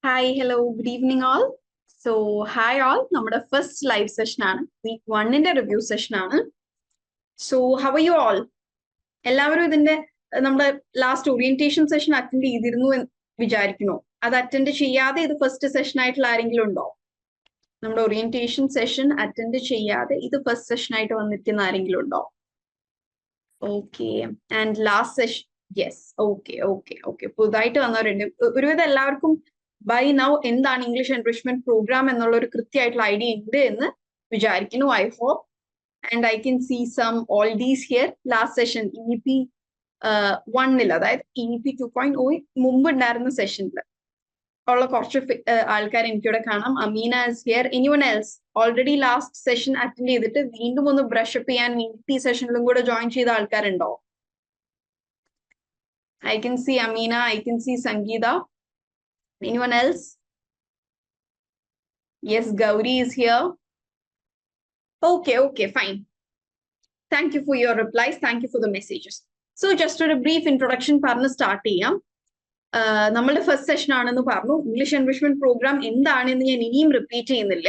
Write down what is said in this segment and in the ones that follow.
Hi, hello, good evening all. Hi all, നമ്മുടെ first live session ആണ്. Week 1ന്റെ review session ആണ്. How are you all? എല്ലാവരും ഇതിന്റെ നമ്മുടെ ലാസ്റ്റ് ഓറിയന്റേഷൻ സെഷൻ അറ്റൻഡ് ചെയ്തിരുന്നു എന്ന് വിചാരിക്കുന്നു. അത് അറ്റൻഡ് ചെയ്യാതെ ഇത് ഫസ്റ്റ് സെഷൻ ആയിട്ടുള്ള ആരെങ്കിലും ഉണ്ടോ? നമ്മുടെ ഓറിയന്റേഷൻ സെഷൻ അറ്റൻഡ് ചെയ്യാതെ ഇത് ഫസ്റ്റ് സെഷൻ ആയിട്ട് വന്നിരിക്കുന്ന ആരെങ്കിലും ഉണ്ടോ? Okay. And last session yes. Okay. പുതുതായിട്ട് വന്നവരുണ്ട്. ഒരുവിധം എല്ലാവർക്കും ബൈ നൗ എന്താണ് ഇംഗ്ലീഷ് എൻറിച്ച്മെന്റ് പ്രോഗ്രാം എന്നുള്ള ഒരു കൃത്യമായിട്ടുള്ള ഐഡിയ ഉണ്ട് എന്ന് വിചാരിക്കുന്നു. I hope and I can see some all these here. Last session EP 1 അതായത് EP 2.0 മുമ്പ് ഉണ്ടായിരുന്ന സെഷനിൽ ഉള്ള കുറച്ച് ആൾക്കാർ എനിക്കിവിടെ കാണാം. Ameena is here. Anyone else already last session attend ചെയ്തിട്ട് വീണ്ടും ഒന്ന് ബ്രഷ് അപ്പ് ചെയ്യാൻ വേണ്ടി ഈ സെഷനിലും കൂടെ ജോയിൻ ചെയ്ത ആൾക്കാരുണ്ടോ? I can see Amina, I can see Sangeeta. Anyone else? Yes, Gauri is here. Okay, fine. Thank you for your replies. Thank you for the messages. So just a brief introduction പറഞ്ഞ് start ചെയ്യാം. നമ്മളുടെ first session ആണെന്ന് പറഞ്ഞു. English enrichment programme എന്താണെന്ന് ഞാൻ ഇനിയും repeat ചെയ്യുന്നില്ല.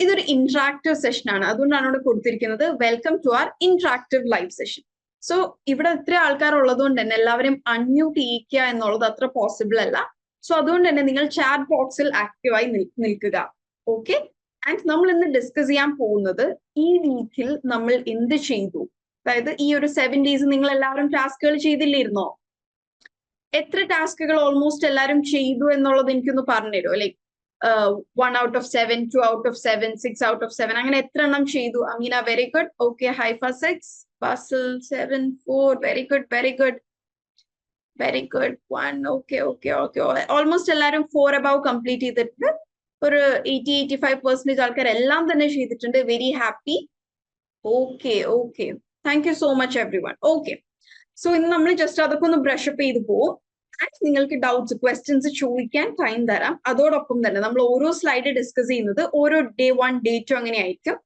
ഇതൊരു ഇന്ററാക്റ്റീവ് സെഷൻ ആണ്. അതുകൊണ്ടാണ് ഇവിടെ കൊടുത്തിരിക്കുന്നത് welcome to our interactive live session. So ഇവിടെ ഇത്ര ആൾക്കാർ ഉള്ളതുകൊണ്ട് തന്നെ എല്ലാവരും അൺമ്യൂട്ട് ചെയ്യിക്കുക എന്നുള്ളത് അത്ര പോസിബിൾ അല്ല. സോ അതുകൊണ്ട് തന്നെ നിങ്ങൾ ചാറ്റ് ബോക്സിൽ ആക്റ്റീവായി നിൽക്കുക. ഓക്കെ. ആൻഡ് നമ്മൾ ഇന്ന് ഡിസ്കസ് ചെയ്യാൻ പോകുന്നത് ഈ വീക്കിൽ നമ്മൾ എന്ത് ചെയ്തു, അതായത് ഈ ഒരു 7 days നിങ്ങൾ എല്ലാവരും ടാസ്കുകൾ ചെയ്തില്ലായിരുന്നോ? എത്ര ടാസ്കുകൾ ഓൾമോസ്റ്റ് എല്ലാവരും ചെയ്തു എന്നുള്ളത് എനിക്കൊന്ന് പറഞ്ഞുതരുമോ? Like 1 out of 7, 2 out of 7, 6 out of 7 അങ്ങനെ എത്ര എണ്ണം ചെയ്തു? Ameena very good. Okay. Haifa 6, Basil 7, 4. Very good. 1. Okay. Almost എല്ലാവരും 4 above കംപ്ലീറ്റ് ചെയ്തിട്ടുണ്ട്. ഒരു 80-85% ആൾക്കാർ എല്ലാം തന്നെ ചെയ്തിട്ടുണ്ട്. Very happy. Okay. Thank you so much every one. Okay. So ഇന്ന് നമ്മൾ ജസ്റ്റ് അതൊക്കെ ഒന്ന് ബ്രഷ് അപ്പ് ചെയ്ത് പോകും. നിങ്ങൾക്ക് ഡൗട്ട്സ് ക്വസ്റ്റ്യൻസ് ചോദിക്കാൻ ടൈം തരാം. അതോടൊപ്പം തന്നെ നമ്മൾ ഓരോ സ്ലൈഡ് ഡിസ്കസ് ചെയ്യുന്നത് ഓരോ Day 1, Day 2 അങ്ങനെ ആയിരിക്കും.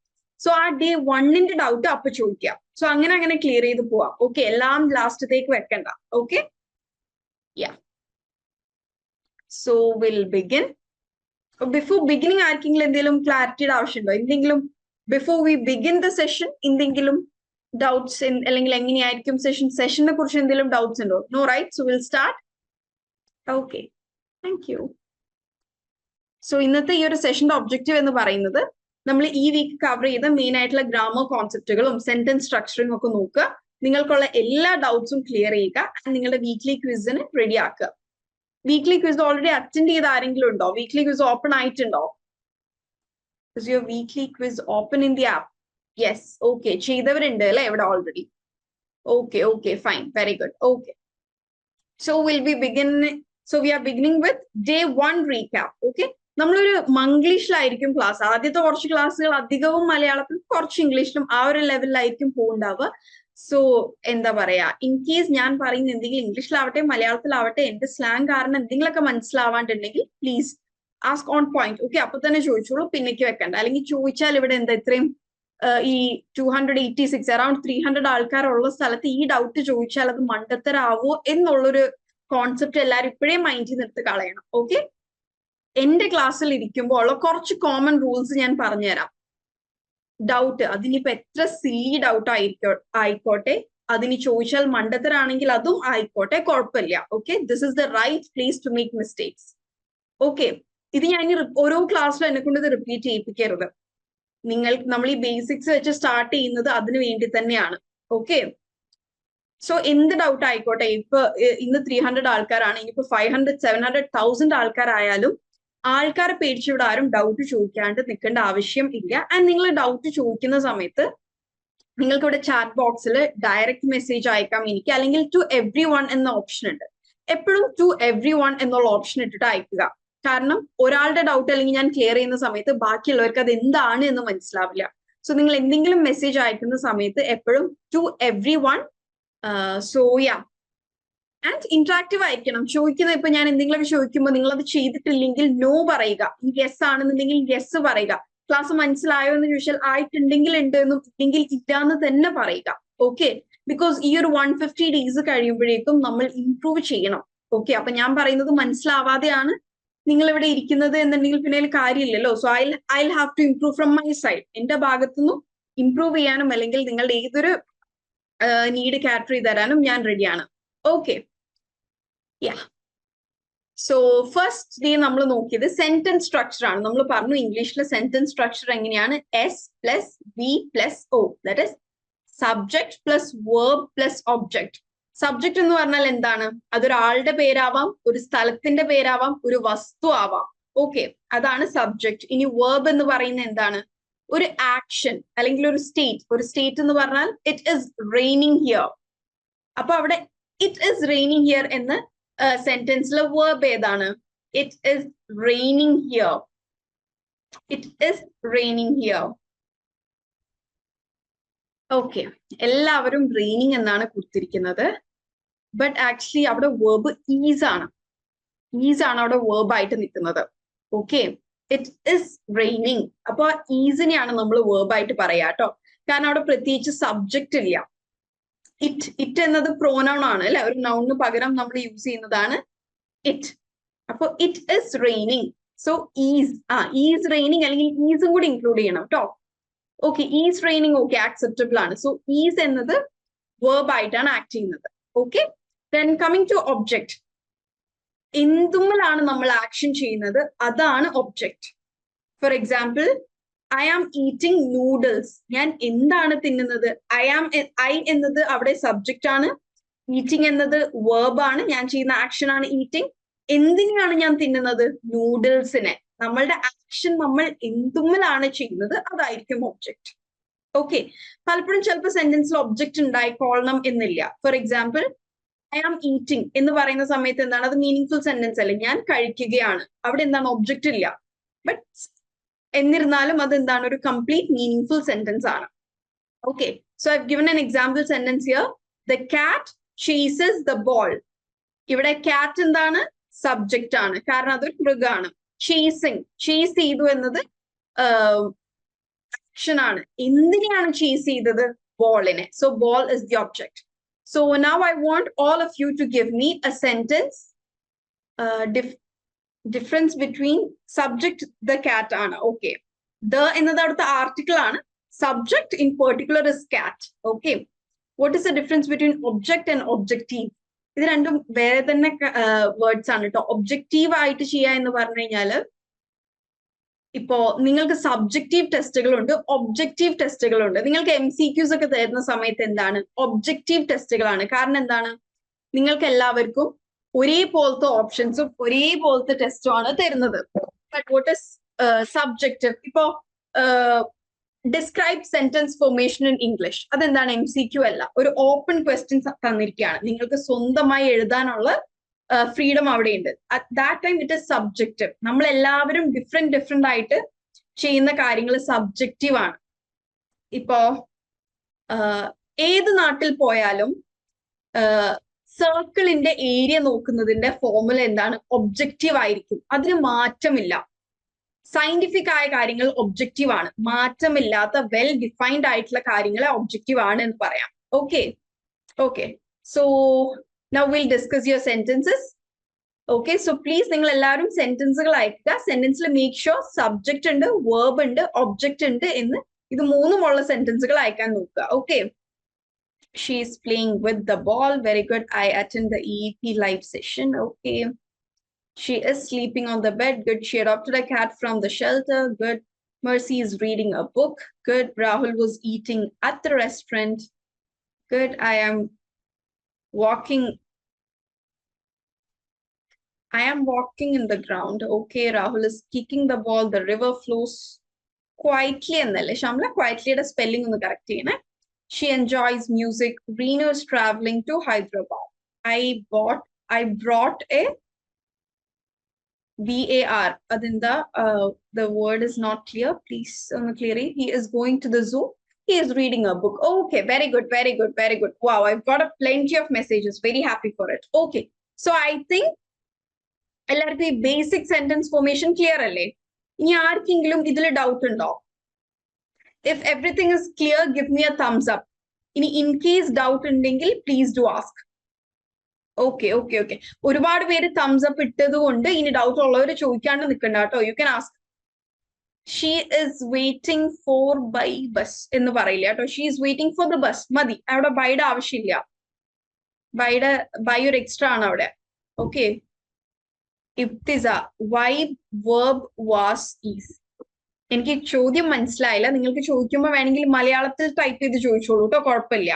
സോ ആ Day 1ന്റെ ഡൗട്ട് അപ്പൊ ചോദിക്കാം. സോ അങ്ങനെ ക്ലിയർ ചെയ്ത് പോവാം. ഓക്കെ. എല്ലാം ലാസ്റ്റത്തേക്ക് വെക്കണ്ട. Okay. So will begin. Before beginning ആർക്കെങ്കിലും എന്തെങ്കിലും ക്ലാരിറ്റിയുടെ ആവശ്യമുണ്ടോ? എന്തെങ്കിലും before we begin the session എന്തെങ്കിലും ഡൗട്ട്സ് അല്ലെങ്കിൽ എങ്ങനെയായിരിക്കും സെഷനെ കുറിച്ച് എന്തെങ്കിലും ഡൗട്ട്സ് ഉണ്ടോ? No, right? So will start. Okay. Thank you. So ഇന്നത്തെ ഈ ഒരു സെഷന്റെ ഒബ്ജക്റ്റീവ് എന്ന് പറയുന്നത് നമ്മൾ ഈ വീക്ക് കവർ ചെയ്ത മെയിൻ ആയിട്ടുള്ള ഗ്രാമർ കോൺസെപ്റ്റുകളും സെന്റൻസ് സ്ട്രക്ചറിങ് ഒക്കെ നോക്കുക. നിങ്ങൾക്കുള്ള എല്ലാ ഡൗട്ട്സും ക്ലിയർ ചെയ്യുക. ആൻഡ് നിങ്ങളുടെ വീക്ക്ലി ക്വിസിന് റെഡി ആക്കുക. വീക്ക്ലി ക്വിസ് ഓൾറെഡി അറ്റൻഡ് ചെയ്ത ആരെങ്കിലും ഉണ്ടോ? വീക്ക്ലി ക്വിസ് ഓപ്പൺ ആയിട്ടുണ്ടോ? Is your weekly quiz open in the app? Yes. Okay. ചെയ്തവരുണ്ട് അല്ലെ ഇവിടെ already? Okay, fine. Very good. Okay. So we are beginning with Day 1 recap. Okay. നമ്മളൊരു മംഗ്ലീഷിലായിരിക്കും class. ആദ്യത്തെ കുറച്ച് ക്ലാസ്സുകൾ അധികവും മലയാളത്തിലും കുറച്ച് ഇംഗ്ലീഷിലും ആ ഒരു ലെവലിലായിരിക്കും പോവുണ്ടാവുക. സോ എന്താ പറയാ, ഇൻ കേസ് ഞാൻ പറയുന്ന എന്തെങ്കിലും ഇംഗ്ലീഷിലാവട്ടെ മലയാളത്തിലാവട്ടെ എന്റെ സ്ലാങ് കാരണം എന്തെങ്കിലുമൊക്കെ മനസ്സിലാവാണ്ടുണ്ടെങ്കിൽ please ask on point. Okay. അപ്പൊ തന്നെ ചോദിച്ചോളൂ, പിന്നേക്ക് വെക്കണ്ട. അല്ലെങ്കിൽ ചോദിച്ചാൽ ഇവിടെ എന്താ ഇത്രയും ഈ 286 അറൌണ്ട് 300 ആൾക്കാരുള്ള സ്ഥലത്ത് ഈ ഡൗട്ട് ചോദിച്ചാൽ അത് മണ്ടത്തരാവോ എന്നുള്ളൊരു കോൺസെപ്റ്റ് എല്ലാവരും ഇപ്പോഴേ മൈൻഡിൽ നിർത്തി കളയണം. ഓക്കെ. എന്റെ ക്ലാസ്സിൽ ഇരിക്കുമ്പോൾ ഉള്ള കുറച്ച് കോമൺ റൂൾസ് ഞാൻ പറഞ്ഞുതരാം. ഡൗട്ട് അതിനിപ്പോ എത്ര സില്ലി ഡൗട്ട് ആയിക്കോട്ടെ, അതിന് ചോദിച്ചാൽ മണ്ടത്തരാണെങ്കിൽ അതും ആയിക്കോട്ടെ, കുഴപ്പമില്ല. Okay. This is the right place to make mistakes. Okay. ഇത് ഞാൻ ഓരോ ക്ലാസ്സിലും എന്നെ കൊണ്ട് ഇത് റിപ്പീറ്റ് ചെയ്യിപ്പിക്കരുത്. നമ്മൾ ഈ ബേസിക്സ് വെച്ച് സ്റ്റാർട്ട് ചെയ്യുന്നത് അതിനു വേണ്ടി തന്നെയാണ്. ഓക്കെ. സോ എന്ത് ഡൗട്ട് ആയിക്കോട്ടെ, ഇപ്പൊ ഇന്ന് 300 ആൾക്കാരാണ്, ഇനിയിപ്പോ 500, 700, 1000 ആൾക്കാരായാലും ആൾക്കാരെ പേടിച്ച് ഇവിടെ ആരും ഡൗട്ട് ചോദിക്കാണ്ട് നിൽക്കേണ്ട ആവശ്യം ഇല്ല. ആൻഡ് നിങ്ങൾ ഡൗട്ട് ചോദിക്കുന്ന സമയത്ത് നിങ്ങൾക്ക് ഇവിടെ ചാറ്റ് ബോക്സിൽ ഡയറക്റ്റ് മെസ്സേജ് അയക്കാം എനിക്ക്, അല്ലെങ്കിൽ ടു എവ്രി വൺ എന്ന ഓപ്ഷൻ ഉണ്ട്. എപ്പോഴും ടു എവ്രി വൺ എന്നുള്ള ഓപ്ഷൻ ഇട്ടിട്ട് അയക്കുക. കാരണം ഒരാളുടെ ഡൗട്ട് അല്ലെങ്കിൽ ഞാൻ ക്ലിയർ ചെയ്യുന്ന സമയത്ത് ബാക്കിയുള്ളവർക്ക് അത് എന്താണ് എന്ന് മനസ്സിലാവില്ല. സോ നിങ്ങൾ എന്തെങ്കിലും മെസ്സേജ് അയക്കുന്ന സമയത്ത് എപ്പോഴും to everyone. So yeah, and interactive ആയിരിക്കണം. ചോദിക്കുന്നത് ഇപ്പൊ ഞാൻ എന്തെങ്കിലുമൊക്കെ ചോദിക്കുമ്പോൾ നിങ്ങൾ അത് ചെയ്തിട്ടില്ലെങ്കിൽ നോ പറയുക. യെസ് ആണെന്നുണ്ടെങ്കിൽ യെസ് പറയുക. ക്ലാസ് മനസ്സിലായോ എന്ന് ചോദിച്ചാൽ ആയിട്ടുണ്ടെങ്കിൽ ഉണ്ട് എന്നും ഇല്ലെങ്കിൽ ഇല്ല എന്ന് തന്നെ പറയുക. ഓക്കെ. ബിക്കോസ് ഈ ഒരു 150 days കഴിയുമ്പോഴേക്കും നമ്മൾ ഇംപ്രൂവ് ചെയ്യണം. ഓക്കെ. അപ്പൊ ഞാൻ പറയുന്നത് മനസ്സിലാവാതെയാണ് നിങ്ങൾ ഇവിടെ ഇരിക്കുന്നത് എന്നുണ്ടെങ്കിൽ പിന്നെ അതിൽ കാര്യമില്ലല്ലോ. So I have to improve from my side. എന്റെ ഭാഗത്തുനിന്നും ഇംപ്രൂവ് ചെയ്യാനും അല്ലെങ്കിൽ നിങ്ങളുടെ ഏതൊരു നീഡ് കാറ്റർ ചെയ്ത് തരാനും ഞാൻ റെഡിയാണ്. Okay, yeah. സോ ഫസ്റ്റ് നമ്മൾ നോക്കിയത് സെന്റൻസ് സ്ട്രക്ചർ ആണ്. നമ്മൾ പറഞ്ഞു ഇംഗ്ലീഷിലെ സെന്റൻസ് സ്ട്രക്ചർ എങ്ങനെയാണ്, S plus V plus O, that is subject plus verb plus object. Subject എന്ന് പറഞ്ഞാൽ എന്താണ്? അതൊരാളുടെ പേരാവാം, ഒരു സ്ഥലത്തിന്റെ പേരാവാം, ഒരു വസ്തു ആവാം. ഓക്കെ, അതാണ് സബ്ജക്ട്. ഇനി വേർബ് എന്ന് പറയുന്നത് എന്താണ്? ഒരു ആക്ഷൻ അല്ലെങ്കിൽ ഒരു സ്റ്റേറ്റ്. ഒരു സ്റ്റേറ്റ് എന്ന് പറഞ്ഞാൽ ഇറ്റ് ഇസ് റെയിനിങ് ഹിയർ. അപ്പൊ അവിടെ ഇറ്റ് ഇസ് റെയിനിങ് ഹിയർ എന്ന് സെന്റൻസിലെ വേർബ് ഏതാണ്? It is raining here. It is raining here. Okay, എല്ലാവരും റെയിനിങ് എന്നാണ് കൊടുത്തിരിക്കുന്നത്. ബട്ട് ആക്ച്വലി അവിടെ വേർബ് ഈസ് ആണ്. ഈസ് ആണ് അവിടെ വേർബ് ആയിട്ട് നിൽക്കുന്നത്. Okay, it is raining. അപ്പൊ ഈസിനെയാണ് നമ്മൾ വേർബ് ആയിട്ട് പറയാ കേട്ടോ. കാരണം അവിടെ പ്രത്യേകിച്ച് സബ്ജക്റ്റ് ഇല്ല. ഇറ്റ് എന്നത് പ്രോനൗൺ ആണ് അല്ലെ, ഒരു നൗണിന് പകരം നമ്മൾ യൂസ് ചെയ്യുന്നതാണ് ഇറ്റ്. അപ്പൊ it is raining. So is raining അല്ലെങ്കിൽ ഈസും കൂടി ഇൻക്ലൂഡ് ചെയ്യണം കേട്ടോ. Okay, is raining okay, acceptable ആണ്. സോ ഈസ് എന്നത് വേർബ് ആയിട്ടാണ് ആക്ട് ചെയ്യുന്നത്. Okay, then coming to object. എന്തുമ്മലാണ് നമ്മൾ ആക്ഷൻ ചെയ്യുന്നത് അതാണ് object. For example, I am eating noodles. ഞാൻ എന്താണ് തിന്നുന്നത്? ഐ എന്നത് അവിടെ സബ്ജക്റ്റ് ആണ്. ഈറ്റിംഗ് എന്നത് വേർബ് ആണ്. ഞാൻ ചെയ്യുന്ന ആക്ഷൻ ആണ് ഈറ്റിംഗ്. എന്തിനാണ് ഞാൻ തിന്നുന്നത്? നൂഡിൽസിനെ. നമ്മളുടെ ആക്ഷൻ നമ്മൾ എന്തുമ്മലാണ് ചെയ്യുന്നത് അതായിരിക്കും ഒബ്ജക്റ്റ്. ഓക്കെ, പലപ്പോഴും ചിലപ്പോൾ സെന്റൻസിൽ ഒബ്ജക്റ്റ് ഉണ്ടായിക്കൊള്ളണം എന്നില്ല. For example, I am eating എന്ന് പറയുന്ന സമയത്ത് എന്താണ്? അത് മീനിങ് ഫുൾ സെന്റൻസ് അല്ലേ? ഞാൻ കഴിക്കുകയാണ്. അവിടെ എന്താണ്? ഒബ്ജക്റ്റ് ഇല്ല. ബട്ട് എന്നിരുന്നാലും അത് എന്താണ്? ഒരു കംപ്ലീറ്റ് മീനിങ് ഫുൾ സെന്റൻസ് ആണ്. Okay, so I have given an example sentence here. The cat chases the ball. ഇവിടെ കാറ്റ് എന്താണ്? സബ്ജക്റ്റ് ആണ്, കാരണം അതൊരു മൃഗമാണ്. ചേസിങ്, ചേസ് ചെയ്തു എന്നത് ആക്ഷൻ ആണ്. എന്തിനെയാണ് ചേസ് ചെയ്തത്? ബോളിനെ. So ball is the object. So now I want all of you to give me a sentence. Difference between subject, the cat ആണ്. Okay, the എന്നത് അവിടുത്തെ ആർട്ടിക്കിൾ ആണ്. Subject in particular is cat. Okay, what is the difference between object and objective? ഇത് രണ്ടും വേറെ തന്നെ words ആണ് കേട്ടോ. ഒബ്ജക്റ്റീവ് ആയിട്ട് ചെയ്യുക എന്ന് പറഞ്ഞു കഴിഞ്ഞാല് ഇപ്പോ നിങ്ങൾക്ക് സബ്ജക്റ്റീവ് ടെസ്റ്റുകളുണ്ട്, ഒബ്ജക്റ്റീവ് ടെസ്റ്റുകളുണ്ട്. നിങ്ങൾക്ക് MCQs ഒക്കെ തരുന്ന സമയത്ത് എന്താണ്? ഒബ്ജക്റ്റീവ് ടെസ്റ്റുകളാണ്. കാരണം എന്താണ്? നിങ്ങൾക്ക് എല്ലാവർക്കും ഒരേപോലത്തെ ഓപ്ഷൻസും ഒരേപോലത്തെ ടെസ്റ്റും ആണ് തരുന്നത്. But what is subjective? ഇപ്പോ describe sentence formation in English, അതെന്താണ്? MCQ അല്ല, ഒരു ഓപ്പൺ ക്വസ്റ്റ്യൻസ് തന്നിരിക്കുകയാണ്. നിങ്ങൾക്ക് സ്വന്തമായി എഴുതാനുള്ള ഫ്രീഡം അവിടെയുണ്ട്. At that time it is subjective. നമ്മൾ എല്ലാവരും ഡിഫറെന്റ് ആയിട്ട് ചെയ്യുന്ന കാര്യങ്ങൾ സബ്ജക്റ്റീവ് ആണ്. ഇപ്പോ ഏത് നാട്ടിൽ പോയാലും സർക്കിളിന്റെ ഏരിയ നോക്കുന്നതിന്റെ ഫോർമുല എന്താണ്? ഒബ്ജക്റ്റീവ് ആയിരിക്കും. അതിന് മാറ്റമില്ല. സയന്റിഫിക് ആയ കാര്യങ്ങൾ ഒബ്ജക്റ്റീവ് ആണ്. മാറ്റമില്ലാത്ത വെൽ ഡിഫൈൻഡ് ആയിട്ടുള്ള കാര്യങ്ങളെ ഒബ്ജക്റ്റീവ് ആണ് എന്ന് പറയാം. Okay, so now we'll discuss your sentences. Okay, so please നിങ്ങൾ എല്ലാവരും സെന്റൻസുകൾ അയക്കുക. സെന്റൻസിൽ മേക്ക് ഷുവർ സബ്ജക്റ്റ് ഉണ്ട്, വേർബ് ഉണ്ട്, ഒബ്ജക്റ്റ് ഉണ്ട് എന്ന് ഇത് മൂന്നുമുള്ള സെന്റൻസുകൾ അയക്കാൻ നോക്കുക. Okay, she is playing with the ball. Very good. I attend the EEP live session. Okay, she is sleeping on the bed. Good. She adopted a cat from the shelter. Good. Mercy is reading a book. Good. Rahul was eating at the restaurant. Good. I am walking in the ground. Okay, Rahul is kicking the ball. The river flows quietly. എന്നല്ലേ Shamla? ക്വയറ്റ്ലിയുടെ spelling ഒന്ന് correct ചെയ്യണേ. She enjoys music. Reena is traveling to Hyderabad. I brought a VAR. Adinda, the word is not clear. Please clear it. He is going to the zoo. He is reading a book. Okay, very good, very good, very good. Wow, I've got a plenty of messages. Very happy for it. Okay, so I think എല്ലാവർക്കും ഈ basic sentence formation clear അല്ലേ? ഇനി ആർക്കെങ്കിലും ഇതിൽ doubt ഉണ്ടോ? If everything is clear, give me a thumbs up. ഇനി in case doubt ഉണ്ടെങ്കിൽ please do ask. Okay okay okay. ഒരുപാട് പേര് തംസ് അപ്പ് ഇട്ടത് കൊണ്ട് ഇനി ഡൗട്ട് ഉള്ളവർ ചോദിക്കാണ്ട് നിൽക്കണ്ട കേട്ടോ. You can ask. She is waiting for by bus എന്ന് പറയില്ല കേട്ടോ. She is waiting for the bus മതി. അവിടെ ബൈയുടെ ആവശ്യമില്ല. ബൈ ഒരു എക്സ്ട്രാ ആണ് അവിടെ. Okay. Ibtisa why verb was is. എനിക്ക് ചോദ്യം മനസ്സിലായില്ല. നിങ്ങൾക്ക് ചോദിക്കുമ്പോൾ വേണമെങ്കിൽ മലയാളത്തിൽ ടൈപ്പ് ചെയ്ത് ചോദിച്ചോളൂ കേട്ടോ, കുഴപ്പമില്ല.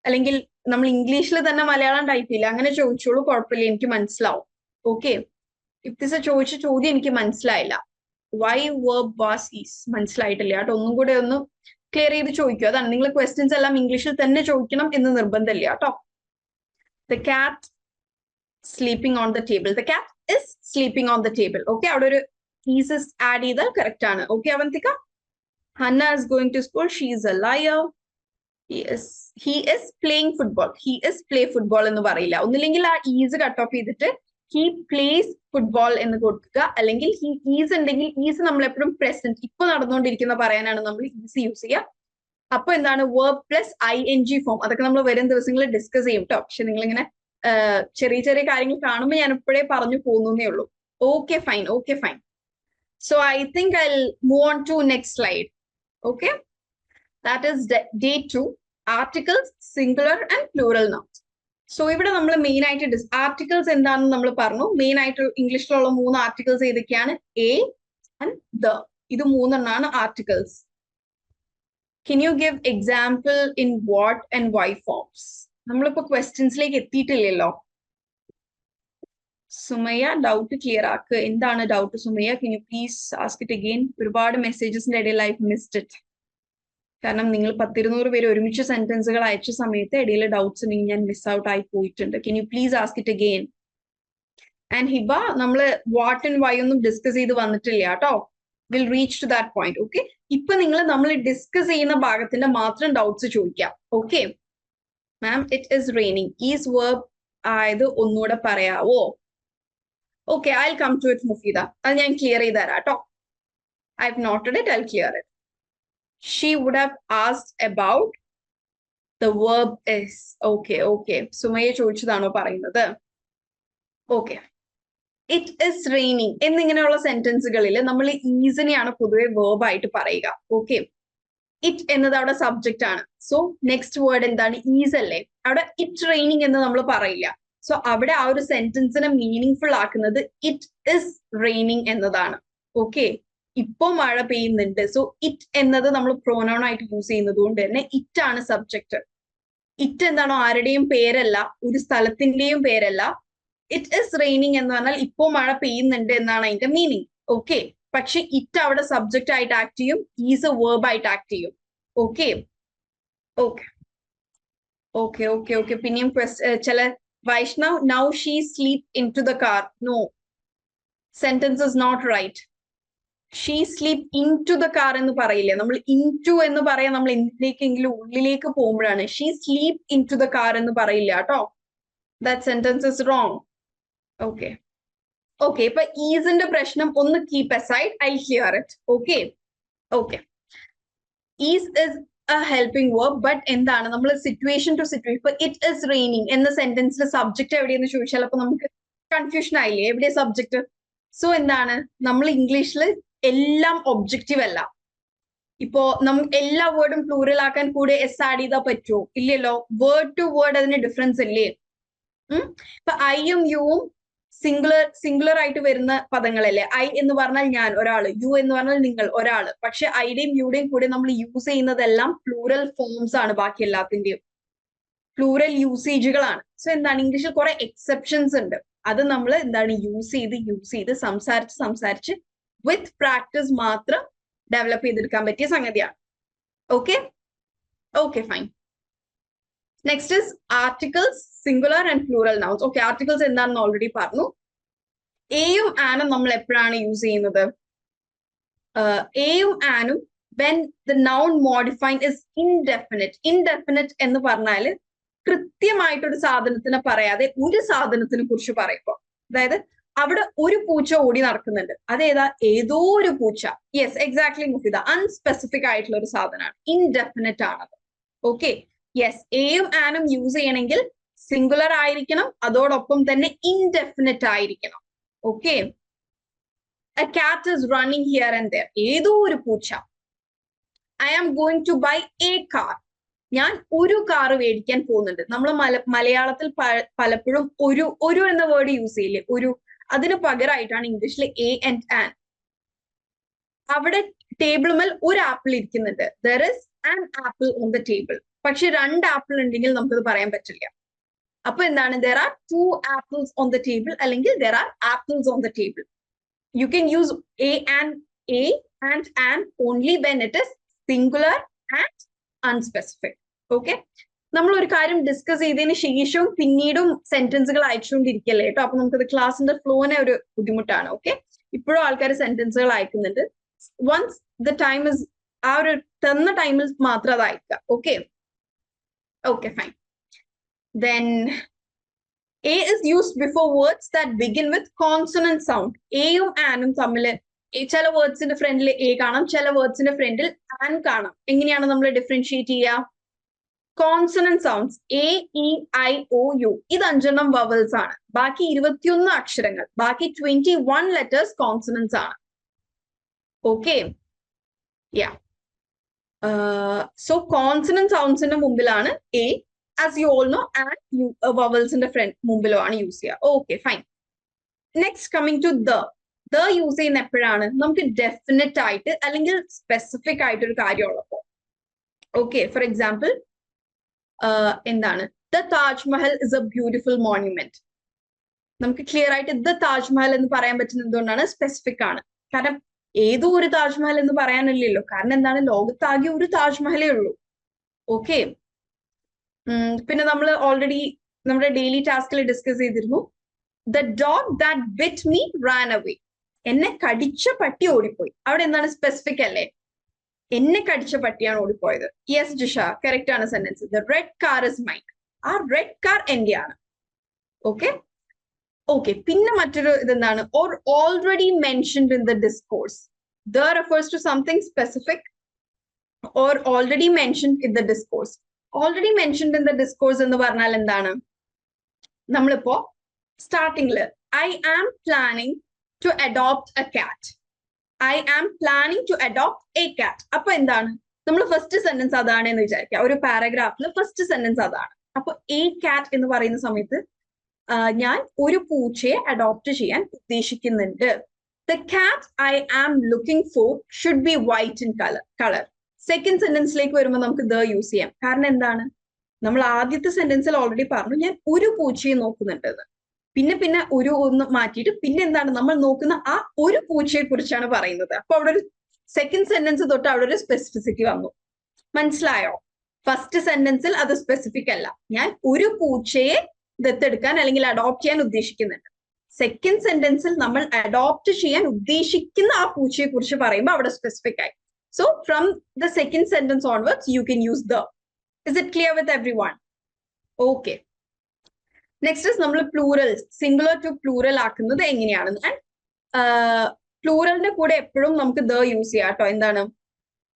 അല്ലെങ്കിൽ നമ്മൾ ഇംഗ്ലീഷിൽ തന്നെ മലയാളം ടൈപ്പ് ചെയ്യില്ല, അങ്ങനെ ചോദിച്ചോളൂ, കുഴപ്പമില്ല, എനിക്ക് മനസ്സിലാവും. ഓക്കെ. ഇബ്തിസ ചോദിച്ച ചോദ്യം എനിക്ക് മനസ്സിലായില്ല. വൈ verb was is മനസ്സിലായിട്ടില്ല കേട്ടോ. ഒന്നും കൂടെ ഒന്ന് ക്ലിയർ ചെയ്ത് ചോദിക്കുക. അതാണ്, നിങ്ങൾ ക്വസ്റ്റ്യൻസ് എല്ലാം ഇംഗ്ലീഷിൽ തന്നെ ചോദിക്കണം എന്ന് നിർബന്ധമില്ല കേട്ടോ. The cat sleeping on the table. The cat is sleeping on the table. Okay, അവിടെ ഒരു is add ചെയ്താൽ കറക്റ്റ് ആണ്. Okay, Avantika. Hannah is going to school. She is a liar. He is playing football. He is play football എന്ന് പറയില്ല. ഒന്നില്ലെങ്കിൽ ആ is cut off ചെയ്തിട്ട് he plays football എന്ന് കൊടുക്കുക. അല്ലെങ്കിൽ he is ഉണ്ടെങ്കിൽ is നമ്മൾ എപ്പോഴും present, ഇപ്പൊ നടന്നുകൊണ്ടിരിക്കുന്ന പറയാനാണ് നമ്മൾ is യൂസ് ചെയ്യുക. അപ്പൊ എന്താണ് verb plus ing ഫോം. അതൊക്കെ നമ്മൾ വരും ദിവസങ്ങളിൽ ഡിസ്കസ് ചെയ്യും കേട്ടോ. പക്ഷെ നിങ്ങളിങ്ങനെ ചെറിയ ചെറിയ കാര്യങ്ങൾ കാണുമ്പോൾ ഞാൻ ഇപ്പോഴേ പറഞ്ഞു പോകുന്നേ ഉള്ളൂ. Okay fine, okay fine. So I think I move on to next slide. Okay, that is day 2, articles, singular and plural nouns. So ഇവിടെ നമ്മൾ മെയിൻ ആയിട്ട് ആർട്ടിക്കിൾസ് എന്താണെന്ന് നമ്മൾ പറഞ്ഞു. മെയിൻ ആയിട്ട് ഇംഗ്ലീഷിലുള്ള 3 ആർട്ടിക്കിൾസ് ഏതൊക്കെയാണ്? A and the. ഇത് 3 articles. Can you give example in what and why forms? നമ്മളിപ്പോ ക്വസ്റ്റ്യൻസിലേക്ക് എത്തിയിട്ടില്ലല്ലോ. സുമയ്യ ഡൗട്ട് ക്ലിയർ ആക്ക്. എന്താണ് doubt Sumayya? Can you please ask it again? ഒരുപാട് മെസ്സേജസിന്റെ ഇടയിൽ I missed it. കാരണം നിങ്ങൾ 10-200 പേര് ഒരുമിച്ച് സെന്റൻസുകൾ അയച്ച സമയത്ത് ഇടയിൽ ഡൗട്ട്സ് ഉണ്ടെങ്കിൽ ഞാൻ മിസ് ഔട്ട് ആയി പോയിട്ടുണ്ട്. Can you please ask it again? And Hiba, നമ്മള് വാട്ട് ആൻഡ് വൈ ഒന്നും ഡിസ്കസ് ചെയ്ത് വന്നിട്ടില്ല കേട്ടോ. Will reach to that point. Okay, ഇപ്പൊ നിങ്ങൾ നമ്മൾ ഡിസ്കസ് ചെയ്യുന്ന ഭാഗത്തിന്റെ മാത്രം ഡൗട്ട്സ് ചോദിക്കാം. Okay ma'am, it is raining is verb ആയത് ഒന്നുകൂടെ പറയാവോ? Okay, I will come to it Mufeeda. അത് ഞാൻ ക്ലിയർ ചെയ്ത് തരാം കേട്ടോ. I have noted it, I will clear it. She would have asked about the verb is. Okay okay, Sumayya ചോദിച്ചതാണോ പറയുന്നത്? ഓക്കെ, ഇറ്റ് ഇസ് റെയിനിങ് എന്നിങ്ങനെയുള്ള സെന്റൻസുകളിൽ നമ്മൾ ഈസിനെയാണ് പൊതുവെ വേർബ് ആയിട്ട് പറയുക. ഓക്കെ, ഇറ്റ് എന്നത് അവിടെ സബ്ജക്റ്റ് ആണ്. സോ നെക്സ്റ്റ് വേർഡ് എന്താണ്? ഈസ് അല്ലേ? അവിടെ ഇറ്റ് റെയിനിങ് എന്ന് നമ്മൾ പറയില്ല. സോ അവിടെ ആ ഒരു സെന്റൻസിനെ മീനിങ് ഫുൾ ആക്കുന്നത് ഇറ്റ് ഇസ് റെയിനിങ് എന്നതാണ്. ഓക്കെ, ഇപ്പോ മഴ പെയ്യുന്നുണ്ട്. സോ ഇറ്റ് എന്നത് നമ്മൾ പ്രോനൗൺ ആയിട്ട് യൂസ് ചെയ്യുന്നത് കൊണ്ട് തന്നെ ഇറ്റ് ആണ് സബ്ജക്റ്റ്. ഇറ്റ് എന്താണോ ആരുടെയും പേരല്ല, ഒരു സ്ഥലത്തിന്റെയും പേരല്ല. ഇറ്റ് ഇസ് റെയിനിങ് എന്ന് പറഞ്ഞാൽ ഇപ്പോ മഴ പെയ്യുന്നുണ്ട് എന്നാണ് അതിന്റെ മീനിങ്. ഓക്കെ, പക്ഷെ ഇറ്റ് അവിടെ സബ്ജക്റ്റ് ആയിട്ട് ആക്ട് ചെയ്യും, ഈസ് എ വേർബ് ആയിട്ട് ആക്ട് ചെയ്യും. Okay okay okay okay okay. പിന്നെയും ചില Vaishnav, now she sleep in to the car. No, sentence is not right. She sleep in to the car എന്ന് പറയില്ലേ. നമ്മൾ ഇൻ ടു എന്ന് പറയാൻ നമ്മൾ എന്തിലേക്കെങ്കിലും ഉള്ളിലേക്ക് പോകുമ്പോഴാണ്. She sleep in to the car എന്ന് പറയില്ല കേട്ടോ. That sentence is wrong. Okay okay, ഇപ്പൊ ഈസിന്റെ പ്രശ്നം ഒന്ന് keep aside, I clear it. Okay okay, is is a helping verb. But എന്താണ് നമ്മൾ സിറ്റുവേഷൻ ടു സിറ്റുവേഷൻ. ഇപ്പൊ ഇറ്റ് ഇസ് റെയിനിങ് എന്ന സെന്റൻസിലെ സബ്ജക്ട് എവിടെയെന്ന് ചോദിച്ചാൽ അപ്പൊ നമുക്ക് കൺഫ്യൂഷൻ ആയില്ലേ, എവിടെ സബ്ജക്ട്? സോ എന്താണ്, നമ്മൾ ഇംഗ്ലീഷിൽ എല്ലാം ഒബ്ജക്റ്റീവ് അല്ല. ഇപ്പോ നമുക്ക് എല്ലാ വേർഡും പ്ലൂറൽ ആക്കാൻ കൂടെ എസ് ആഡ് ചെയ്താൽ പറ്റുമോ? ഇല്ലല്ലോ. വേർഡ് ടു വേർഡ് അതിന് ഡിഫറൻസ് ഇല്ലേ? ഇപ്പൊ ഐയും യുവും സിംഗുലർ ആയിട്ട് വരുന്ന പദങ്ങളല്ലേ. ഐ എന്ന് പറഞ്ഞാൽ ഞാൻ, ഒരാള്. യു എന്ന് പറഞ്ഞാൽ നിങ്ങൾ, ഒരാള്. പക്ഷെ ഐയുടെയും യുടെയും കൂടെ നമ്മൾ യൂസ് ചെയ്യുന്നതെല്ലാം പ്ലൂറൽ ഫോംസ് ആണ്. ബാക്കി എല്ലാത്തിന്റെയും പ്ലൂറൽ യൂസേജുകളാണ്. സോ എന്താണ്, ഇംഗ്ലീഷിൽ കുറെ എക്സെപ്ഷൻസ് ഉണ്ട്. അത് നമ്മൾ എന്താണ് യൂസ് ചെയ്ത് സംസാരിച്ച് വിത്ത് പ്രാക്ടീസ് മാത്രം ഡെവലപ്പ് ചെയ്തെടുക്കാൻ പറ്റിയ സംഗതിയാണ്. Okay okay fine. Next is articles, singular and plural nouns. Okay, articles എന്താണെന്ന് ഓൾറെഡി പറഞ്ഞു. എയും ആനും നമ്മൾ എപ്പോഴാണ് യൂസ് ചെയ്യുന്നത്? എയും ആനും when the noun modifying is indefinite. Indefinite എന്ന് പറഞ്ഞാൽ കൃത്യമായിട്ടൊരു സാധനത്തിനെ പറയാതെ ഒരു സാധനത്തിനെ കുറിച്ച് പറയുമ്പോൾ, അതായത് അവിടെ ഒരു പൂച്ച ഓടി നടക്കുന്നുണ്ട്. അതേതാ? ഏതോ ഒരു പൂച്ച. Yes, exactly Mufida. അൺസ്പെസിഫിക് ആയിട്ടുള്ള ഒരു സാധനമാണ്, ഇൻഡെഫിനിറ്റ് ആണത്. ഓക്കെ, യെസ്, എയും ആനും യൂസ് ചെയ്യണമെങ്കിൽ സിംഗുലർ ആയിരിക്കണം, അതോടൊപ്പം തന്നെ ഇൻഡെഫിനിറ്റ് ആയിരിക്കണം. Okay, a cat is running here and there. ഏതോ ഒരു പൂച്ച. I am going to buy a car. ഞാൻ ഒരു കാർ മേടിക്കാൻ പോകുന്നുണ്ട്. നമ്മൾ മലയാളത്തിൽ പലപ്പോഴും ഒരു എന്ന വേർഡ് യൂസ് ചെയ്യില്ലേ, ഒരു, അതിന് പകരമായിട്ടാണ് ഇംഗ്ലീഷിൽ എ ആൻഡ് ആൻ. അവിടെ ടേബിളുമേൽ ഒരു ആപ്പിൾ ഇരിക്കുന്നുണ്ട്. There is an apple on the table. പക്ഷെ 2 ആപ്പിൾ ഉണ്ടെങ്കിൽ നമുക്കത് പറയാൻ പറ്റില്ല. അപ്പൊ എന്താണ്, there are 2 apples on the table അല്ലെങ്കിൽ there are apples on the table. You can use a and an only when it is singular and unspecific. Okay, നമ്മൾ ഒരു കാര്യം ഡിസ്കസ് ചെയ്തതിന് ശേഷവും പിന്നീടും സെന്റൻസുകൾ അയച്ചുകൊണ്ടിരിക്കല്ലേ കേട്ടോ. അപ്പൊ നമുക്കത് ക്ലാസിന്റെ ഫ്ലോനെ ഒരു ബുദ്ധിമുട്ടാണ്. ഓക്കെ, ഇപ്പോഴും ആൾക്കാർ സെന്റൻസുകൾ അയക്കുന്നുണ്ട്. വൺസ് ദ ടൈം ഇസ്, ആ ഒരു തന്ന ടൈമിൽ മാത്രം അത് അയക്കുക. Okay, okay, fine. Then A is used before words that begin with consonant sound. എയും ആനും തമ്മിൽ ചില വേർഡ്സിന്റെ ഫ്രണ്ടിൽ എ കാണാം, ചില വേർഡ്സിന്റെ ഫ്രണ്ടിൽ ആൻ കാണാം. എങ്ങനെയാണ് നമ്മൾ ഡിഫറൻഷിയേറ്റ് ചെയ്യുക? Consonant sounds A, E, I, O, U. ഇത് 5 വവൽസ് ആണ്. ബാക്കി 21 അക്ഷരങ്ങൾ, ബാക്കി 21 ലെറ്റേഴ്സ് കോൺസണൻസ് ആണ്. Okay, yeah. സോ കോൺസണന്റ് സൗണ്ട്സിന്റെ മുമ്പിലാണ് A. As you all know, and vowels in the front മുമ്പിലാണ് യൂസ് ചെയ്യുക. Okay, fine. Next coming to the use ചെയ്യുന്ന എപ്പോഴാണ്? നമുക്ക് ഡെഫിനറ്റ് ആയിട്ട് അല്ലെങ്കിൽ സ്പെസിഫിക് ആയിട്ട് ഒരു കാര്യമുള്ളപ്പോ. ഓക്കെ, ഫോർ എക്സാമ്പിൾ എന്താണ്, the Taj Mahal is a beautiful monument. നമുക്ക് ക്ലിയർ ആയിട്ട് ദ താജ്മഹൽ എന്ന് പറയാൻ പറ്റുന്നത് എന്തുകൊണ്ടാണ്? സ്പെസിഫിക് ആണ്. കാരണം ഏതോ ഒരു താജ്മഹൽ എന്ന് പറയാനില്ലല്ലോ. കാരണം എന്താണ്, ലോകത്താകെ ഒരു താജ്മഹലേ ഉള്ളൂ. ഓക്കെ, പിന്നെ നമ്മൾ ഓൾറെഡി നമ്മുടെ ഡെയിലി ടാസ്കിൽ ഡിസ്കസ് ചെയ്തിരുന്നു, the dog that bit me Rann away. എന്നെ കടിച്ച പട്ടി ഓടിപ്പോയി. അവിടെ എന്താണ്, സ്പെസിഫിക് അല്ലേ? എന്നെ കടിച്ച പട്ടിയാണ് ഓടിപ്പോയത്. യെസ് ജിഷ, കറക്റ്റ് ആണ് sentence. The red car is mine. ആ റെഡ് കാർ എന്റെയാണ്. Okay, okay. പിന്നെ മറ്റൊരു ഇതെന്താണ്, or already mentioned in the discourse. The refers to something specific or already mentioned in the discourse. Already mentioned in the discourse എന്ന് പറഞ്ഞാൽ എന്താണ്? നമ്മളിപ്പോ സ്റ്റാർട്ടിങ്ങില് I am planning to adopt a cat. I am planning to adopt a cat. അപ്പൊ എന്താണ്, നമ്മൾ first sentence അതാണ് എന്ന് വിചാരിക്കുക. ഒരു പാരഗ്രാഫിൽ ഫസ്റ്റ് സെന്റൻസ് അതാണ്. അപ്പൊ എ കാറ്റ് എന്ന് പറയുന്ന സമയത്ത് ഞാൻ ഒരു പൂച്ചയെ അഡോപ്റ്റ് ചെയ്യാൻ ഉദ്ദേശിക്കുന്നുണ്ട്. The cat I am looking for should be white in colour. Second സെന്റൻസിലേക്ക് വരുമ്പോൾ നമുക്ക് ദ യൂസ് ചെയ്യാം. കാരണം എന്താണ്, നമ്മൾ ആദ്യത്തെ സെന്റൻസിൽ ഓൾറെഡി പറഞ്ഞു ഞാൻ ഒരു പൂച്ചയെ നോക്കുന്നുണ്ട്. പിന്നെ ഒരു ഒന്ന് മാറ്റിയിട്ട് പിന്നെ എന്താണ്, നമ്മൾ നോക്കുന്ന ആ ഒരു പൂച്ചയെ കുറിച്ചാണ് പറയുന്നത്. അപ്പൊ അവിടെ ഒരു സെക്കൻഡ് സെന്റൻസ് തൊട്ട് അവിടെ ഒരു സ്പെസിഫിസിറ്റി വന്നു. മനസ്സിലായോ? ഫസ്റ്റ് സെന്റൻസിൽ അത് സ്പെസിഫിക് അല്ല, ഞാൻ ഒരു പൂച്ചയെ ദത്തെടുക്കാൻ അല്ലെങ്കിൽ അഡോപ്റ്റ് ചെയ്യാൻ ഉദ്ദേശിക്കുന്നുണ്ട്. സെക്കൻഡ് സെന്റൻസിൽ നമ്മൾ അഡോപ്റ്റ് ചെയ്യാൻ ഉദ്ദേശിക്കുന്ന ആ പൂച്ചയെ കുറിച്ച് പറയുമ്പോൾ അവിടെ സ്പെസിഫിക് ആയി. So from the second sentence onwards, you can use the. Is it clear with everyone? Okay. Next is നമ്മൾ plurals, singular to plural ആക്കുന്നത് എങ്ങനെയാണെന്ന്. And pluralന്റെ കൂടെ എപ്പോഴും നമുക്ക് the യൂസ് ചെയ്യാം കേട്ടോ. എന്താണ്,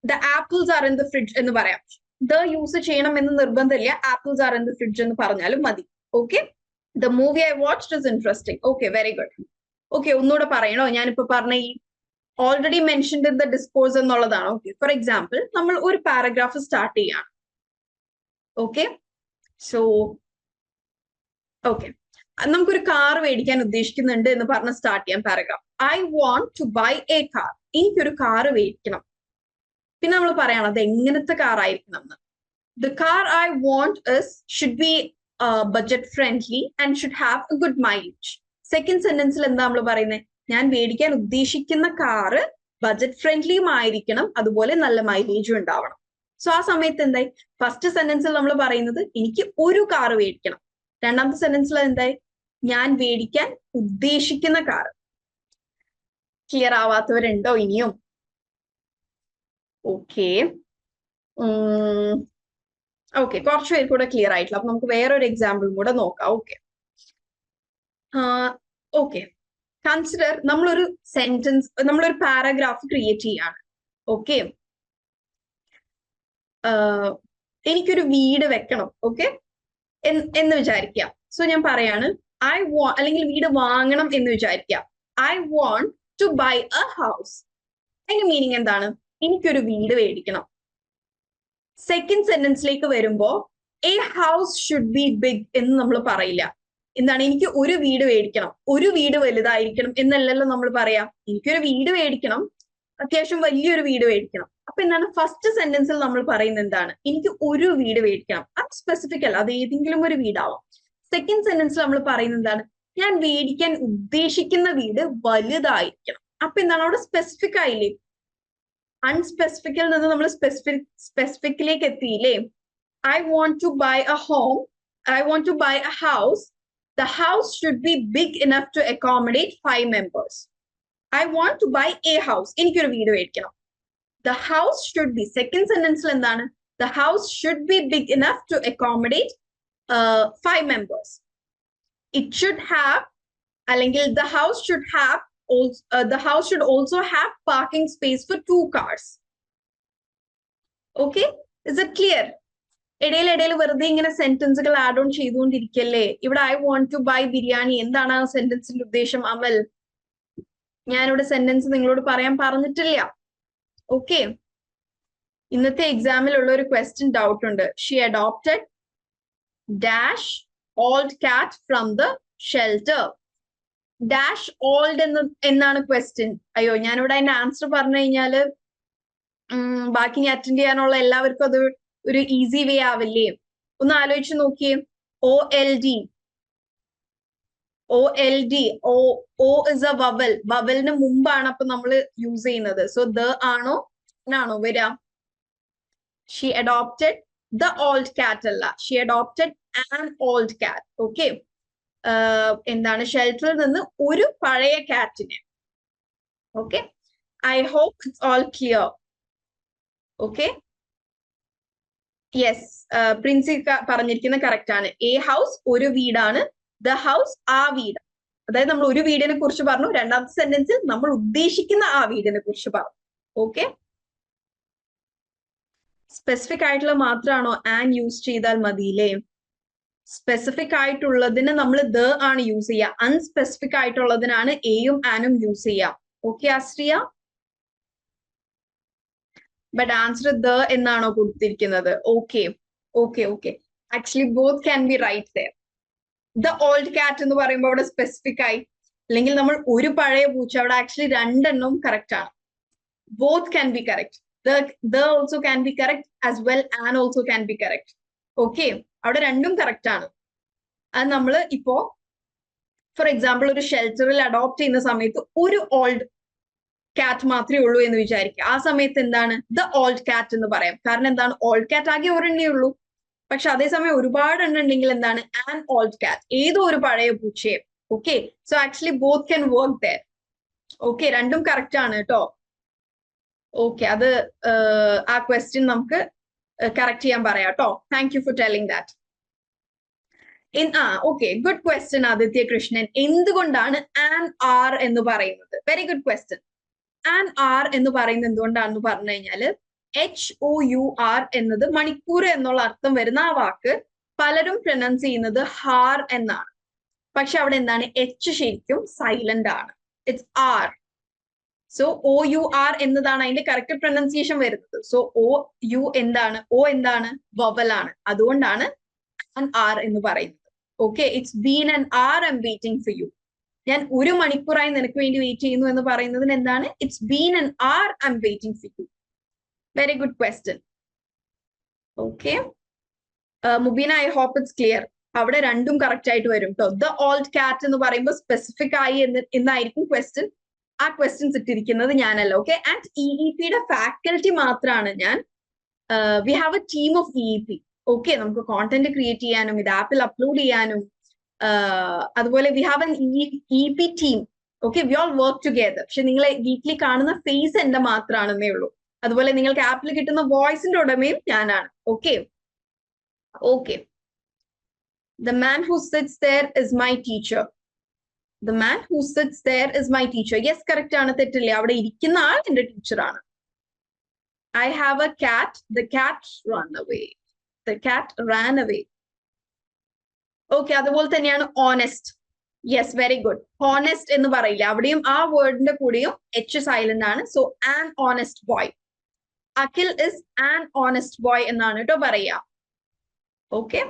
the apples are in the fridge എന്ന് പറയാം. the യൂസ് ചെയ്യണം എന്ന് നിർബന്ധമില്ല. apples are in the fridge എന്ന് പറഞ്ഞാലും മതി. Okay. The movie I watched is interesting. Okay, very good. Okay, ഒന്നുകൂടെ പറയണോ? ഞാനിപ്പോ പറഞ്ഞ ഈ already mentioned in the discourse എന്നുള്ളതാണ്. ഓക്കെ, ഫോർ എക്സാമ്പിൾ നമ്മൾ ഒരു പാരഗ്രാഫ് സ്റ്റാർട്ട് ചെയ്യാണ്. ഓക്കെ, സോ ഓക്കെ, നമുക്കൊരു കാർ മേടിക്കാൻ ഉദ്ദേശിക്കുന്നുണ്ട് എന്ന് പറഞ്ഞ് സ്റ്റാർട്ട് ചെയ്യാം paragraph. I want to buy a car. എനിക്കൊരു കാർ മേടിക്കണം. പിന്നെ നമ്മൾ പറയണം അത് എങ്ങനത്തെ കാർ ആയിരിക്കണം എന്ന്. The car I want should be budget friendly and should have a good mileage. Second സെന്റൻസിൽ എന്താ നമ്മൾ പറയുന്നത്, ഞാൻ മേടിക്കാൻ ഉദ്ദേശിക്കുന്ന കാറ് ബഡ്ജറ്റ് ഫ്രണ്ട്ലിയും ആയിരിക്കണം, അതുപോലെ നല്ല മൈലേജും ഉണ്ടാവണം. സോ ആ സമയത്ത് എന്തായി, ഫസ്റ്റ് സെന്റൻസിൽ നമ്മൾ പറയുന്നത് എനിക്ക് ഒരു കാറ് മേടിക്കണം. രണ്ടാമത്തെ സെന്റൻസിൽ എന്തായി, ഞാൻ മേടിക്കാൻ ഉദ്ദേശിക്കുന്ന കാറ്. ക്ലിയർ ആവാത്തവരുണ്ടോ ഇനിയും? ഓക്കെ, ഓക്കെ, കുറച്ച് പേര് കൂടെ ക്ലിയർ ആയിട്ടില്ല. അപ്പൊ നമുക്ക് വേറൊരു എക്സാമ്പിൾ കൂടെ നോക്കാം. ഓക്കെ, ഓക്കെ, കൺസിഡർ നമ്മളൊരു സെന്റൻസ്, നമ്മളൊരു പാരഗ്രാഫ് ക്രിയേറ്റ് ചെയ്യാണ്. ഓക്കെ, എനിക്കൊരു വീട് വെക്കണം. ഓക്കെ, എന്ന് വിചാരിക്കാം. സോ ഞാൻ പറയാണ് അല്ലെങ്കിൽ വീട് വാങ്ങണം എന്ന് വിചാരിക്കാം. I want to buy a house. അതിന്റെ മീനിങ് എന്താണ്? എനിക്കൊരു വീട് മേടിക്കണം. സെക്കൻഡ് സെന്റൻസിലേക്ക് വരുമ്പോ a house should be big എന്ന് നമ്മൾ പറയില്ല. എന്താണ്? എനിക്ക് ഒരു വീട് മേടിക്കണം, ഒരു വീട് വലുതായിരിക്കണം എന്നല്ലല്ലോ നമ്മൾ പറയാം. എനിക്കൊരു വീട് മേടിക്കണം, അത്യാവശ്യം വലിയൊരു വീട് മേടിക്കണം. അപ്പൊ എന്താണ് ഫസ്റ്റ് സെന്റൻസിൽ നമ്മൾ പറയുന്നത്? എന്താണ്? എനിക്ക് ഒരു വീട് മേടിക്കണം. അത് സ്പെസിഫിക് അല്ല, അത് ഏതെങ്കിലും ഒരു വീടാവാം. സെക്കൻഡ് സെന്റൻസിൽ നമ്മൾ പറയുന്നത് എന്താണ്? ഞാൻ മേടിക്കാൻ ഉദ്ദേശിക്കുന്ന വീട് വലുതായിരിക്കണം. അപ്പൊ എന്താണ്? അവിടെ സ്പെസിഫിക് ആയില്ലേ? അൺസ്പെസിഫിക്കിൽ നിന്ന് നമ്മൾ സ്പെസിഫിക്കിലേക്ക് എത്തിയില്ലേ? I want to buy a home, I want to buy a house. The house should be big enough to accommodate 5 members. I want to buy a house. എനിക്കൊരു വീട് മേടിക്കണം. The house should be, second sentence എന്താണ്? The house should be big enough to accommodate 5 members. It should have, അല്ലെങ്കിൽ the house should have, the house should also have parking space for 2 cars. Okay? Is it clear? ഇടയിൽ വെറുതെ ഇങ്ങനെ സെന്റൻസുകൾ add on ചെയ്തുകൊണ്ടിരിക്കല്ലേ. ഇവിടെ I want to buy biryani, എന്താണ് ആ സെന്റൻസിന്റെ ഉദ്ദേശം? അമൽ, ഞാനിവിടെ സെന്റൻസ് നിങ്ങളോട് പറയാൻ പറഞ്ഞിട്ടില്ല. ഓക്കെ, ഇന്നത്തെ എക്സാമിലുള്ള ഒരു ക്വസ്റ്റ്യൻ ഡൗട്ട് ഉണ്ട്. ഷീ അഡോപ്റ്റഡ് ഡാഷ് ഓൾഡ് കാറ്റ് from the shelter. Dash old എന്നാണ് ക്വസ്റ്റ്യൻ. അയ്യോ, ഞാനിവിടെ അതിന്റെ ആൻസർ പറഞ്ഞു കഴിഞ്ഞാല് ബാക്കി ഞാൻ അറ്റൻഡ് ചെയ്യാനുള്ള എല്ലാവർക്കും അത് ഒരു ഈസി വേ ആവില്ലേ? ഒന്ന് ആലോചിച്ച് നോക്കിയേ. OLD, O is a vowel. വവലിന് മുമ്പാണ് അപ്പൊ നമ്മൾ യൂസ് ചെയ്യുന്നത്. സോ ദ ആണോ ആണോ വരാ? She adopted the old cat അല്ല, she adopted an old cat. Okay, എന്താണ്? ഷെൽട്ടറിൽ നിന്ന് ഒരു പഴയ കാറ്റിനെ. Okay, I hope it's all clear. Okay, yes, Princy പറഞ്ഞിരിക്കുന്ന കറക്റ്റ് ആണ്. എ ഹൗസ് ഒരു വീടാണ്, ദ ഹൗസ് ആ വീട്. അതായത് നമ്മൾ ഒരു വീടിനെ കുറിച്ച് പറഞ്ഞു, രണ്ടാമത്തെ സെന്റൻസിൽ നമ്മൾ ഉദ്ദേശിക്കുന്ന ആ വീടിനെ കുറിച്ച് പറഞ്ഞു. ഓക്കെ, സ്പെസിഫിക് ആയിട്ടുള്ള മാത്രമാണോ ആൻ യൂസ് ചെയ്താൽ മതിയില്ലേ? സ്പെസിഫിക് ആയിട്ടുള്ളതിന് നമ്മൾ ദ ആണ് യൂസ് ചെയ്യുക, അൺസ്പെസിഫിക് ആയിട്ടുള്ളതിനാണ് എയും ആനും യൂസ് ചെയ്യുക. Okay Ashriya? But answer the എന്നാണോ കൊടുത്തിരിക്കുന്നത്? Okay okay okay, actually both can be right there. The old cat എന്ന് പറയുമ്പോൾ അവിടെ സ്പെസിഫിക് ആയി, അല്ലെങ്കിൽ നമ്മൾ ഒരു പഴയ പൂച്ച, അവിടെ ആക്ച്വലി രണ്ടെണ്ണവും കറക്റ്റ് ആണ്. Both can B correct. The also can be correct as well an also can be correct. Okay, അവിടെ രണ്ടും കറക്റ്റ് ആണ്. അത് നമ്മൾ ഇപ്പോ ഫോർ എക്സാമ്പിൾ ഒരു ഷെൽട്ടറിൽ അഡോപ്റ്റ് ചെയ്യുന്ന സമയത്ത് ഒരു ഓൾഡ് കാറ്റ് മാത്രമേ ഉള്ളൂ എന്ന് വിചാരിക്കുക. ആ സമയത്ത് എന്താണ്? ദ ഓൾഡ് കാറ്റ് എന്ന് പറയാം. കാരണം എന്താണ്? ഓൾഡ് കാറ്റ് ആകെ ഒരെണ്ണേ ഉള്ളൂ. പക്ഷെ അതേസമയം ഒരുപാട് എണ്ണം ഉണ്ടെങ്കിൽ എന്താണ്? ആൻ ഓൾഡ് കാറ്റ്, ഏതോ ഒരു പഴയ പൂച്ചയെ. Okay, so actually both can work there. Okay, രണ്ടും കറക്റ്റ് ആണ് കേട്ടോ. ഓക്കെ, അത് ആ ക്വസ്റ്റ്യൻ നമുക്ക് കറക്റ്റ് ചെയ്യാൻ പറയാം കേട്ടോ. Thank you for telling that. Okay, good question Aditya Krishnan. എന്തുകൊണ്ടാണ് ആൻ ആർ എന്ന് പറയുന്നത്? Very good question. An hour എന്ന് പറയുന്നത് എന്തുകൊണ്ടാണെന്ന് പറഞ്ഞു കഴിഞ്ഞാല് HOUR എന്നത് മണിക്കൂർ എന്നുള്ള അർത്ഥം വരുന്ന ആ വാക്ക് പലരും പ്രൊനൗൺസ് ചെയ്യുന്നത് ഹാർ എന്നാണ്. പക്ഷെ അവിടെ എന്താണ്? എച്ച് ശരിക്കും സൈലന്റ് ആണ്. It's R. സോ OUR എന്നതാണ് അതിന്റെ കറക്റ്റ് പ്രൊനൗൺസിയേഷൻ വരുന്നത്. സോ OU എന്താണ്? O എന്താണ്? വവലാണ്. അതുകൊണ്ടാണ് ആൻ ആർ എന്ന് പറയുന്നത്. Okay, it's been an hour I am waiting for you. ഞാൻ ഒരു മണിക്കൂറായി നിനക്ക് വേണ്ടി വെയിറ്റ് ചെയ്യുന്നു എന്ന് പറയുന്നതിന് എന്താണ്? It's been an hour I am waiting for you. Very good question. Okay, Mubeena, I hope it's clear. അവിടെ രണ്ടും കറക്റ്റ് ആയിട്ട് വരും കേട്ടോ. ദ ഓൾഡ് കാറ്റ് എന്ന് പറയുമ്പോൾ സ്പെസിഫിക് ആയി എന്നായിരിക്കും ക്വസ്റ്റ്യൻ. ആ ക്വസ്റ്റ്യൻസ് ഇട്ടിരിക്കുന്നത് ഞാനല്ല. ഓക്കെ, ആൻഡ് EEPയുടെ ഫാക്കൽറ്റി മാത്രമാണ് ഞാൻ. We have A team of EEP. Okay, നമുക്ക് കോണ്ടന്റ് ക്രിയേറ്റ് ചെയ്യാനും ഇത് ആപ്പിൽ അപ്ലോഡ് ചെയ്യാനും അതുപോലെ we have an EEP team. Okay, we all work together. പക്ഷെ നിങ്ങളെ വീക്കിലി കാണുന്ന ഫേസ് എന്റെ മാത്രമാണെന്നേ ഉള്ളൂ. അതുപോലെ നിങ്ങൾക്ക് ആപ്പിൽ കിട്ടുന്ന വോയിസിന്റെ ഉടമയും ഞാനാണ്. Okay okay, the man who sits there is my teacher. The man who sits there is my teacher. Yes, correct ആണ്, തെറ്റില്ലേ? അവിടെ ഇരിക്കുന്ന ആൾ എന്റെ ടീച്ചറാണ്. I have a cat. The cat ran away. The cat ran away. Okay, അതുപോലെ തന്നെയാണ് honest. Yes, very good. Honest എന്ന് പറയില്ല, അവിടെയും ആ വേർഡിന്റെ കൂടെയും എച്ച് സൈലന്റ് ആണ്. So an honest boy. Akhil is an honest boy എന്നാണ് കേട്ടോ പറയാ. Okay,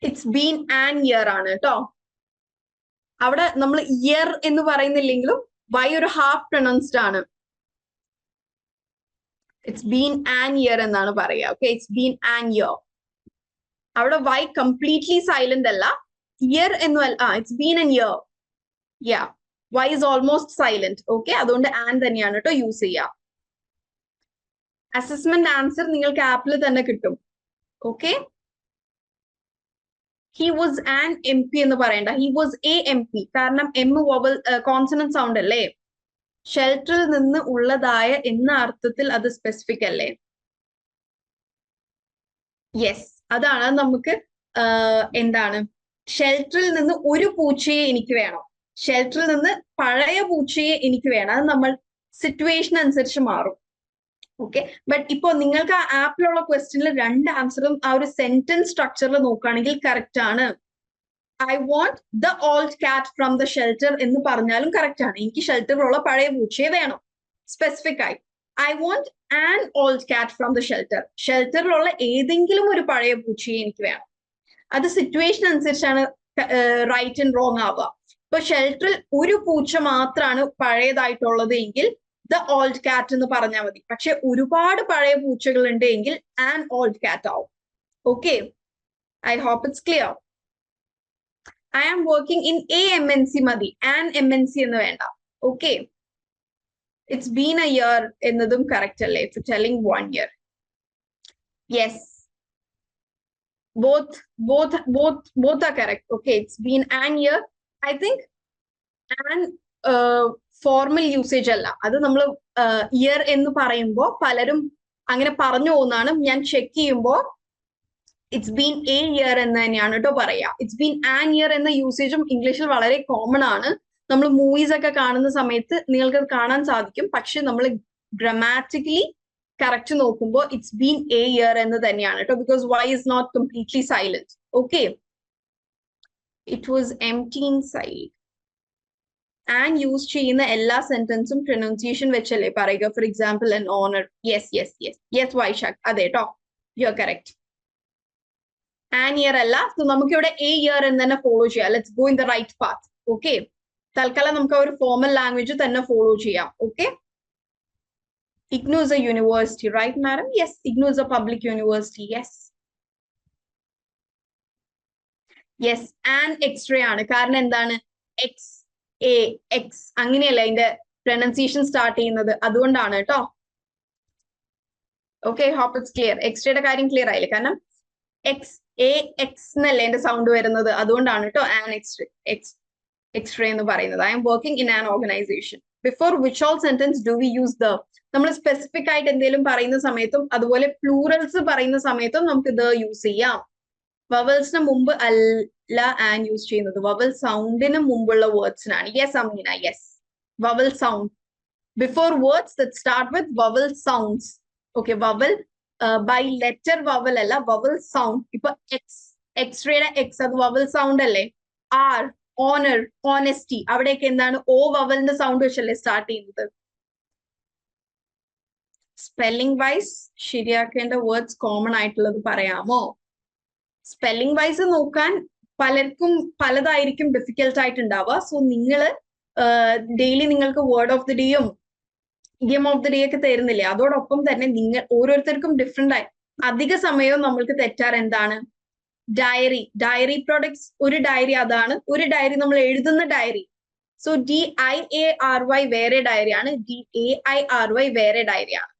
it's been an year ആണ് കേട്ടോ. അവിടെ നമ്മൾ ഇയർ എന്ന് പറയുന്നില്ലെങ്കിലും വൈ ഒരു ഹാഫ് പ്രൊണൗൺസ്ഡ് ആണ്. ഇറ്റ്സ് ബീൻ ആൻ ഇയർ എന്നാണ് പറയുക. Okay, it's been an year. അവിടെ വൈ കംപ്ലീറ്റ്ലി സൈലന്റ് അല്ല, year എന്നുമല്ല, it's been an year. Yeah, Y is almost silent. Okay, അതുകൊണ്ട് ആൻ തന്നെയാണ് കേട്ടോ യൂസ് ചെയ്യുക. അസസ്മെന്റ് ആൻസർ നിങ്ങൾക്ക് ആപ്പിൽ തന്നെ കിട്ടും. Okay, he was an M P എന്ന് പറയണ്ട, he was A M P. കാരണം എം വോവൽ കോൺസണന്റ് സൗണ്ട് അല്ലേ. ഷെൽട്ടറിൽ നിന്ന് ഉള്ളതായ എന്ന അർത്ഥത്തിൽ അത് സ്പെസിഫിക് അല്ലേ. യെസ്, അതാണ് നമുക്ക് എന്താണ്, ഷെൽട്ടറിൽ നിന്ന് ഒരു പൂച്ചയെ എനിക്ക് വേണം, ഷെൽട്ടറിൽ നിന്ന് പഴയ പൂച്ചയെ എനിക്ക് വേണം. അത് നമ്മൾ സിറ്റുവേഷൻ അനുസരിച്ച് മാറും. ഓക്കെ, ബട്ട് ഇപ്പോ നിങ്ങൾക്ക് ആ ആപ്പിലുള്ള ക്വസ്റ്റ്യനിൽ രണ്ട് ആൻസറും ആ ഒരു സെന്റൻസ് സ്ട്രക്ചറിൽ നോക്കുകയാണെങ്കിൽ കറക്റ്റ് ആണ്. ഐ വാണ്ട് ദ ഓൾഡ് കാറ്റ് ഫ്രം ദ ഷെൽട്ടർ എന്ന് പറഞ്ഞാലും കറക്റ്റ് ആണ്. എനിക്ക് ഷെൽട്ടറിലുള്ള പഴയ പൂച്ചയെ വേണം, സ്പെസിഫിക് ആയി. ഐ വാണ്ട് ആൻ ഓൾഡ് കാറ്റ് ഫ്രം ദ ഷെൽട്ടർ, ഷെൽട്ടറിലുള്ള ഏതെങ്കിലും ഒരു പഴയ പൂച്ചയെ എനിക്ക് വേണം. അത് സിറ്റുവേഷൻ അനുസരിച്ചാണ് റൈറ്റ് ആൻഡ് റോങ് ആവുക. ഇപ്പൊ ഷെൽട്ടറിൽ ഒരു പൂച്ച മാത്രമാണ് പഴയതായിട്ടുള്ളത് എങ്കിൽ ദ ഓൾഡ് കാറ്റ് എന്ന് പറഞ്ഞാൽ മതി. പക്ഷെ ഒരുപാട് പഴയ പൂച്ചകൾ ഉണ്ട് എങ്കിൽ ആൻ ഓൾഡ് കാറ്റ് ആവും. Okay, I hope it's clear. I am working in a M N C മതി, ആൻ എം എൻ സി എന്ന് വേണ്ട. Okay, it's been a year എന്നതും കറക്റ്റ് അല്ലേ, for telling 1 year. Yes, both are correct. Okay, it's been an year. I think an formal usage അല്ല, അത് നമ്മൾ year എന്ന് പറയുമ്പോൾ പലരും അങ്ങനെ പറഞ്ഞു പോകുന്നതാണ്. ഞാൻ ചെക്ക് ചെയ്യുമ്പോൾ ഇറ്റ്സ് ബീൻ എ ഇയർ എന്ന് തന്നെയാണ് കേട്ടോ പറയാ. ഇറ്റ്സ് ബീൻ ആൻ ഇയർ എന്ന യൂസേജും ഇംഗ്ലീഷിൽ വളരെ കോമൺ ആണ്. നമ്മൾ മൂവീസ് ഒക്കെ കാണുന്ന സമയത്ത് നിങ്ങൾക്ക് കാണാൻ സാധിക്കും. പക്ഷെ നമ്മൾ ഗ്രാമാറ്റിക്കലി കറക്റ്റ് നോക്കുമ്പോൾ ഇറ്റ്സ് ബീൻ എ ഇയർ എന്ന് തന്നെയാണ് കേട്ടോ, because Y is not completely silent. Okay, it was empty inside. An use ചെയ്യുന്ന എല്ലാ സെന്റൻസും പ്രൊനൗൺസിയേഷൻ വെച്ചല്ലേ പറയുക. For example an honor. Yes Vaishakh, അതെ കേട്ടോ, you are correct. An year അല്ല. സോ നമുക്ക് ഇവിടെ എ ഇയർ എന്ന് തന്നെ ഫോളോ ചെയ്യാം. Let's go in the right path. Okay, തൽക്കാലം നമുക്ക് ഒരു ഫോർമൽ ലാംഗ്വേജ് തന്നെ ഫോളോ ചെയ്യാം. Okay, IGNOU is a university, right, madam? Yes, IGNOU is a public university. Yes, an X-ray ആണ്. കാരണം എന്താണ്, എക്സ് എ എക്സ് അങ്ങനെയല്ല അതിന്റെ പ്രൊനൗൺസിയേഷൻ സ്റ്റാർട്ട് ചെയ്യുന്നത്, അതുകൊണ്ടാണ് കേട്ടോ. Okay, hope it's clear. എക്സ്റേയുടെ കാര്യം ക്ലിയർ ആയില്ലേ? കാരണം എക്സ് എ എക്സ് എന്നല്ലേ എന്റെ സൗണ്ട് വരുന്നത്, അതുകൊണ്ടാണ് കേട്ടോ ആൻ എക്സ്റേ എന്ന് പറയുന്നത്. I am working in an organisation. Before which all sentence do we use the? നമ്മൾ സ്പെസിഫിക് ആയിട്ട് എന്തെങ്കിലും പറയുന്ന സമയത്തും അതുപോലെ പ്ലൂറൽസ് പറയുന്ന സമയത്തും നമുക്ക് ഇത് യൂസ് ചെയ്യാം. വവൽസിന് മുമ്പ് അല്ല ആൻ യൂസ് ചെയ്യുന്നത്, വവൽ സൗണ്ടിന് മുമ്പുള്ള വേർഡ്സിനാണ്. Yes Ameena, yes, vowel sound before words that start with vowel sounds. Okay, vowel by letter vowel അല്ല, വവൽ സൗണ്ട്. ഇപ്പൊ എക്സ്റേയുടെ എക്സ് അത് വവൽ സൗണ്ട് അല്ലേ. ആർ, ഓണർ, ഓണസ്റ്റി, അവിടെയൊക്കെ എന്താണ് ഓ വവലിന്റെ സൗണ്ട് വെച്ചല്ലേ സ്റ്റാർട്ട് ചെയ്യുന്നത്. സ്പെല്ലിംഗ് വൈസ് ശരിയാക്കേണ്ട വേർഡ്സ് കോമൺ ആയിട്ടുള്ളത് പറയാമോ? സ്പെല്ലിംഗ് വൈസ് നോക്കാൻ പലർക്കും പലതായിരിക്കും ഡിഫിക്കൽട്ട് ആയിട്ടുണ്ടാവുക. സോ നിങ്ങൾ ഡെയിലി നിങ്ങൾക്ക് word of the ഡേയും idiom of the day ഒക്കെ തരുന്നില്ലേ, അതോടൊപ്പം തന്നെ നിങ്ങൾ ഓരോരുത്തർക്കും ഡിഫറെന്റ് ആയി അധിക സമയവും നമ്മൾക്ക് തെറ്റാറ് എന്താണ്, ഡയറി പ്രോഡക്ട്സ്. ഒരു ഡയറി അതാണ്, ഒരു ഡയറി നമ്മൾ എഴുതുന്ന ഡയറി. സോ DIARY വേറെ ഡയറിയാണ്, DAIRY വേറെ ഡയറിയാണ്.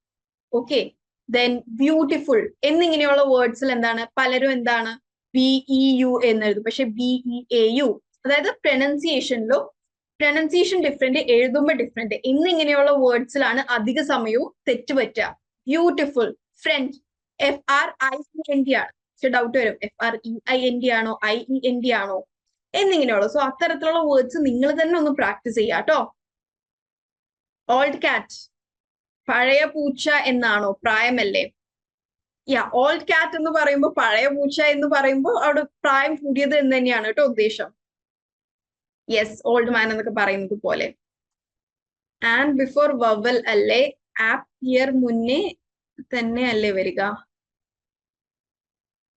ഓക്കെ, ദെൻ ബ്യൂട്ടിഫുൾ എന്നിങ്ങനെയുള്ള വേർഡ്സിൽ എന്താണ് പലരും എന്താണ് BEU എന്നെഴുതും, പക്ഷെ BEAU. അതായത് പ്രൊനൗൺസിയേഷൻ ഡിഫറെന്റ്, എഴുതുമ്പോൾ ഡിഫറെന്റ് എന്നിങ്ങനെയുള്ള വേർഡ്സിലാണ് അധിക സമയവും തെറ്റ് പറ്റുക. ബ്യൂട്ടിഫുൾ, ഫ്രണ്ട്, FRIEND ആണ്. പക്ഷെ ഡൗട്ട് വരും, FREIND ആണോ IEND ആണോ എന്നിങ്ങനെയുള്ള. സോ അത്തരത്തിലുള്ള വേർഡ്സ് നിങ്ങൾ തന്നെ ഒന്ന് പ്രാക്ടീസ് ചെയ്യാം കേട്ടോ. ഓൾഡ് കാറ്റ്, പഴയ പൂച്ച എന്നാണോ? പ്രായമല്ലേ. ഓൾഡ് കാറ്റ് എന്ന് പറയുമ്പോൾ പഴയ പൂച്ച എന്ന് പറയുമ്പോൾ അവിടെ പ്രായം കൂടിയത് എന്ന് തന്നെയാണ് കേട്ടോ ഉദ്ദേശം. യെസ്, ഓൾഡ് മാൻ എന്നൊക്കെ പറയുന്നത് പോലെ. ആൻഡ് ബിഫോർ വവൽ അല്ലേ, ആപ്പ് ഇയർ മുന്നേ തന്നെ അല്ലേ വരിക?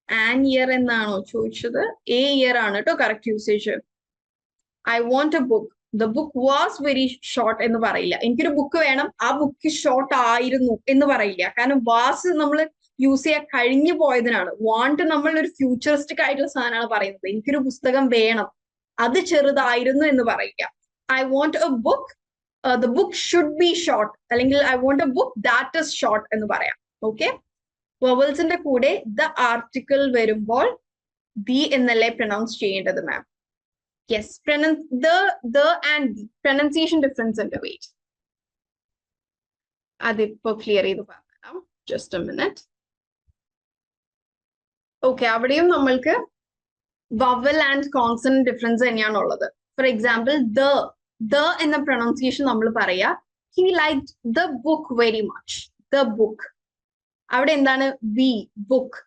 ആൻ ഇയർ എന്നാണോ ചോദിച്ചത്? എ ഇയർ ആണ് കേട്ടോ correct usage. I want a book, the book was very short എന്ന് പറയില്ല. എനിക്കൊരു ബുക്ക് വേണം, ആ ബുക്ക് ഷോർട്ട് ആയിരുന്നു എന്ന് പറയില്ല. കാരണം വാസ് നമ്മൾ യൂസ് ചെയ്യാൻ കഴിഞ്ഞു പോയതിനാണ്. വാണ്ട് നമ്മൾ ഒരു ഫ്യൂച്ചറിസ്റ്റിക് ആയിട്ടുള്ള സാധനമാണ് പറയുന്നത്. എനിക്കൊരു പുസ്തകം വേണം, അത് ചെറുതായിരുന്നു എന്ന് പറയില്ല. I want a book, the book should be short, അല്ലെങ്കിൽ I want a book that is short എന്ന് പറയാം. ഓക്കെ, വവൽസിന്റെ കൂടെ ദ ആർട്ടിക്കിൾ വരുമ്പോൾ ദി എന്നല്ലേ പ്രൊനൗൺസ് ചെയ്യേണ്ടത് ma'am? Yes, the and the pronunciation difference ഉണ്ട്. വെയിറ്റ്, അതിപ്പോ ക്ലിയർ ചെയ്ത് പറയാം. Just A minute. ഓക്കെ, അവിടെയും നമ്മൾക്ക് വവൽ ആൻഡ് കോൺസണന്റ് ഡിഫറൻസ് തന്നെയാണ് ഉള്ളത്. ഫോർ എക്സാമ്പിൾ ദ എന്ന പ്രൊനൗൺസിയേഷൻ നമ്മൾ പറയാ he liked the book very much. The book, അവിടെ എന്താണ്? B, book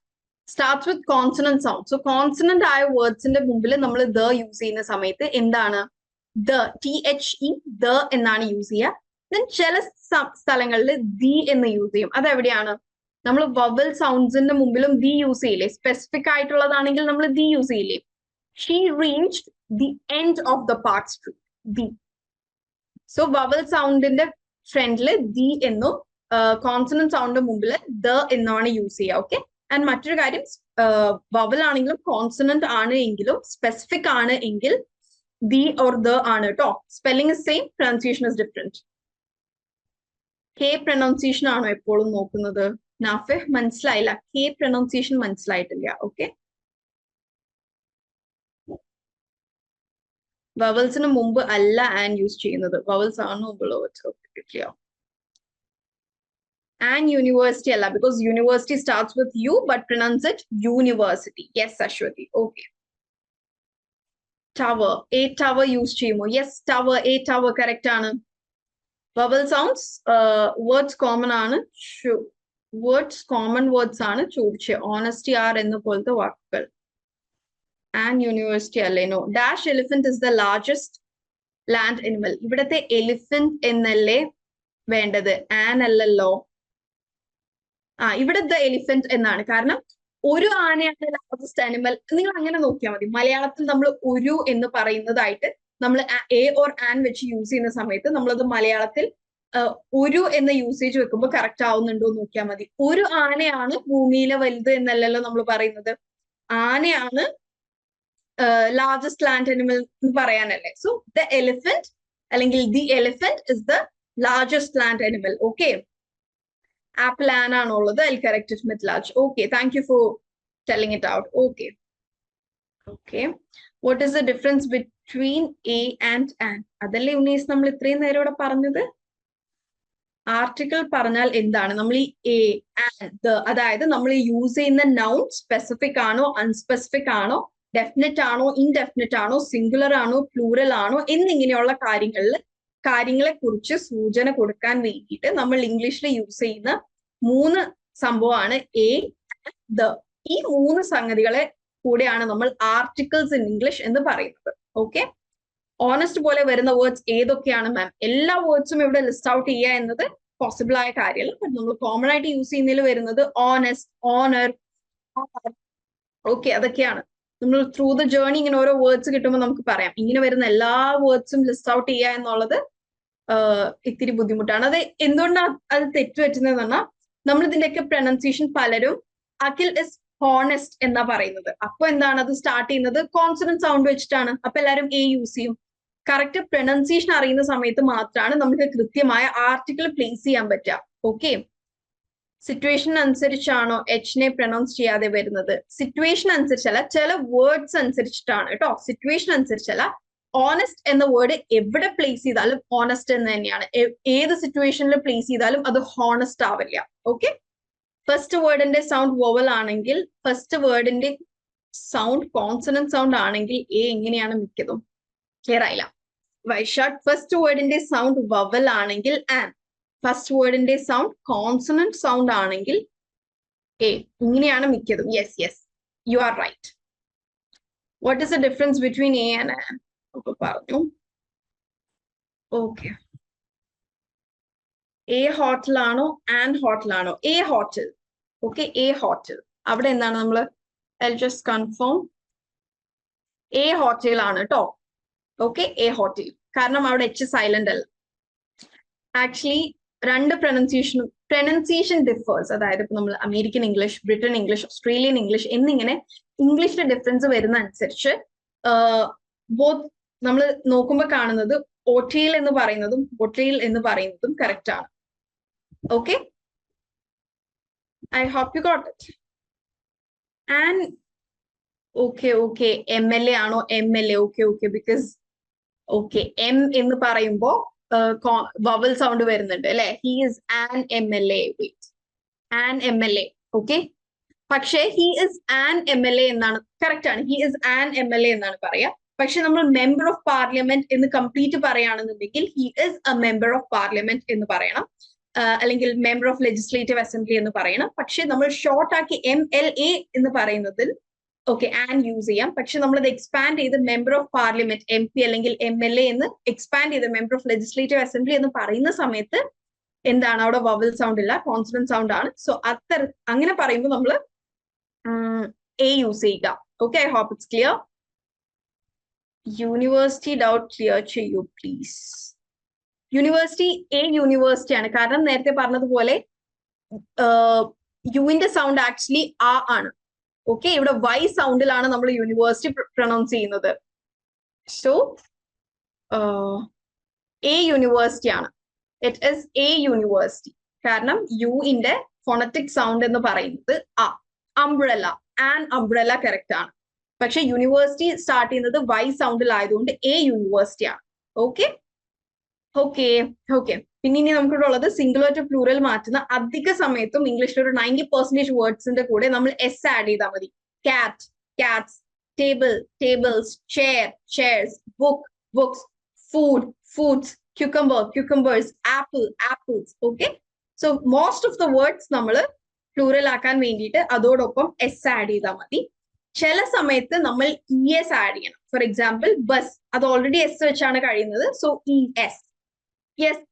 starts with consonant sound. So consonant ആയ വേർഡ്സിന്റെ മുമ്പിൽ നമ്മൾ ദ യൂസ് ചെയ്യുന്ന സമയത്ത് എന്താണ്? ദ, THE, ദ എന്നാണ് യൂസ് ചെയ്യുക. ദെൻ ചില സ്ഥലങ്ങളിൽ ദി എന്ന് യൂസ് ചെയ്യും. അതെവിടെയാണ്? നമ്മൾ വവൽ സൗണ്ട്സിന്റെ മുമ്പിലും ദി യൂസ് ചെയ്യില്ലേ? സ്പെസിഫിക് ആയിട്ടുള്ളതാണെങ്കിൽ നമ്മൾ ദി യൂസ് ചെയ്യില്ലേ? She reached the end of the park street, the. So vowel സൗണ്ടിന്റെ ഫ്രണ്ടില് ദി എന്നും കോൺസണന്റ് സൗണ്ടിന്റെ മുമ്പിൽ ദ എന്നാണ് യൂസ് ചെയ്യുക. ഓക്കെ, ആൻഡ് മറ്റൊരു കാര്യം, വവൽ ആണെങ്കിലും കോൺസണന്റ് ആണ് എങ്കിലും സ്പെസിഫിക് ആണ് എങ്കിൽ ദി ഓർ ദ ആണ് കേട്ടോ. Spelling is same, pronunciation is different. K pronunciation ആണോ എപ്പോഴും നോക്കുന്നത്? നാഫെ, മനസ്സിലായില്ല. കെ പ്രൊനൗൺസിയേഷൻ മനസ്സിലായിട്ടില്ല. ഓക്കെ, വവൽസിന് മുമ്പ് അല്ല ആൻ യൂസ് ചെയ്യുന്നത്, വവൽസ് ആണ് മുമ്പുള്ള words. Okay, clear. And university alla, because university starts with U but pronounce it university. Yes, Ashwati. Okay. Tower, a tower use cheyyumo? Yes, tower, a tower correct aanu. Vowel sounds, words common aanu. Words common words aanu chodiche. Honesty are ennu polte vakkal. And university alle no. Dash elephant is the largest land animal. Ividathe elephant ennalle vendathu, an allallo. ഇവിടെ the elephant എന്നാണ്. കാരണം ഒരു ആനയാണ് largest animal. നിങ്ങൾ അങ്ങനെ നോക്കിയാൽ മതി. മലയാളത്തിൽ നമ്മൾ ഒരു എന്ന് പറയുന്നതായിട്ട് നമ്മൾ എ ഓർ ആൻ വെച്ച് യൂസ് ചെയ്യുന്ന സമയത്ത് നമ്മളത് മലയാളത്തിൽ ഒരു എന്ന യൂസേജ് വെക്കുമ്പോൾ കറക്റ്റ് ആവുന്നുണ്ടോ എന്ന് നോക്കിയാൽ മതി. ഒരു ആനയാണ് ഭൂമിയിലെ വലുത് എന്നല്ലല്ലോ നമ്മൾ പറയുന്നത്. ആനയാണ് ലാർജസ്റ്റ് ലാൻഡ് അനിമൽ എന്ന് പറയാനല്ലേ. സോ ദ എലിഫന്റ് അല്ലെങ്കിൽ the elephant is the largest land animal. Okay, apple an ആണുള്ളത്. I'll correct it with large. Okay, thank you for telling it out. Okay. Okay. What is the difference between a and an? അതല്ലേ ഉന്നീസ് നമ്മൾ ഇത്രയും നേരം ഇവിടെ പറഞ്ഞത്. Article പറഞ്ഞാൽ എന്താണ്? നമ്മൾ ഈ എ, ആൻ, ദ, അതായത് നമ്മൾ യൂസ് ചെയ്യുന്ന നൗൺ സ്പെസിഫിക് ആണോ അൺസ്പെസിഫിക് ആണോ, ഡെഫിനറ്റ് ആണോ ഇൻഡെഫിനറ്റ് ആണോ, സിംഗുലർ ആണോ പ്ലൂറൽ ആണോ എന്നിങ്ങനെയുള്ള കാര്യങ്ങളെ കുറിച്ച് സൂചന കൊടുക്കാൻ വേണ്ടിയിട്ട് നമ്മൾ ഇംഗ്ലീഷിൽ യൂസ് ചെയ്യുന്ന മൂന്ന് സംഭവമാണ് എ, ദ. ഈ മൂന്ന് സംഗതികളെ കൂടെയാണ് നമ്മൾ ആർട്ടിക്കിൾസ് ഇൻ ഇംഗ്ലീഷ് എന്ന് പറയുന്നത്. ഓക്കെ, ഓണസ്റ്റ് പോലെ വരുന്ന വേർഡ്സ് ഏതൊക്കെയാണ് മാം? എല്ലാ വേർഡ്സും ഇവിടെ ലിസ്റ്റ് ഔട്ട് ചെയ്യുക എന്നത് പോസിബിൾ ആയ കാര്യമല്ല. ബട്ട് നമ്മൾ കോമൺ ആയിട്ട് യൂസ് ചെയ്യുന്നതിൽ വരുന്നത് ഓണസ്റ്റ്, ഓണർ, ഓക്കെ, അതൊക്കെയാണ്. നമ്മൾ ത്രൂ ദ ജേർണി ഇങ്ങനെ ഓരോ വേർഡ്സ് കിട്ടുമ്പോൾ നമുക്ക് പറയാം. ഇങ്ങനെ വരുന്ന എല്ലാ വേർഡ്സും ലിസ്റ്റ് ഔട്ട് ചെയ്യുക എന്നുള്ളത് ഇത്തിരി ബുദ്ധിമുട്ടാണ്. അത് എന്തുകൊണ്ടാണ് അത് തെറ്റുപറ്റുന്നതെന്ന് പറഞ്ഞാൽ നമ്മൾ ഇതിന്റെയൊക്കെ പ്രൊനൗൺസിയേഷൻ പലരും അഖിൽ ഇസ് ഹോണസ്റ്റ് എന്നാ പറയുന്നത്. അപ്പൊ എന്താണ് അത് സ്റ്റാർട്ട് ചെയ്യുന്നത് കോൺസണന്റ് സൗണ്ട് വെച്ചിട്ടാണ്. അപ്പൊ എല്ലാവരും എ യൂസ് ചെയ്യും. കറക്റ്റ് പ്രൊനൗൺസിയേഷൻ അറിയുന്ന സമയത്ത് മാത്രമാണ് നമുക്ക് കൃത്യമായ ആർട്ടിക്കിൾ പ്ലേസ് ചെയ്യാൻ പറ്റുക. ഓക്കെ, സിറ്റുവേഷൻ അനുസരിച്ചാണോ എച്ചിനെ പ്രൊനൗൺസ് ചെയ്യാതെ വരുന്നത്? സിറ്റുവേഷൻ അനുസരിച്ചല്ല, ചില വേർഡ്സ് അനുസരിച്ചിട്ടാണ് കേട്ടോ. സിറ്റുവേഷൻ അനുസരിച്ചല്ല. ഓണസ്റ്റ് എന്ന വേർഡ് എവിടെ പ്ലേസ് ചെയ്താലും ഓണസ്റ്റ് എന്ന് തന്നെയാണ്. ഏത് സിറ്റുവേഷനിൽ പ്ലേസ് ചെയ്താലും അത് ഹോണസ്റ്റ് ആവില്ല. ഓക്കെ, ഫസ്റ്റ് വേർഡിന്റെ സൗണ്ട് വോവൽ ആണെങ്കിൽ, ഫസ്റ്റ് വേർഡിന്റെ സൗണ്ട് കോൺസണന്റ് സൗണ്ട് ആണെങ്കിൽ എ എങ്ങനെയാണ് മിക്കതും? ക്ലിയർ ആയില്ല. വൈശാഖ്, ഫസ്റ്റ് വേർഡിന്റെ സൗണ്ട് വവൽ ആണെങ്കിൽ ആൻ, ഫസ്റ്റ് വേർഡിന്റെ സൗണ്ട് കോൺസണന്റ് സൗണ്ട് ആണെങ്കിൽ A. ഇങ്ങനെയാണ് മിക്കതും. Yes, yes. You are right. What is the difference between A and an? പറഞ്ഞു. Okay. A ഹോട്ടലാണോ ആൻഡ് ഹോട്ടലാണോ? A hotel. Okay, A hotel. അവിടെ എന്താണ് നമ്മൾ I'll just confirm. A hotel ആണ് കേട്ടോ. Okay, A hotel. കാരണം അവിടെ H സൈലന്റ് അല്ല. ആക്ച്വലി രണ്ട് പ്രൊനൗൺസിയേഷൻ ഡിഫേഴ്സ്. അതായത് ഇപ്പൊ നമ്മൾ American English, Britain English, Australian English എന്നിങ്ങനെ ഇംഗ്ലീഷിന്റെ ഡിഫറൻസ് വരുന്ന അനുസരിച്ച് ബോത്ത് നമ്മൾ നോക്കുമ്പോൾ കാണുന്നത് ഓട്ടയിൽ എന്ന് പറയുന്നതും ഒട്ടയിൽ എന്ന് പറയുന്നതും കറക്റ്റ് ആണ്. Okay, I hope you got it. And okay MLA ആണോ? MLA. ഓക്കെ ബിക്കോസ് എം എന്ന് പറയുമ്പോ വവൽ സൗണ്ട് വരുന്നുണ്ട് അല്ലെ. He is an MLA. Wait, an MLA. Okay, പക്ഷേ ഹി ഇസ് ആൻ MLA എന്നാണ് കറക്റ്റ് ആണ്. ഹി ഇസ് ആൻ MLA എന്നാണ് പറയാ. പക്ഷെ നമ്മൾ മെമ്പർ ഓഫ് പാർലമെന്റ് എന്ന് കംപ്ലീറ്റ് പറയുകയാണെന്നുണ്ടെങ്കിൽ he is a member of parliament എന്ന് പറയണം, അല്ലെങ്കിൽ മെമ്പർ ഓഫ് ലെജിസ്ലേറ്റീവ് അസംബ്ലി എന്ന് പറയണം. പക്ഷെ നമ്മൾ ഷോർട്ട് ആക്കി MLA എന്ന് പറയുന്നതിൽ ആൻ യൂസ് ചെയ്യാം. പക്ഷെ നമ്മളത് എക്സ്പാൻഡ് ചെയ്ത് മെമ്പർ ഓഫ് പാർലമെന്റ് MP അല്ലെങ്കിൽ MLA എന്ന് എക്സ്പാൻഡ് ചെയ്ത് മെമ്പർ ഓഫ് ലെജിസ്ലേറ്റീവ് അസംബ്ലി എന്ന് പറയുന്ന സമയത്ത് എന്താണ് അവിടെ വവൽ സൗണ്ട് ഇല്ല, കോൺസണന്റ് സൗണ്ട് ആണ്. സോ അങ്ങനെ പറയുമ്പോൾ നമ്മൾ A യൂസ് ചെയ്യുക. Okay, I hope it's clear. University doubt clear ചെയ്യൂ പ്ലീസ്. യൂണിവേഴ്സിറ്റി A യൂണിവേഴ്സിറ്റി ആണ്. കാരണം നേരത്തെ പറഞ്ഞതുപോലെ യുവിന്റെ സൗണ്ട് ആക്ച്വലി ആ ആണ്. ഓക്കെ, ഇവിടെ Y സൗണ്ടിലാണ് നമ്മൾ യൂണിവേഴ്സിറ്റി പ്രൊനൗൺസ് ചെയ്യുന്നത്. സോ A യൂണിവേഴ്സിറ്റി ആണ്. It is A university. കാരണം യുവിന്റെ ഫോണറ്റിക് സൗണ്ട് എന്ന് പറയുന്നത് ആ. അംബ്രല്ല, ആൻ അംബ്രല്ല കറക്റ്റ് ആണ്. പക്ഷെ യൂണിവേഴ്സിറ്റി സ്റ്റാർട്ട് ചെയ്യുന്നത് Y സൗണ്ടിലായതുകൊണ്ട് A യൂണിവേഴ്സിറ്റി ആണ്. ഓക്കെ. പിന്നെ ഇനി നമുക്കിവിടെ ഉള്ളത് സിംഗുലർ ടു പ്ലൂറൽ മാറ്റുന്ന അധിക സമയത്തും ഇംഗ്ലീഷിൽ ഒരു 90% വേർഡ്സിന്റെ കൂടെ നമ്മൾ S ആഡ് ചെയ്താൽ മതി. Cat, cats, table, tables, chair, chairs, book, books, food, foods, cucumber, cucumbers, apple, apples. Okay, so most of the words നമ്മൾ പ്ലൂറൽ ആക്കാൻ വേണ്ടിയിട്ട് അതോടൊപ്പം S ആഡ് ചെയ്താൽ മതി. ചില സമയത്ത് നമ്മൾ ES ആഡ് ചെയ്യണം. ഫോർ എക്സാമ്പിൾ ബസ്, അത് ഓൾറെഡി S വെച്ചാണ് കഴിയുന്നത്. So ES. Yes,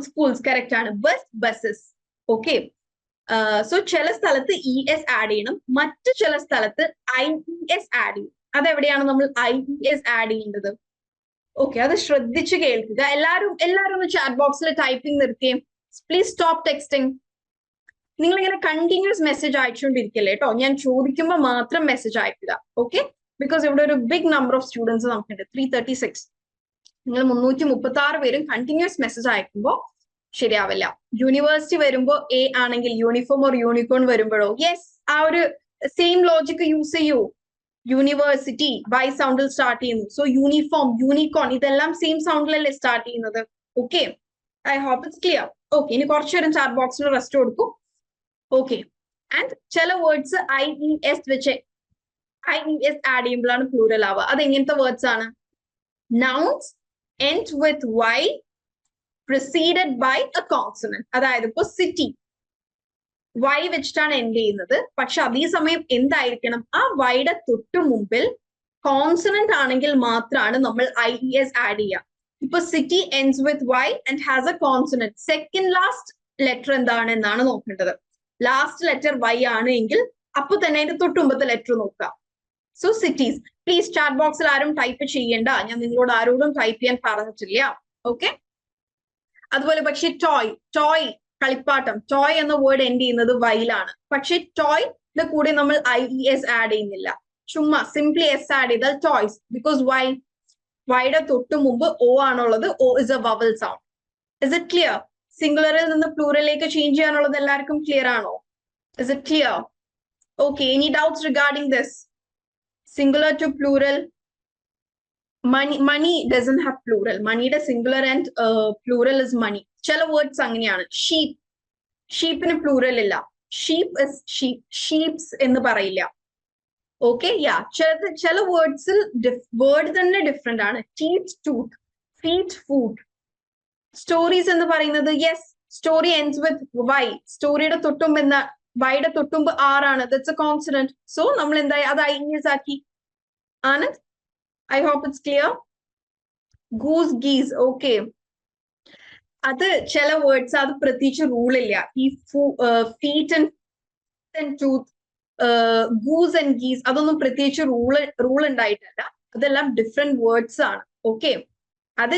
schools correct ആണ്. Bus, buses. ഓക്കെ, സോ ചില സ്ഥലത്ത് ES ആഡ് ചെയ്യണം, മറ്റു ചില സ്ഥലത്ത് IES ആഡ് ചെയ്യും. അതെവിടെയാണ് നമ്മൾ IES ആഡ് ചെയ്യേണ്ടത്? ഓക്കെ, അത് ശ്രദ്ധിച്ച് കേൾക്കുക. എല്ലാവരും ഒന്ന് ചാറ്റ് ബോക്സിൽ ടൈപ്പിംഗ് നിർത്തിയേ. Please stop texting. നിങ്ങൾ ഇങ്ങനെ കണ്ടിന്യൂസ് മെസ്സേജ് അയച്ചുകൊണ്ടിരിക്കല്ലേ കേട്ടോ. ഞാൻ ചോദിക്കുമ്പോൾ മാത്രം മെസ്സേജ് അയക്കുക. ഓക്കെ, ബിക്കോസ് ഇവിടെ ഒരു ബിഗ് നമ്പർ ഓഫ് സ്റ്റുഡൻസ് നമുക്കുണ്ട്, 336. നിങ്ങൾ 336 പേരും കണ്ടിന്യൂസ് മെസ്സേജ് അയക്കുമ്പോൾ ശരിയാവില്ല. യൂണിവേഴ്സിറ്റി വരുമ്പോൾ A ആണെങ്കിൽ യൂണിഫോം ഓർ യൂണിക്കോൺ വരുമ്പോഴോ യെസ്, ആ ഒരു സെയിം ലോജിക് യൂസ് ചെയ്യൂ. യൂണിവേഴ്സിറ്റി Y സൗണ്ടിൽ സ്റ്റാർട്ട് ചെയ്യുന്നു. സോ യൂണിഫോം, യൂണിക്കോൺ ഇതെല്ലാം സെയിം സൗണ്ടിലല്ലേ സ്റ്റാർട്ട് ചെയ്യുന്നത്. Okay, I hope it's clear. Okay, ഇനി കുറച്ചു നേരം ചാറ്റ് ബോക്സിൽ റെസ്റ്റ് കൊടുക്കും. ഓക്കെ, ആൻഡ് ചില വേർഡ്സ് IES വെച്ച് IES ആഡ് ചെയ്യുമ്പോഴാണ് പ്ലൂറൽ ആവുക. അത് എങ്ങനത്തെ വേർഡ്സ് ആണ്? Nouns end with Y preceded by a consonant. അതായത് ഇപ്പൊ സിറ്റി Y വെച്ചിട്ടാണ് എൻഡ് ചെയ്യുന്നത്. പക്ഷെ അതേസമയം എന്തായിരിക്കണം? ആ Yയുടെ തൊട്ടു മുമ്പിൽ കോൺസണന്റ് ആണെങ്കിൽ മാത്രമാണ് നമ്മൾ IES ആഡ് ചെയ്യുക. ഇപ്പൊ city ends with Y and has a consonant. Second last letter എന്താണ് എന്നാണ് നോക്കേണ്ടത്. ലാസ്റ്റ് ലെറ്റർ Y ആണ് എങ്കിൽ അപ്പൊ തന്നെ അതിന്റെ തൊട്ടുമ്പത്തെ ലെറ്റർ നോക്കുക. So cities. പ്ലീസ് ചാറ്റ് ബോക്സിൽ ആരും ടൈപ്പ് ചെയ്യേണ്ട, ഞാൻ നിങ്ങളോട് ആരോടും ടൈപ്പ് ചെയ്യാൻ പറഞ്ഞിട്ടില്ല. ഓക്കെ, അതുപോലെ പക്ഷെ ടോയ് കളിപ്പാട്ടം, ടോയ് എന്ന വേർഡ് എൻഡ് ചെയ്യുന്നത് വൈലാണ്. പക്ഷെ ടോയ്ന്റെ കൂടെ നമ്മൾ IES ആഡ് ചെയ്യുന്നില്ല, ചുമ്മാ സിംപ്ലി S ആഡ് ചെയ്താൽ ടോയ്സ്. ബിക്കോസ് വൈയുടെ തൊട്ട് മുമ്പ് O ആണുള്ളത്. O is a vowel sound. Is it clear? സിംഗുലറിൽ നിന്ന് പ്ലൂറലിലേക്ക് ചേഞ്ച് ചെയ്യാനുള്ളത് എല്ലാവർക്കും ക്ലിയർ ആണോ? Is it clear? Okay, any doubts regarding this? Singular to plural. Money doesn't have plural. Moneyയുടെ singular and plural is money. ചില words അങ്ങനെയാണ്. ഷീപ്പിന് പ്ലൂറൽ ഇല്ല. Sheep is sheep. ഷീപ്സ് എന്ന് പറയില്ല. ഓക്കെ, ചില വേർഡ്സിൽ വേർഡ് തന്നെ ഡിഫറെന്റ് ആണ്. Teeth, tooth, feet, food. Stories എന്ന് പറയുന്നത് yes, story ends with Y. സ്റ്റോറിയുടെ തൊട്ടും വൈയുടെ തൊട്ടുമ്പ് ആർ ആണ്. That's a consonant. സോ നമ്മൾ എന്തായി അത് ഐസ് ആക്കി. Anand, I hope it's clear. Goose, geese. Okay, അത് ചില വേർഡ്സ് അത് പ്രത്യേകിച്ച് റൂൾ ഇല്ല. ഈ feet and tooth, goose and geese അതൊന്നും പ്രത്യേകിച്ച് റൂൾ ഉണ്ടായിട്ടല്ല. അതെല്ലാം ഡിഫറെന്റ് വേർഡ്സ് ആണ്. ഓക്കെ, അത്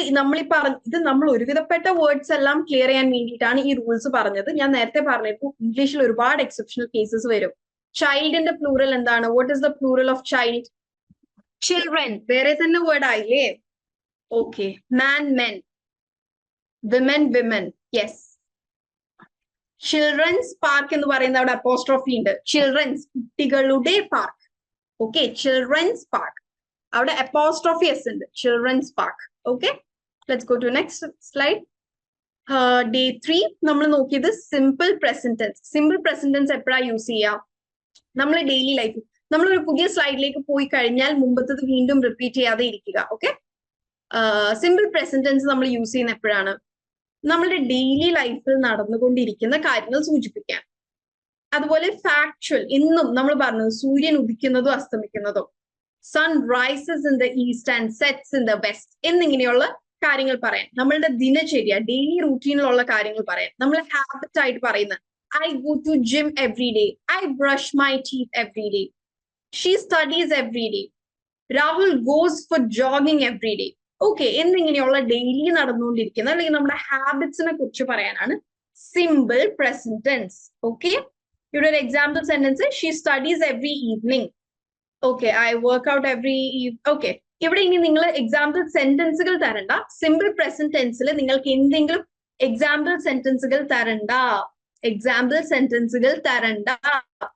ഇത് നമ്മൾ ഒരുവിധപ്പെട്ട വേർഡ്സ് എല്ലാം ക്ലിയർ ചെയ്യാൻ വേണ്ടിയിട്ടാണ് ഈ റൂൾസ് പറഞ്ഞത്. ഞാൻ നേരത്തെ പറഞ്ഞിരുന്നു ഇംഗ്ലീഷിൽ ഒരുപാട് എക്സെപ്ഷണൽ കേസസ് വരും. ചൈൽഡിന്റെ പ്ലൂറൽ എന്താണ്? What is the plural of child? Children. വേറെ തന്നെ വേർഡ് ആയില്ലേ? Okay, man, men, women, women. Yes, children's park എന്ന് പറയുന്ന അവിടെ അപ്പോസ്ട്രോഫി ഉണ്ട്. ചിൽഡ്രൻസ്, കുട്ടികളുടെ പാർക്ക്. ഓക്കെ, ചിൽഡ്രൻസ് പാർക്ക്, അവിടെ അപ്പോസ്ട്രോഫി എസ് ഉണ്ട്. Children's park. Okay, let's go to next slide. Day 3 നമ്മൾ നോക്കിയത് simple present tense. Simple present tense എപ്പോഴാണ് യൂസ് ചെയ്യാം? നമ്മൾ ഡെയിലി ലൈഫ്, നമ്മളൊരു പുതിയ സ്ലൈഡിലേക്ക് പോയി കഴിഞ്ഞാൽ മുമ്പത്തത് വീണ്ടും റിപ്പീറ്റ് ചെയ്യാതെ ഇരിക്കുക. ഓക്കെ, സിമ്പിൾ പ്രസന്റ് ടെൻസ് നമ്മൾ യൂസ് ചെയ്യുന്ന എപ്പോഴാണ്? നമ്മളുടെ ഡെയിലി ലൈഫിൽ നടന്നുകൊണ്ടിരിക്കുന്ന കാര്യങ്ങൾ സൂചിപ്പിക്കാൻ. അതുപോലെ ഫാക്ച്വൽ, ഇന്നും നമ്മൾ പറഞ്ഞത് സൂര്യൻ ഉദിക്കുന്നതും അസ്തമിക്കുന്നതും, sun rises in the east and sets in the west എന്നിങ്ങനെയുള്ള കാര്യങ്ങൾ പറയാൻ. നമ്മളുടെ ദിനചര്യ, ഡെയിലി റൂട്ടീനിലുള്ള കാര്യങ്ങൾ പറയാൻ. നമ്മൾ ഹാബിറ്റ് ആയിട്ട് പറയുന്നത് I go to gym every day, I brush my teeth every day, she studies every day, Rahul goes for jogging every day. Okay, എന്നിങ്ങനെയുള്ള ഡെയിലി നടന്നുകൊണ്ടിരിക്കുന്ന അല്ലെങ്കിൽ നമ്മുടെ ഹാബിറ്റ്സിനെ കുറിച്ച് പറയാനാണ് സിമ്പിൾ പ്രസന്റ് ടെൻസ്. ഓക്കെ, ഇവിടെ ഒരു example sentence, she studies every evening. Okay, I work out every. Okay, ഇവിടെ ഇനി നിങ്ങൾ എക്സാമ്പിൾ സെന്റൻസുകൾ തരണ്ട. സിമ്പിൾ പ്രസന്റ് ടെൻസിൽ നിങ്ങൾക്ക് എന്തെങ്കിലും എക്സാമ്പിൾ സെന്റൻസുകൾ തരണ്ട. എക്സാമ്പിൾ സെന്റൻസുകൾ തരണ്ട.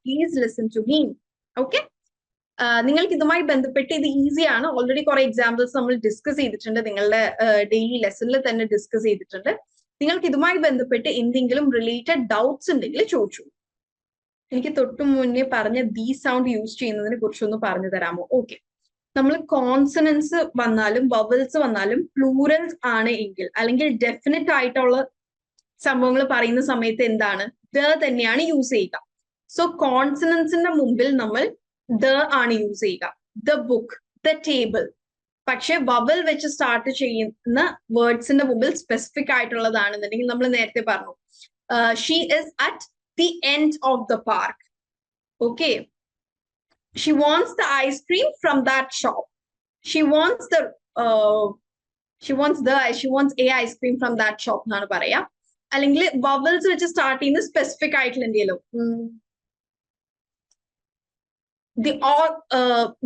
Please listen to me. Okay, നിങ്ങൾക്ക് ഇതുമായി ബന്ധപ്പെട്ട് ഇത് ഈസിയാണ്. ഓൾറെഡി കുറെ എക്സാമ്പിൾസ് നമ്മൾ ഡിസ്കസ് ചെയ്തിട്ടുണ്ട്, നിങ്ങളുടെ ഡെയിലി ലെസണിൽ തന്നെ ഡിസ്കസ് ചെയ്തിട്ടുണ്ട്. നിങ്ങൾക്ക് ഇതുമായി ബന്ധപ്പെട്ട് എന്തെങ്കിലും റിലേറ്റഡ് ഡൗട്ട്സ് ഉണ്ടെങ്കിൽ ചോദിച്ചു. എനിക്ക് തൊട്ടു മുന്നേ പറഞ്ഞ ദി സൗണ്ട് യൂസ് ചെയ്യുന്നതിനെ കുറിച്ചൊന്ന് പറഞ്ഞു തരാമോ? ഓക്കെ, നമ്മൾ കോൺസണൻസ് വന്നാലും വവൽസ് വന്നാലും പ്ലൂറൽസ് ആണ് എങ്കിൽ, അല്ലെങ്കിൽ ഡെഫിനറ്റ് ആയിട്ടുള്ള സംഭവങ്ങൾ പറയുന്ന സമയത്ത് എന്താണ്? ദ തന്നെയാണ് യൂസ് ചെയ്യുക. സോ കോൺസണൻസിന്റെ മുമ്പിൽ നമ്മൾ ദ ആണ് യൂസ് ചെയ്യുക. The book, the table. പക്ഷെ വവൽ വെച്ച് സ്റ്റാർട്ട് ചെയ്യുന്ന വേർഡ്സിന്റെ മുമ്പിൽ സ്പെസിഫിക് ആയിട്ടുള്ളതാണെന്നുണ്ടെങ്കിൽ നമ്മൾ നേരത്തെ പറഞ്ഞു she is at the end of the park. Okay, she wants the ice cream from that shop. She wants a ice cream from that shop എന്നാണ് പറയാ. അല്ലെങ്കിൽ വവൽസ് വെച്ച് സ്റ്റാർട്ട് ചെയ്യുന്ന സ്പെസിഫിക് ആയിട്ടുള്ള എന്തെങ്കിലും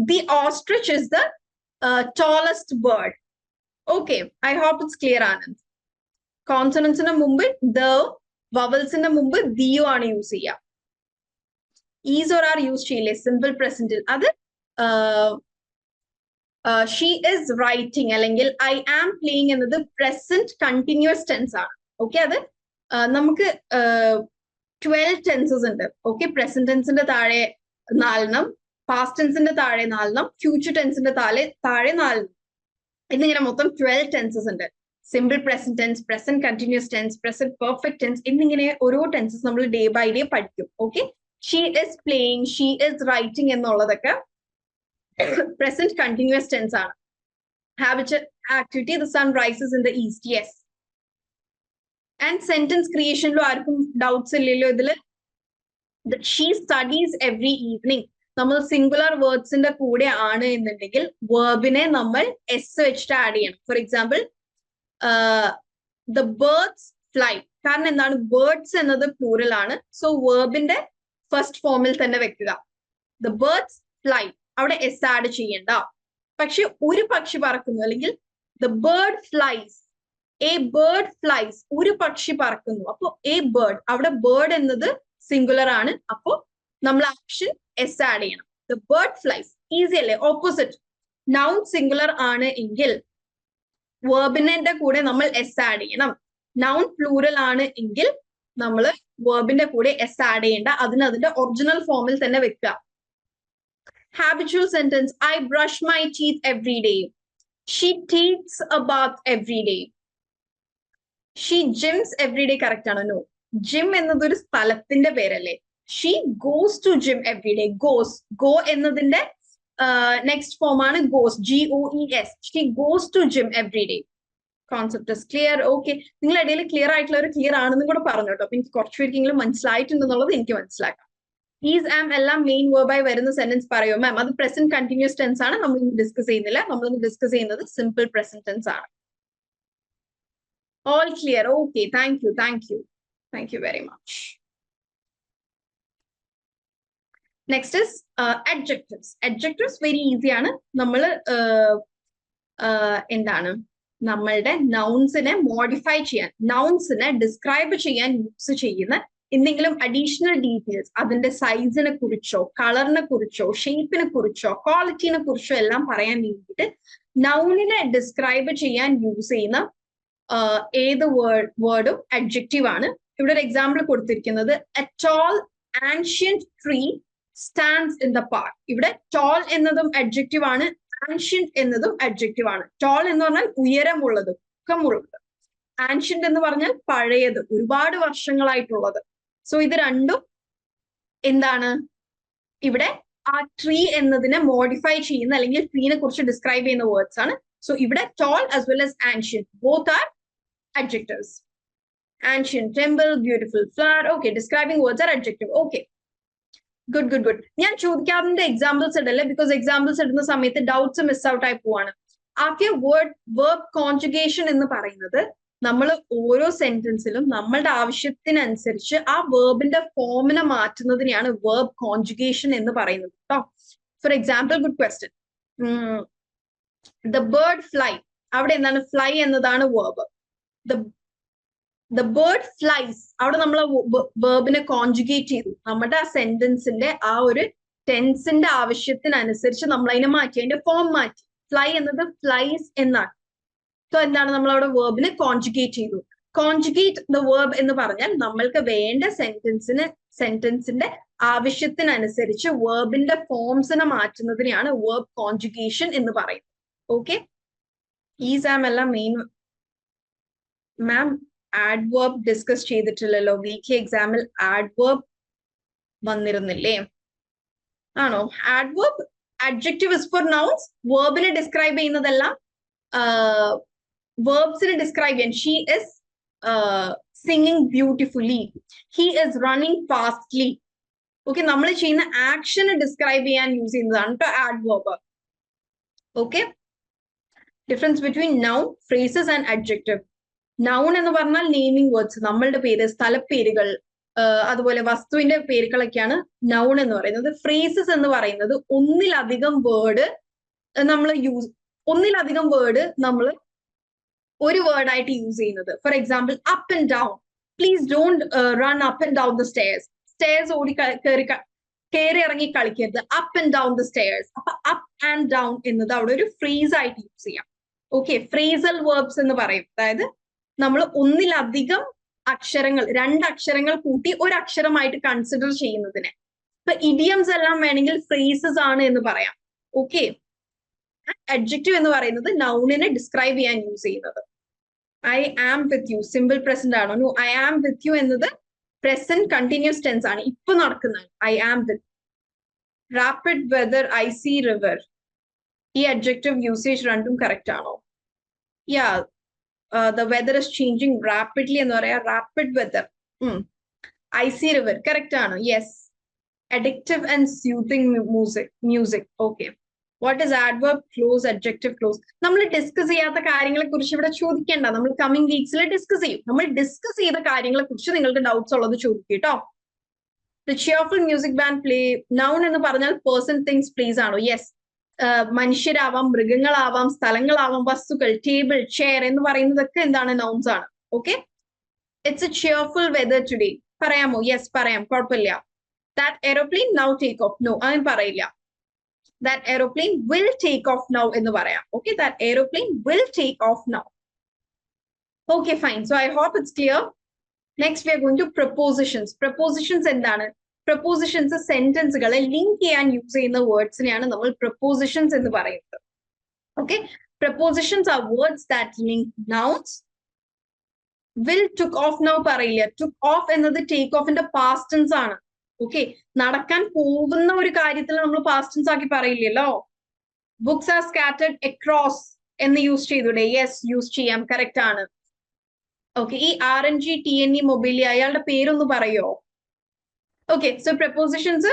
the ostrich is the tallest bird. Okay, I hope it's clear, Anand. Consonants ന്റെ മുമ്പ് the, vowels ന്റെ മുമ്പ് the ആണ് യൂസ് ചെയ്യുക. is or are യൂസ് ചെയ്യില്ലേ സിമ്പിൾ പ്രസന്റിൽ? അത് she is writing അല്ലെങ്കിൽ I am playing എന്നത് പ്രസന്റ് കണ്ടിന്യൂസ് ടെൻസ് ആണ്. ഓക്കെ, അത് നമുക്ക് 12 ടെൻസസ് ഉണ്ട്. ഓക്കെ, പ്രസന്റ് ടെൻസിന്റെ താഴെ 4 പാസ്റ്റ് ടെൻസിന്റെ താഴെ 4 ഫ്യൂച്ചർ ടെൻസിന്റെ താഴെ 4 എന്നിങ്ങനെ മൊത്തം 12 ടെൻസസ് ഉണ്ട്. Simple present tense, present continuous tense, present perfect tense എന്നിങ്ങനെ ഓരോ ടെൻസസ് നമ്മൾ ഡേ ബൈ ഡേ പഠിക്കും. Okay, she is playing, she is writing എന്നുള്ളതൊക്കെ പ്രസന്റ് കണ്ടിന്യൂസ് ടെൻസ് ആണ്. Habitual activity, the sun rises in the east. Yes. And sentence ക്രിയേഷനിലും ആർക്കും doubts ഇല്ലല്ലോ ഇതില്? She studies every evening. നമ്മൾ സിംഗുലർ വേർഡ്സിന്റെ കൂടെ ആണ് എന്നുണ്ടെങ്കിൽ വേർബിനെ നമ്മൾ എസ് വെച്ചിട്ട് ആഡ് ചെയ്യണം. For example the birds fly. കാരണം എന്താണ്? ബേർഡ്സ് എന്നത് പ്ലൂറൽ ആണ്. സോ വേർബിന്റെ ഫസ്റ്റ് ഫോമിൽ തന്നെ വെക്കുക. ദ ബേർഡ്സ് ഫ്ലൈ, അവിടെ എസ് ആഡ് ചെയ്യണ്ട. പക്ഷെ ഒരു പക്ഷി പറക്കുന്നു, അല്ലെങ്കിൽ the bird flies, A bird flies, ഒരു പക്ഷി പറക്കുന്നു. അപ്പോ എ ബേർഡ്, അവിടെ ബേർഡ് എന്നത് സിംഗുലർ ആണ്. അപ്പോ നമ്മൾ ആക്ഷൻ എസ് ആഡ് ചെയ്യണം. The bird flies. ഈസി അല്ലേ? ഓപ്പോസിറ്റ്, നൗൺ സിംഗുലർ ആണ് എങ്കിൽ വേർബിന്റെ കൂടെ നമ്മൾ എസ് ആഡ് ചെയ്യണം. നൗൺ പ്ലൂറൽ ആണ് എങ്കിൽ നമ്മൾ വേർബിന്റെ കൂടെ എസ് ആഡ് ചെയ്യേണ്ട. അതിന്റെ ഒറിജിനൽ ഫോമിൽ തന്നെ വെക്കുക. Habitual sentence, I brush my teeth every day. She takes a bath every day. She Jims every day correct ആണോ? നോ. ജിം എന്നതൊരു സ്ഥലത്തിന്റെ പേരല്ലേ. She goes to gym every day. Goes. Go എന്നതിന്റെ next form ആണ് goes. GOES. She goes to gym every day. Concept is clear. Okay. നിങ്ങൾ ഇടയിൽ clear ആയിട്ടുള്ള ഒരു ക്ലിയർ ആണെന്നും കൂടെ പറഞ്ഞു കേട്ടോ. അപ്പൊ എനിക്ക് കുറച്ചുപേർക്കെങ്കിലും മനസ്സിലായിട്ടുണ്ടെന്നുള്ളത് എനിക്ക് മനസ്സിലാക്കാം. ഈസ് ആം എല്ലാം മെയിൻ വേർബായി വരുന്ന സെന്റൻസ് പറയോ മാം? അത് പ്രസന്റ് കണ്ടിന്യൂസ് ടെൻസ് ആണ്. നമ്മൾ ഡിസ്കസ് ചെയ്യുന്നില്ല. നമ്മൾ ഡിസ്കസ് ചെയ്യുന്നത് സിമ്പിൾ പ്രസന്റ് ടെൻസ് ആണ്. All clear. Okay. Thank you. Thank you. Thank you very much. Next is adjectives. Adjectives very easy ആണ്. നമ്മൾ എന്താണ് നമ്മളുടെ നൗൺസിനെ മോഡിഫൈ ചെയ്യാൻ, നൗൺസിനെ ഡിസ്ക്രൈബ് ചെയ്യാൻ യൂസ് ചെയ്യുന്ന എന്തെങ്കിലും അഡീഷണൽ ഡീറ്റെയിൽസ്, അതിന്റെ സൈസിനെ കുറിച്ചോ കളറിനെ കുറിച്ചോ ഷേപ്പിനെ കുറിച്ചോ ക്വാളിറ്റിനെ കുറിച്ചോ എല്ലാം പറയാൻ വേണ്ടിയിട്ട് നൗണിനെ ഡിസ്ക്രൈബ് ചെയ്യാൻ യൂസ് ചെയ്യുന്ന ഏത് വേർഡും അഡ്ജക്റ്റീവ് ആണ്. ഇവിടെ ഒരു എക്സാമ്പിൾ കൊടുത്തിരിക്കുന്നത് a tall ancient tree stands in the park. ഇവിടെ ടോൾ എന്നതും അഡ്ജക്റ്റീവ് ആണ്, ആൻഷ്യന്റ് എന്നതും അഡ്ജക്റ്റീവ് ആണ്. ടോൾ എന്ന് പറഞ്ഞാൽ ഉയരമുള്ളത്, പൊക്കമുള്ളത്. ആൻഷ്യന്റ് എന്ന് പറഞ്ഞാൽ പഴയത്, ഒരുപാട് വർഷങ്ങളായിട്ടുള്ളത്. സോ ഇത് രണ്ടും എന്താണ് ഇവിടെ ആ ട്രീ എന്നതിനെ മോഡിഫൈ ചെയ്യുന്ന അല്ലെങ്കിൽ ട്രീനെ കുറിച്ച് ഡിസ്ക്രൈബ് ചെയ്യുന്ന വേർഡ്സ് ആണ്. സോ ഇവിടെ toll as well as ancient both are adjectives. Ancient temple, beautiful flower. Okay, describing words are adjective. Okay. Good, good, good. ഞാൻ ചോദിക്കാതിന്റെ എക്സാമ്പിൾസ് ഇടല്ലേ, ബിക്കോസ് എക്സാമ്പിൾസ് ഇടുന്ന സമയത്ത് ഡൗട്ട്സ് മിസ് ഔട്ട് ആയി പോവാണ്. ആക്കിയ വേർബ് കോൺജുഗേഷൻ എന്ന് പറയുന്നത് നമ്മൾ ഓരോ സെന്റൻസിലും നമ്മളുടെ ആവശ്യത്തിനനുസരിച്ച് ആ വേർബിന്റെ ഫോമിനെ മാറ്റുന്നതിനെയാണ് വേർബ് കോൺജുഗേഷൻ എന്ന് പറയുന്നത് കേട്ടോ. For example, good question. The bird fly, അവിടെ എന്താണ്? ഫ്ലൈ എന്നതാണ് വേർബ്. The bird flies, അവിടെ നമ്മൾ വേർബിനെ കോൺജുഗേറ്റ് ചെയ്തു. നമ്മുടെ ആ സെന്റൻസിന്റെ ആ ഒരു ടെൻസിന്റെ ആവശ്യത്തിനനുസരിച്ച് നമ്മൾ അതിനെ മാറ്റി, അതിന്റെ ഫോം മാറ്റി. ഫ്ലൈ എന്നത് ഫ്ലൈസ് എന്നാണ്. സോ എന്താണ്, നമ്മൾ അവിടെ വേർബിനെ കോൺജുഗേറ്റ് ചെയ്തു. കോൺജുഗേറ്റ് ദ വേർബ് എന്ന് പറഞ്ഞാൽ നമ്മൾക്ക് വേണ്ട സെന്റൻസിന്റെ ആവശ്യത്തിനനുസരിച്ച് വേർബിന്റെ ഫോംസിനെ മാറ്റുന്നതിനെയാണ് വേർബ് കോൺജുഗേഷൻ എന്ന് പറയുന്നത്. ഓക്കെ, ഈ സാം എല്ലാം മെയിൻ. മാം adverb ഡിസ്കസ് ചെയ്തിട്ടില്ലല്ലോ, വീക്ക്ലി എക്സാമിൽ adverb വന്നിരുന്നില്ലേ? ആണോ? adverb adjective is for nouns. വേർബിനെ ഡിസ്ക്രൈബ് ചെയ്യുന്നതെല്ലാം വേർബ്സിനെ ഡിസ്ക്രൈബ് ചെയ്യാൻ. She is singing beautifully, he is running fastly. Okay, നമ്മൾ ചെയ്യുന്ന ആക്ഷനെ ഡിസ്ക്രൈബ് ചെയ്യാൻ യൂസ് ചെയ്യുന്നതാണ് കേട്ടോ adverb. ഓക്കെ, difference between noun, phrases and adjective. Noun എന്ന് പറഞ്ഞാൽ നെയിമിംഗ് വേർഡ്സ്, നമ്മളുടെ പേര്, സ്ഥലപ്പേരുകൾ, അതുപോലെ വസ്തുവിന്റെ പേരുകളൊക്കെയാണ് നൗൺ എന്ന് പറയുന്നത്. ഫ്രേസസ് എന്ന് പറയുന്നത് ഒന്നിലധികം വേർഡ് നമ്മൾ ഒരു വേർഡായിട്ട് യൂസ് ചെയ്യുന്നത്. For example, up and down. Please don't run up and down the stairs. Stairs ഓടി കയറി ഇറങ്ങി കളിക്കരുത്. Up and down the stairs. അപ്പൊ അപ്പ് ആൻഡ് ഡൗൺ എന്നത് അവിടെ ഒരു ഫ്രേസ് ആയിട്ട് യൂസ് ചെയ്യാം. ഓക്കെ, ഫ്രേസൽ വേർബ്സ് എന്ന് പറയും. അതായത് നമ്മൾ ഒന്നിലധികം അക്ഷരങ്ങൾ, 2 അക്ഷരങ്ങൾ കൂട്ടി ഒരു അക്ഷരമായിട്ട് കൺസിഡർ ചെയ്യുന്നതിനെ. ഇപ്പൊ ഇഡിയംസ് എല്ലാം വേണമെങ്കിൽ ഫ്രേസസ് ആണ് എന്ന് പറയാം. ഓക്കെ, അഡ്ജക്റ്റീവ് എന്ന് പറയുന്നത് നൗണിനെ ഡിസ്ക്രൈബ് ചെയ്യാൻ യൂസ് ചെയ്യുന്നത്. I am with you simple present ആണോ? No, I am with you എന്നത് പ്രസന്റ് കണ്ടിന്യൂസ് ടെൻസ് ആണ്, ഇപ്പൊ നടക്കുന്നത്. I am with. Rapid weather, I see river. ഈ അഡ്ജക്റ്റീവ് യൂസേജ് രണ്ടും കറക്റ്റ് ആണോ? Yeah, the weather is changing rapidly എന്ന് പറയാ. rapid weather. I see river correct ആണ്. yes. addictive and soothing music. okay. what is adverb clause, adjective clause? നമ്മൾ discuss ചെയ്യാത്ത കാര്യങ്ങളെ കുറിച്ച് ഇവിടെ ചോദിക്കേണ്ട, നമ്മൾ കമ്മിങ് വീക്സിൽ ഡിസ്കസ് ചെയ്യും. നമ്മൾ ഡിസ്കസ് ചെയ്ത കാര്യങ്ങളെ കുറിച്ച് നിങ്ങൾക്ക് ഡൗട്ട്സ് ഉള്ളത് ചോദിക്കും കേട്ടോ. the cheerful music band play. noun എന്ന് പറഞ്ഞാൽ person, things, place ആണോ? yes. മനുഷ്യരാവാം, മൃഗങ്ങളാവാം, സ്ഥലങ്ങളാവാം, വസ്തുക്കൾ, ടേബിൾ, ചെയർ എന്ന് പറയുന്നതൊക്കെ എന്താണ്? നൗൺസ് ആണ്. Okay, it's A cheerful weather today. പറയാമോ? യെസ് പറയാം, കുഴപ്പമില്ല. that aeroplane now take off. no, അങ്ങനെ പറയില്ല. that aeroplane will take off now എന്ന് പറയാം. okay, that aeroplane will take off now. okay, fine. so I hope it's clear. next we are going to prepositions. prepositions എന്താണ്? Prepositions സെന്റൻസുകളെ link ചെയ്യാൻ use ചെയ്യുന്ന വേർഡ്സിനെയാണ് നമ്മൾ prepositions എന്ന് പറയുന്നത്. Okay, prepositions R words that link nouns. will, took off now പറയില്ല. took off എന്നത് take ഓഫിന്റെ past tense ആണ്. Okay, നടക്കാൻ പോകുന്ന ഒരു കാര്യത്തിൽ നമ്മൾ പാസ്റ്റ് ടെൻസ് ആക്കി പറയില്ലല്ലോ. ബുക്സ് ആർ സ്കാറ്റേർഡ് അക്രോസ് എന്ന് യൂസ് ചെയ്തൂടെ? യെസ്, യൂസ് ചെയ്യാം, കറക്റ്റ് ആണ്. ഓക്കെ, ഈ RNG-TNE മൊബൈലി അയാളുടെ പേരൊന്ന് പറയോ? ഓക്കെ, സോ പ്രപ്പോസിഷൻസ്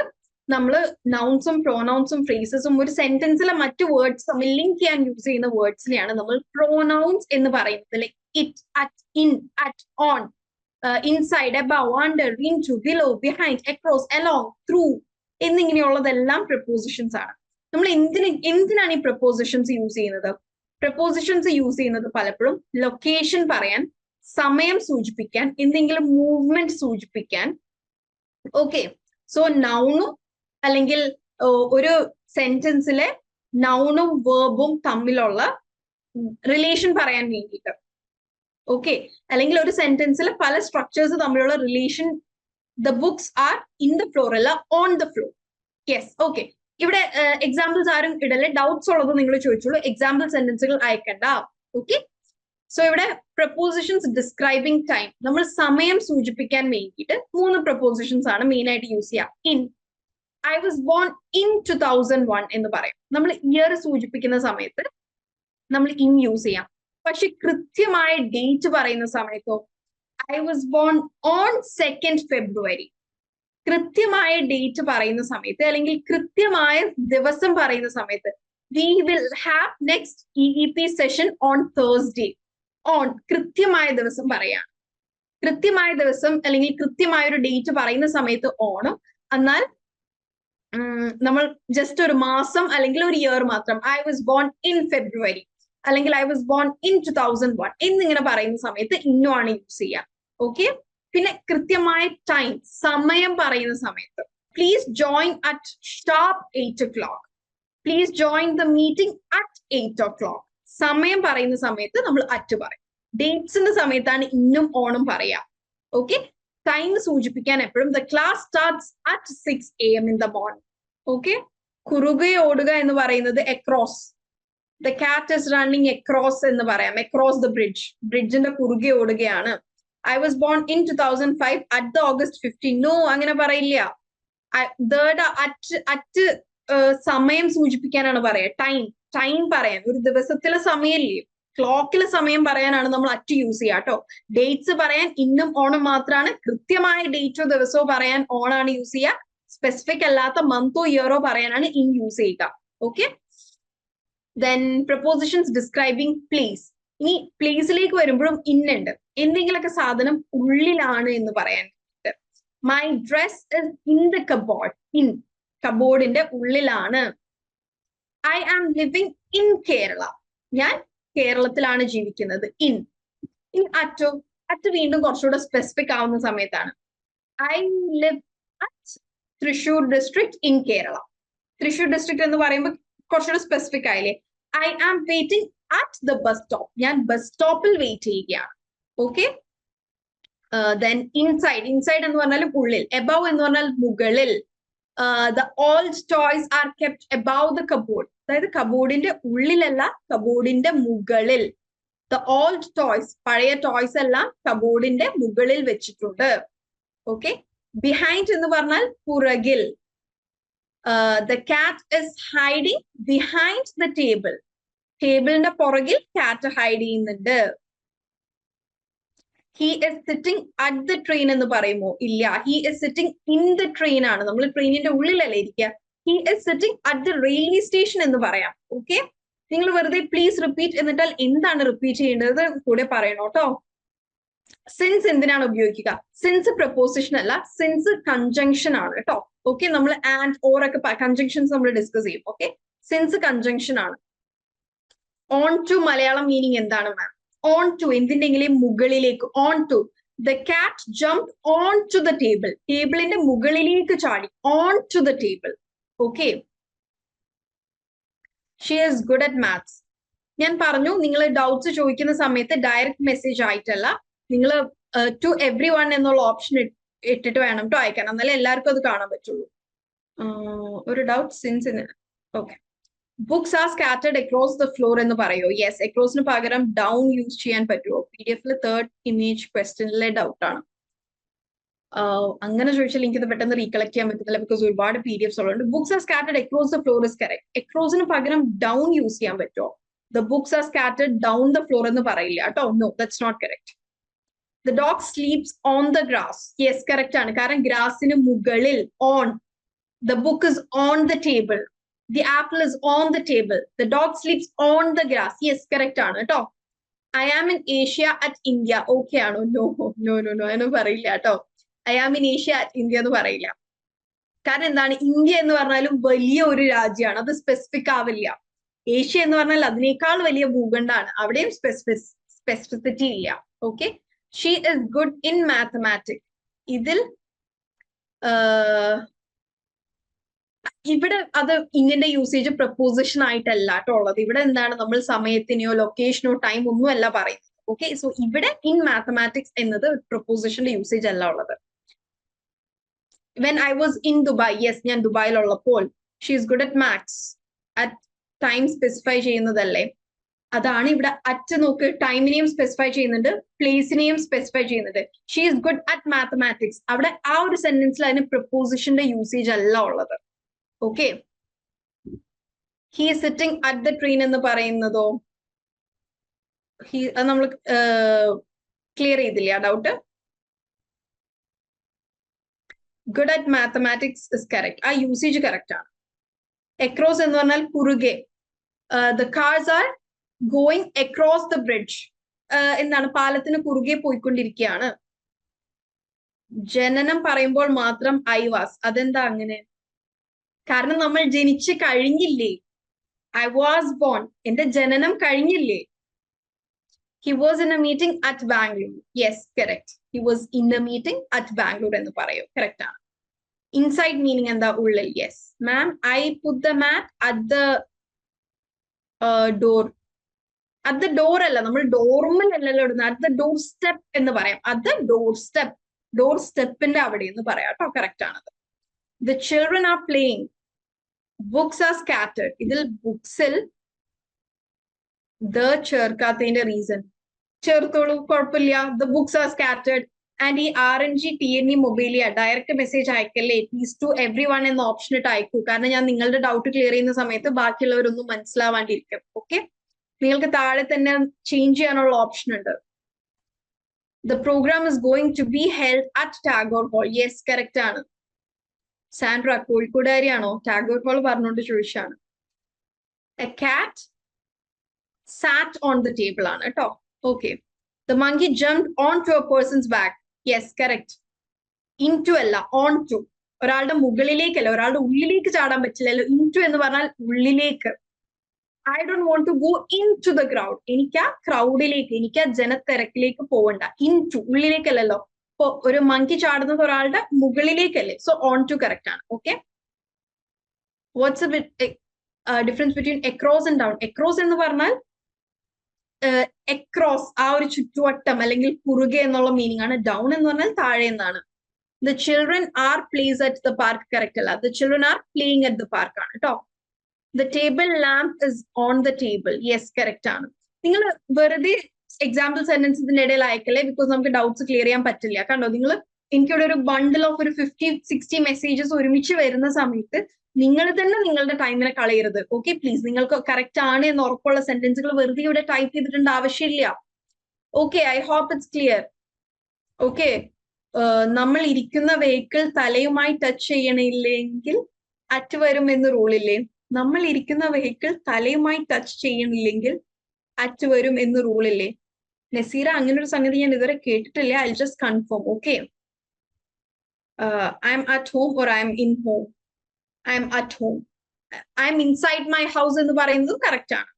നമ്മൾ നൗൺസും പ്രോനൗൺസും ഫ്രേസസും ഒരു സെന്റൻസിലെ മറ്റു വേർഡ്സ് തമ്മിൽ ലിങ്ക് ചെയ്യാൻ യൂസ് ചെയ്യുന്ന വേർഡ്സിനെയാണ് നമ്മൾ പ്രോനൗൺസ് എന്ന് പറയുന്നത്. Like it, at, in, at, on, inside, above, under, into, below, behind, across, along, through എന്നിങ്ങനെയുള്ളതെല്ലാം പ്രപ്പോസിഷൻസ് ആണ്. നമ്മൾ എന്തിനാണ് ഈ പ്രപ്പോസിഷൻസ് യൂസ് ചെയ്യുന്നത്? പ്രപ്പോസിഷൻസ് യൂസ് ചെയ്യുന്നത് പലപ്പോഴും ലൊക്കേഷൻ പറയാൻ, സമയം സൂചിപ്പിക്കാൻ, എന്തെങ്കിലും മൂവ്മെന്റ് സൂചിപ്പിക്കാൻ. ഓക്കെ, സോ നൗണും അല്ലെങ്കിൽ ഒരു സെന്റൻസിലെ നൗണും വേർബും തമ്മിലുള്ള റിലേഷൻ പറയാൻ വേണ്ടിയിട്ട്. ഓക്കെ, അല്ലെങ്കിൽ ഒരു സെന്റൻസിലെ പല സ്ട്രക്ചേഴ്സ് തമ്മിലുള്ള relation. The books are in the floor അല്ല on the floor. Yes, okay. ഇവിടെ എക്സാമ്പിൾസ് ആരും ഇടല്ലേ, ഡൗട്ട്സ് ഉള്ളത് നിങ്ങൾ ചോദിച്ചോളൂ, എക്സാമ്പിൾ സെന്റൻസുകൾ അയക്കണ്ട. ഓക്കെ, സോ ഇവിടെ പ്രപ്പോസിഷൻസ് ഡിസ്ക്രൈബിംഗ് ടൈം, നമ്മൾ സമയം സൂചിപ്പിക്കാൻ വേണ്ടിയിട്ട് 3 പ്രപ്പോസിഷൻസ് ആണ് മെയിൻ ആയിട്ട് യൂസ് ചെയ്യുക. In, I was born in 2001 എന്ന് പറയും. നമ്മൾ ഇയർ സൂചിപ്പിക്കുന്ന സമയത്ത് നമ്മൾ ഇൻ യൂസ് ചെയ്യാം. പക്ഷെ കൃത്യമായ ഡേറ്റ് പറയുന്ന സമയത്തോ I was born on 2nd February. കൃത്യമായ ഡേറ്റ് പറയുന്ന സമയത്ത് അല്ലെങ്കിൽ കൃത്യമായ ദിവസം പറയുന്ന സമയത്ത് we will have next EEP session on Thursday. On കൃത്യമായ ദിവസം പറയാം. കൃത്യമായ ദിവസം അല്ലെങ്കിൽ കൃത്യമായ ഒരു ഡേറ്റ് പറയുന്ന സമയത്ത് ഓണം. എന്നാൽ നമ്മൾ ജസ്റ്റ് ഒരു മാസം അല്ലെങ്കിൽ ഒരു ഇയർ മാത്രം I was born in February അല്ലെങ്കിൽ ഐ വാസ് ബോൺ ഇൻ 2001 എന്നിങ്ങനെ പറയുന്ന സമയത്ത് ഇന്നു ആണ് യൂസ് ചെയ്യുക. ഓക്കെ, പിന്നെ കൃത്യമായ ടൈം, സമയം പറയുന്ന സമയത്ത് please join at sharp 8 o'clock. Please join the meeting at 8 o'clock. സമയം പറയുന്ന സമയത്ത് നമ്മൾ അറ്റ് പറയും. ഡേറ്റ്സിന്റെ സമയത്താണ് ഇന്നും ഓണം പറയാ. ഓക്കെ, ടൈം സൂചിപ്പിക്കാൻ എപ്പോഴും the class starts at 6 AM in the morning. Okay, കുറുകെ ഓടുക എന്ന് പറയുന്നത് across. The cat is running across എന്ന് പറയാം. അക്രോസ് ദ ബ്രിഡ്ജ്, ബ്രിഡ്ജിന്റെ കുറുകെ ഓടുകയാണ്. I was born in 2005 at the August 15. No, അങ്ങനെ പറയില്ല. അറ്റ് സമയം സൂചിപ്പിക്കാനാണ് പറയാ. ടൈം പറയാൻ, ഒരു ദിവസത്തിലെ സമയമില്ലേ, ക്ലോക്കിലെ സമയം പറയാനാണ് നമ്മൾ അറ്റ് യൂസ് ചെയ്യുക കേട്ടോ. ഡേറ്റ്സ് പറയാൻ ഇന്നും ഓണം മാത്രമാണ്. കൃത്യമായ ഡേറ്റോ ദിവസമോ പറയാൻ ഓണാണ് യൂസ് ചെയ്യുക. സ്പെസിഫിക് അല്ലാത്ത മന്തോ ഇയറോ പറയാനാണ് ഇൻ യൂസ് ചെയ്യുക. Okay, then prepositions describing place. ഇനി പ്ലേസിലേക്ക് വരുമ്പോഴും ഇന്നുണ്ട്. എന്തെങ്കിലുമൊക്കെ സാധനം ഉള്ളിലാണ് എന്ന് പറയാൻ. My dress is in the cupboard. In, കബോർഡിന്റെ ഉള്ളിലാണ്. I am living in Kerala. ഞാൻ കേരളത്തിലാണ് ജീവിക്കുന്നത്. ഇൻ അറ്റോ, അറ്റ് വീണ്ടും കുറച്ചുകൂടെ സ്പെസിഫിക് ആവുന്ന സമയത്താണ്. I live at Thrissur district in Kerala. Thrissur district എന്ന് പറയുമ്പോൾ കുറച്ചുകൂടെ സ്പെസിഫിക് ആയില്ലേ. I am waiting at the bus stop. ഞാൻ ബസ് സ്റ്റോപ്പിൽ വെയിറ്റ് ചെയ്യുകയാണ്. ഓക്കെ, ദെൻ ഇൻസൈഡ് എന്ന് പറഞ്ഞാൽ ഉള്ളിൽ. എബവ് എന്ന് പറഞ്ഞാൽ മുകളിൽ. The old toys are kept above the cupboard. അതായത് കബോർഡിന്റെ ഉള്ളിലല്ല, കബോർഡിന്റെ മുകളിൽ. ദ ഓൾഡ് ടോയ്സ്, പഴയ ടോയ്സ് എല്ലാം കബോർഡിന്റെ മുകളിൽ വെച്ചിട്ടുണ്ട്. ഓക്കെ, ബിഹൈൻഡ് എന്ന് പറഞ്ഞാൽ പുറകിൽ. The cat is hiding behind the table. ടേബിളിന്റെ പുറകിൽ കാറ്റ് ഹൈഡ് ചെയ്യുന്നുണ്ട്. He is sitting at the train എന്ന് പറയുമോ? ഇല്ല, he is sitting in the train ആണ്. നമ്മൾ ട്രെയിനിന്റെ ഉള്ളിലല്ലേ ഇരിക്കുക. He is sitting at the railway station എന്ന് പറയാം. ഓക്കെ, നിങ്ങൾ വെറുതെ പ്ലീസ് റിപ്പീറ്റ് എന്നിട്ടാൽ എന്താണ് റിപ്പീറ്റ് ചെയ്യേണ്ടത് കൂടെ പറയണോ കേട്ടോ. സിൻസ് എന്തിനാണ് ഉപയോഗിക്കുക? സിൻസ് പ്രപ്പോസിഷൻ അല്ല, സിൻസ് കൺജങ്ഷൻ ആണ് കേട്ടോ. ഓക്കെ, നമ്മൾ ആൻഡ് ഓർ ഒക്കെ കൺജങ്ഷൻസ് നമ്മൾ ഡിസ്കസ് ചെയ്യും. ഓക്കെ, സിൻസ് കൺജങ്ഷൻ ആണ്. ഓൺ ടു മലയാളം മീനിങ് എന്താണ് മാം? ഓൺ ടു എന്തിന്റെങ്കിലും മുകളിലേക്ക്. On to, the cat jump on to the table. ടേബിളിന്റെ മുകളിലേക്ക് ചാടി. On to the table. Okay, she is good at maths. ഞാൻ പറഞ്ഞു, നിങ്ങൾ ഡൗട്ട്സ് ചോദിക്കുന്ന സമയത്ത് ഡയറക്റ്റ് മെസ്സേജ് ആയിട്ടല്ല, നിങ്ങൾ ടു എവ്രി വൺ എന്നുള്ള ഓപ്ഷൻ ഇട്ടിട്ട് വേണം കേട്ടോ അയക്കാൻ. എന്നാലേ എല്ലാവർക്കും അത് കാണാൻ പറ്റുള്ളൂ. ഒരു doubt since. Okay, books are scattered across the floor എന്ന് പറയോ? യെസ്, അക്രോസിന് പകരം ഡൗൺ യൂസ് ചെയ്യാൻ പറ്റുമോ? PDF 3rd ഇമേജ് ക്വസ്റ്റ്യനിലെ ഡൗട്ട് ആണ്. അങ്ങനെ ചോദിച്ചാൽ എനിക്കത് പെട്ടെന്ന് റീകളക്ട് ചെയ്യാൻ പറ്റുന്നില്ല ബിക്കോസ് ഒരുപാട് PDF ഉള്ളതുകൊണ്ട്. Books are scattered across the floor is correct. അക്രോസിന് പകരം ഡൗൺ യൂസ് ചെയ്യാൻ പറ്റുമോ? The books are scattered down the floor എന്ന് പറയില്ല കേട്ടോ. No, that's not correct. The dog sleeps on the grass. Yes, correct ആണ്. കാരണം ഗ്രാസിന് മുകളിൽ, on. The book is on the table. The apple is on the table. The dog sleeps on the grass. Yes, correct ആണ് കേട്ടോ. I am in Asia at India. Okay ആണോ? No no no no, അതിനൊന്നും പറയില്ല കേട്ടോ. I am in Asia at India എന്ന് പറയില്ല. കാരണം എന്താണ്, ഇന്ത്യ എന്ന് പറഞ്ഞാലും വലിയ ഒരു രാജ്യമാണ്, അത് സ്പെസിഫിക് ആവില്ല. ഏഷ്യ എന്ന് പറഞ്ഞാൽ അതിനേക്കാൾ വലിയ ഭൂഖണ്ഡാണ്, അവിടെയും സ്പെസിഫിസിറ്റി ഇല്ല. Okay. She is good in mathematics. ഇതിൽ ഇവിടെ അത് ഇന്ത്യന്റെ യൂസേജ് പ്രപ്പോസിഷൻ ആയിട്ടല്ല കേട്ടോ ഉള്ളത്. ഇവിടെ എന്താണ്, നമ്മൾ സമയത്തിനെയോ ലൊക്കേഷനോ ടൈം ഒന്നും അല്ല പറയുന്നത്. ഓക്കെ. സോ ഇവിടെ ഇൻ മാത്തമാറ്റിക്സ് എന്നത് പ്രപ്പോസിഷന്റെ യൂസേജ് അല്ല ഉള്ളത്. When I was in Dubai. Yes, ഞാൻ ദുബായിലുള്ളപ്പോൾ. She is good at maths. At time specify ചെയ്യുന്നതല്ലേ, അതാണ് ഇവിടെ. അറ്റ് നോക്ക്, ടൈമിനെയും സ്പെസിഫൈ ചെയ്യുന്നുണ്ട്, പ്ലേസിനെയും സ്പെസിഫൈ ചെയ്യുന്നുണ്ട്. She is good at mathematics. അവിടെ ആ ഒരു സെന്റൻസിൽ അതിന് പ്രപ്പോസിഷന്റെ യൂസേജ് അല്ല ഉള്ളത്. Okay. He is sitting at the train എന്ന് പറയുന്നതോ, നമ്മൾ ക്ലിയർ ചെയ്തില്ല ആ doubt. Good at mathematics is correct. ആ യൂസേജ് കറക്റ്റ് ആണ്. അക്രോസ് എന്ന് പറഞ്ഞാൽ കുറുകെ. The cars are going across the bridge. എന്താണ്, പാലത്തിന് കുറുകെ പോയിക്കൊണ്ടിരിക്കുകയാണ്. ജനനം പറയുമ്പോൾ മാത്രം ഐ വാസ്. അതെന്താ അങ്ങനെ? കാരണം നമ്മൾ ജനിച്ച് കഴിഞ്ഞില്ലേ. ഐ വാസ് ബോൺ, എന്റെ ജനനം കഴിഞ്ഞില്ലേ. He was in a meeting at Bangalore. Yes, correct. He was in a meeting at Bangalore എന്ന് പറയൂ, കറക്റ്റ് ആണ്. ഇൻസൈഡ് മീനിങ് എന്താ, ഉള്ളിൽ. Yes ma'am. I put the mat at the door. At the door അല്ല, നമ്മൾ ഡോർമൽ അല്ലല്ലോ ഇടുന്നത്. അറ്റ് ദ ഡോർ സ്റ്റെപ്പ് എന്ന് പറയാം. അറ്റ് ദ ഡോർ സ്റ്റെപ്പ്, ഡോർ സ്റ്റെപ്പിന്റെ അവിടെ എന്ന് പറയാം കേട്ടോ, കറക്റ്റ് ആണത്. The children are playing. Books are scattered. ഇതിൽ ബുക്സിൽ ദ ചേർക്കാത്തതിന്റെ റീസൺ ചേർത്തോളൂ, കുഴപ്പമില്ല. The books are scattered. And ഈ RNG TNE മൊബൈലിയ ഡയറക്റ്റ് മെസ്സേജ് അയക്കല്ലേ, പ്ലീസ് ടു എവ്രി വൺ എന്ന ഓപ്ഷൻ ഇട്ട് അയക്കൂ. കാരണം ഞാൻ നിങ്ങളുടെ ഡൗട്ട് ക്ലിയർ ചെയ്യുന്ന സമയത്ത് ബാക്കിയുള്ളവരൊന്നും മനസ്സിലാവാണ്ടിരിക്കും. ഓക്കെ. നിങ്ങൾക്ക് താഴെ തന്നെ ചേഞ്ച് ചെയ്യാനുള്ള ഓപ്ഷൻ ഉണ്ട്. The program is going to be held at Tagore hall. Yes, correct ആണ്. സാൻഡ്ര കോഴിക്കോടുകാരിയാണോ? ടാഗോർ ഹാൾ പറഞ്ഞുകൊണ്ട് ചോദിച്ചാണ്. എ കാറ്റ് സാറ്റ് ഓൺ ദ ടേബിൾ ആണ് കേട്ടോ. Okay. The monkey jump on to a person's back. Yes, correct. In to അല്ല, on to. ഒരാളുടെ മുകളിലേക്കല്ല, ഒരാളുടെ ഉള്ളിലേക്ക് ചാടാൻ പറ്റില്ലല്ലോ. ഇൻ ടു എന്ന് പറഞ്ഞാൽ ഉള്ളിലേക്ക്. I don't want to go in to the crowd. എനിക്ക് ആ ക്രൗഡിലേക്ക്, എനിക്ക് ആ ജനത്തിരക്കിലേക്ക് പോവണ്ട. ഇൻ ടു, ഉള്ളിലേക്കല്ലല്ലോ. ഇപ്പൊ ഒരു മങ്കി ചാടുന്നത് ഒരാളുടെ മുകളിലേക്കല്ലേ. സോ ഓൺ ടു കറക്റ്റ് ആണ്. Okay. What's a difference between across and down? Across എന്ന് പറഞ്ഞാൽ അക്രോസ്, ആ ഒരു ചുറ്റുവട്ടം അല്ലെങ്കിൽ കുറുകെ എന്നുള്ള മീനിങ് ആണ്. ഡൗൺ എന്ന് പറഞ്ഞാൽ താഴെ എന്നാണ്. The children are plays at the park. Correct അല്ല. The children are playing at the park ആണ് കേട്ടോ. The table lamp is on the table. Yes, correct ആണ്. നിങ്ങൾ വെറുതെ എക്സാമ്പിൾ സെന്റൻസ് ഇതിന്റെ ഇടയിൽ അയക്കല്ലേ, ബിക്കോസ് നമുക്ക് ഡൗട്ട്സ് ക്ലിയർ ചെയ്യാൻ പറ്റില്ല. കണ്ടോ, നിങ്ങൾ എനിക്കിവിടെ ഒരു ബണ്ടിൽ ഓഫ് ഒരു 50-60 മെസ്സേജസ് ഒരുമിച്ച് വരുന്ന സമയത്ത് നിങ്ങൾ തന്നെ നിങ്ങളുടെ ടൈമിനെ കളയരുത്. Okay, please. നിങ്ങൾക്ക് കറക്റ്റ് ആണ് എന്ന് ഉറപ്പുള്ള സെന്റൻസുകൾ വെറുതെ ഇവിടെ ടൈപ്പ് ചെയ്തിട്ടുണ്ട് ആവശ്യമില്ല. Okay, I hope it's clear. Okay. നമ്മൾ ഇരിക്കുന്ന വെഹിക്കിൾ തലയുമായി ടച്ച് ചെയ്യണില്ലെങ്കിൽ അറ്റ് വരും എന്ന് റൂളില്ലേ? നമ്മൾ ഇരിക്കുന്ന വെഹിക്കിൾ തലയുമായി ടച്ച് ചെയ്യണില്ലെങ്കിൽ അറ്റ് വരും എന്ന് റൂളില്ലേ? നസീറ, അങ്ങനെ ഒരു സംഗതി ഞാൻ ഇതുവരെ കേട്ടിട്ടില്ല. I just confirm. Okay. I M at home or I M in home. I M at home. I M inside my house എന്ന് പറയുന്നത് കറക്റ്റ് ആണ്.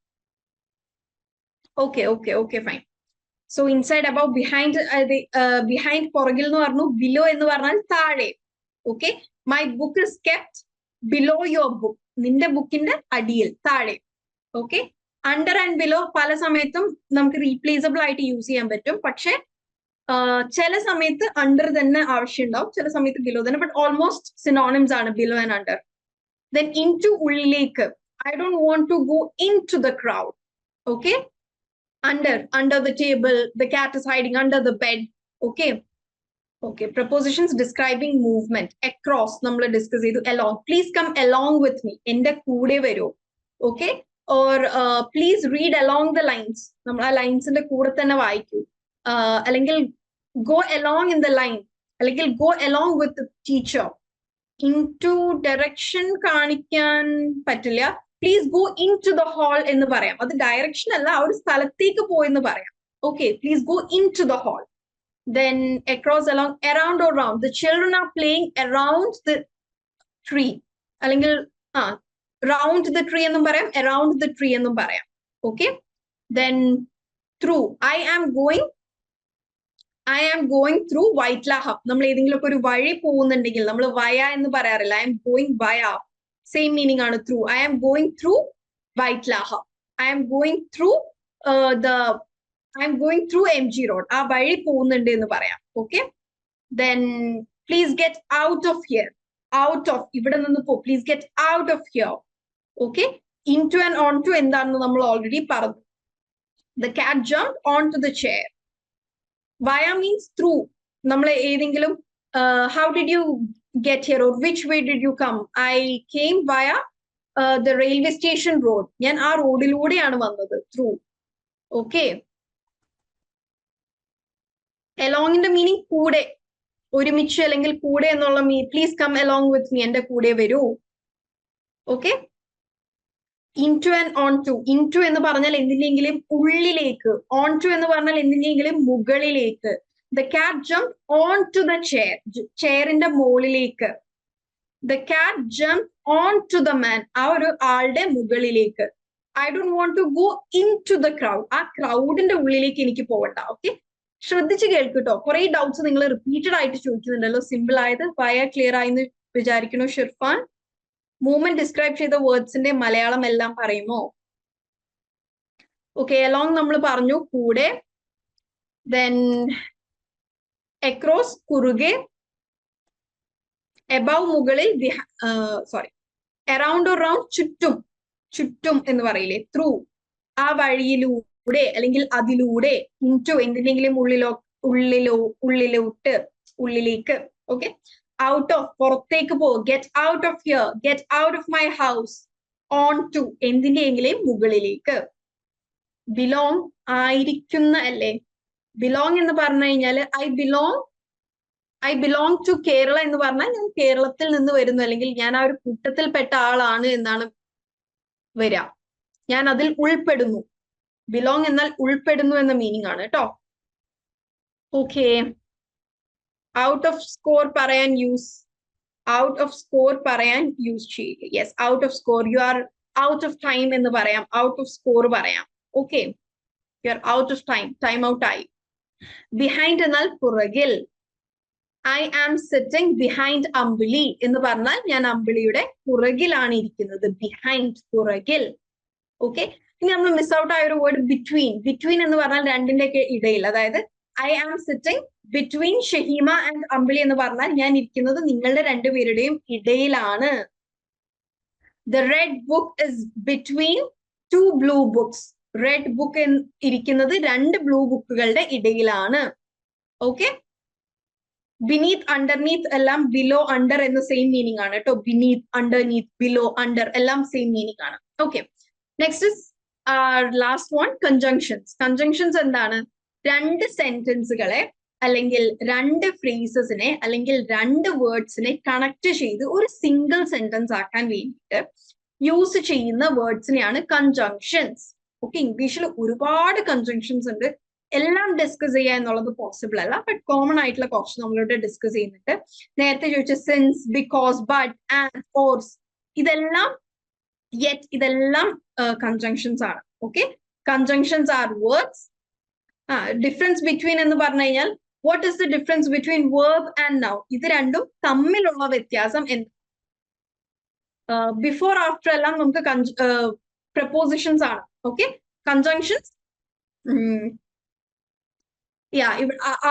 Okay okay okay, fine. So inside, about, behind. Behind പുറകിൽ എന്ന് പറഞ്ഞു. Below എന്ന് പറഞ്ഞാൽ താഴെ. Okay. My book is kept below your book. നിന്റെ ബുക്കിന്റെ അടിയിൽ, താഴെ. ഓക്കെ. അണ്ടർ ആൻഡ് ബിലോ പല സമയത്തും നമുക്ക് റീപ്ലേസബിൾ ആയിട്ട് യൂസ് ചെയ്യാൻ പറ്റും. പക്ഷെ ചില സമയത്ത് അണ്ടർ തന്നെ ആവശ്യം ഉണ്ടാവും, ചില സമയത്ത് ബിലോ തന്നെ. ബട്ട് ഓൾമോസ്റ്റ് സിനോണിംസ് ആണ് below and under. Then in to, ഉള്ളിലേക്ക്. I don't want to go in to the crowd. Okay. under the table. The cat is hiding under the bed. Okay. Okay, prepositions describing movement. Across, നമ്മൾ discuss ചെയ്തു. Along. Please come along with me. എൻ്റെ കൂടെ വരൂ. Okay? Or please read along the lines. നമ്മൾ ആ ലൈൻസിന്റെ കൂടെ തന്നെ വായിക്കൂ. അല്ലെങ്കിൽ go along in the line. അല്ലെങ്കിൽ go along with the teacher. Into direction കാണിക്കാൻ പറ്റില്ല. Please go into the hall എന്ന് പറയാം. അത് ഡയറക്ഷൻ അല്ല, ആ ഒരു സ്ഥലത്തേക്ക് പോയെന്ന് പറയാം. Okay, please go into the hall. Then across, along, around or round. The children are playing around the tree. അല്ലെങ്കിൽ round the tree എന്നും പറയാം, around the tree എന്നും പറയാം. Okay? Then through. I am going through Vaitlaham. നമ്മൾ ഏതെങ്കിലും ഒരു വഴി പോകുന്നുണ്ടെങ്കിൽ നമ്മൾ via എന്ന് പറയാറില്ല. I am going via. Same meaning ആണ് through. I am going through Vaitlaham. I am going through I'm going through MG Road. ആ വഴി പോകുന്നുണ്ട് എന്ന് പറയാം. Okay? Then please get out of here. Out of. ഇവിടെ നിന്ന് പോ. Please get out of here. Okay? Into and onto എന്താണെന്ന് നമ്മൾ already പറഞ്ഞു. The cat jumped onto the chair. Via means through. നമ്മൾ ഏതെങ്കിലും how did you get here or which way did you come? I came via the railway station road. ഞാൻ ആ റോഡിലൂടെയാണ് വന്നത്. Through. Okay? Along in the meaning കൂടെ, ഒരുമിച്ച് അല്ലെങ്കിൽ കൂടെ എന്നുള്ള please come along with me, എൻ്റെ കൂടെ വരൂ. Okay? Into and onto. Into എന്ന് പറഞ്ഞാൽ എന്തിനെങ്കിലും ഉള്ളിലേക്ക്, onto എന്ന് പറഞ്ഞാൽ എന്തിനെങ്കിലും മുകളിലേക്ക്. The cat jumped onto the chair. ചെയറിന്റെ മുകളിലേക്ക്. The cat jumped onto the man. ആ ഒരു ആളുടെ മുകളിലേക്ക്. I don't want to go into the crowd. ആ ക്രൗഡിന്റെ ഉള്ളിലേക്ക് എനിക്ക് പോകണ്ട. Okay? ശ്രദ്ധിച്ച് കേൾക്കൂട്ടോ. കുറെ ഡൗട്ട്സ് നിങ്ങൾ റിപ്പീറ്റഡ് ആയിട്ട് ചോദിക്കുന്നുണ്ടല്ലോ. സിമ്പിൾ ആയത് വയ ക്ലിയർ ആയെന്ന് വിചാരിക്കണോ ഷിർഫാൻ? മൂവ്മെന്റ് ഡിസ്ക്രൈബ് ചെയ്ത വേർഡ്സിന്റെ മലയാളം എല്ലാം പറയുമോ? ഓക്കെ, അലോങ് നമ്മൾ പറഞ്ഞു കൂടെ. ദെൻ അക്രോസ് കുറുകെ, എബവ് മുകളിൽ, സോറി അറൗണ്ട് ഓർ റൗണ്ട് ചുറ്റും, ചുറ്റും എന്ന് പറയില്ലേ, ത്രൂ ആ വഴിയിലൂടെ അല്ലെങ്കിൽ അതിലൂടെ, ഇൻറ്റു എന്തിനെങ്കിലും ഉള്ളിലോട്ട്, ഉള്ളിലേക്ക്. ഓക്കെ, ഔട്ട് ഓഫ് പുറത്തേക്ക് പോ, get out of here, get out of my house, on to എന്തിന്റെയെങ്കിലും മുകളിലേക്ക്. ബിലോങ് ആയിരിക്കുന്ന അല്ലേ, ബിലോങ് എന്ന് പറഞ്ഞു കഴിഞ്ഞാല് ഐ ബിലോങ് ടു കേരള എന്ന് പറഞ്ഞാൽ ഞാൻ കേരളത്തിൽ നിന്ന് വരുന്നു, അല്ലെങ്കിൽ ഞാൻ ആ ഒരു കൂട്ടത്തിൽപ്പെട്ട ആളാണ് എന്നാണ് വരിക, ഞാൻ അതിൽ ഉൾപ്പെടുന്നു. ബിലോങ് എന്നാൽ ഉൾപ്പെടുന്നു എന്ന മീനിങ് ആണ് കേട്ടോ. ഓക്കെ, ഔട്ട് ഓഫ് സ്കോർ പറയാൻ യൂസ്, ഔട്ട് ഓഫ് സ്കോർ പറയാൻ യൂസ് ചെയ്യില്ല. Yes, out of score, you are out of time എന്ന് പറയാം, ഔട്ട് ഓഫ് സ്കോർ പറയാം. Okay, you are out of time, time out ആയി. ബിഹൈൻഡ് എന്നാൽ പുറകിൽ. ഐ ആം സിറ്റിംഗ് ബിഹൈൻഡ് അമ്പിളി എന്ന് പറഞ്ഞാൽ ഞാൻ അമ്പിളിയുടെ പുറകിലാണ് ഇരിക്കുന്നത്. ബിഹൈൻഡ്, പുറകിൽ. ഓക്കെ, ഇനി നമ്മൾ മിസ് ഔട്ട് ആയ ഒരു വേർഡ് ബിറ്റ്വീൻ. ബിറ്റ്വീൻ എന്ന് പറഞ്ഞാൽ രണ്ടിന്റെ ഒക്കെ ഇടയിൽ, അതായത് I am sitting between Shaheema and Ambili എന്ന് പറഞ്ഞാൽ ഞാൻ ഇരിക്കുന്നത് നിങ്ങളുടെ രണ്ടുപേരുടെയും ഇടയിലാണ്. The red book is between two blue books. Red book ഇരിക്കുന്നത് രണ്ട് ബ്ലൂ ബുക്കുകളുടെ ഇടയിലാണ്. ഓക്കെ, ബിനീത്, അണ്ടർനീത്ത് എല്ലാം ബിലോ അണ്ടർ എന്ന സെയിം മീനിങ് ആണ് കേട്ടോ. ബിനീത്, അണ്ടർനീത്ത്, ബിലോ, അണ്ടർ എല്ലാം സെയിം മീനിങ് ആണ്. Okay, next is last one, conjunctions. Conjunctions എന്താണ്? രണ്ട് സെന്റൻസുകളെ അല്ലെങ്കിൽ രണ്ട് ഫ്രേസസിനെ അല്ലെങ്കിൽ രണ്ട് വേർഡ്സിനെ കണക്ട് ചെയ്ത് ഒരു സിംഗിൾ സെന്റൻസ് ആക്കാൻ വേണ്ടിയിട്ട് യൂസ് ചെയ്യുന്ന വേർഡ്സിനെയാണ് കൺജങ്ഷൻസ്. ഓക്കെ, ഇംഗ്ലീഷിൽ ഒരുപാട് കൺജങ്ഷൻസ് ഉണ്ട്, എല്ലാം ഡിസ്കസ് ചെയ്യുക എന്നുള്ളത് പോസിബിൾ അല്ല, ബട്ട് കോമൺ ആയിട്ടുള്ള കുറച്ച് നമ്മളിവിടെ ഡിസ്കസ് ചെയ്യുന്നുണ്ട്. നേരത്തെ ചോദിച്ച since, because, but, and, fours, ഇതെല്ലാം യെറ്റ്, ഇതെല്ലാം കൺജങ്ഷൻസ് ആണ്. Okay, conjunctions R words. Difference between എന്ന് പറഞ്ഞു കഴിഞ്ഞാൽ what is the difference between verb and noun? ഇത് രണ്ടും തമ്മിലുള്ള വ്യത്യാസം എന്ത്? ബിഫോർ ആഫ്റ്റർ എല്ലാം നമുക്ക് പ്രപ്പോസിഷൻസ് ആണ്. ഓക്കെ, കൺജങ്ഷൻസ്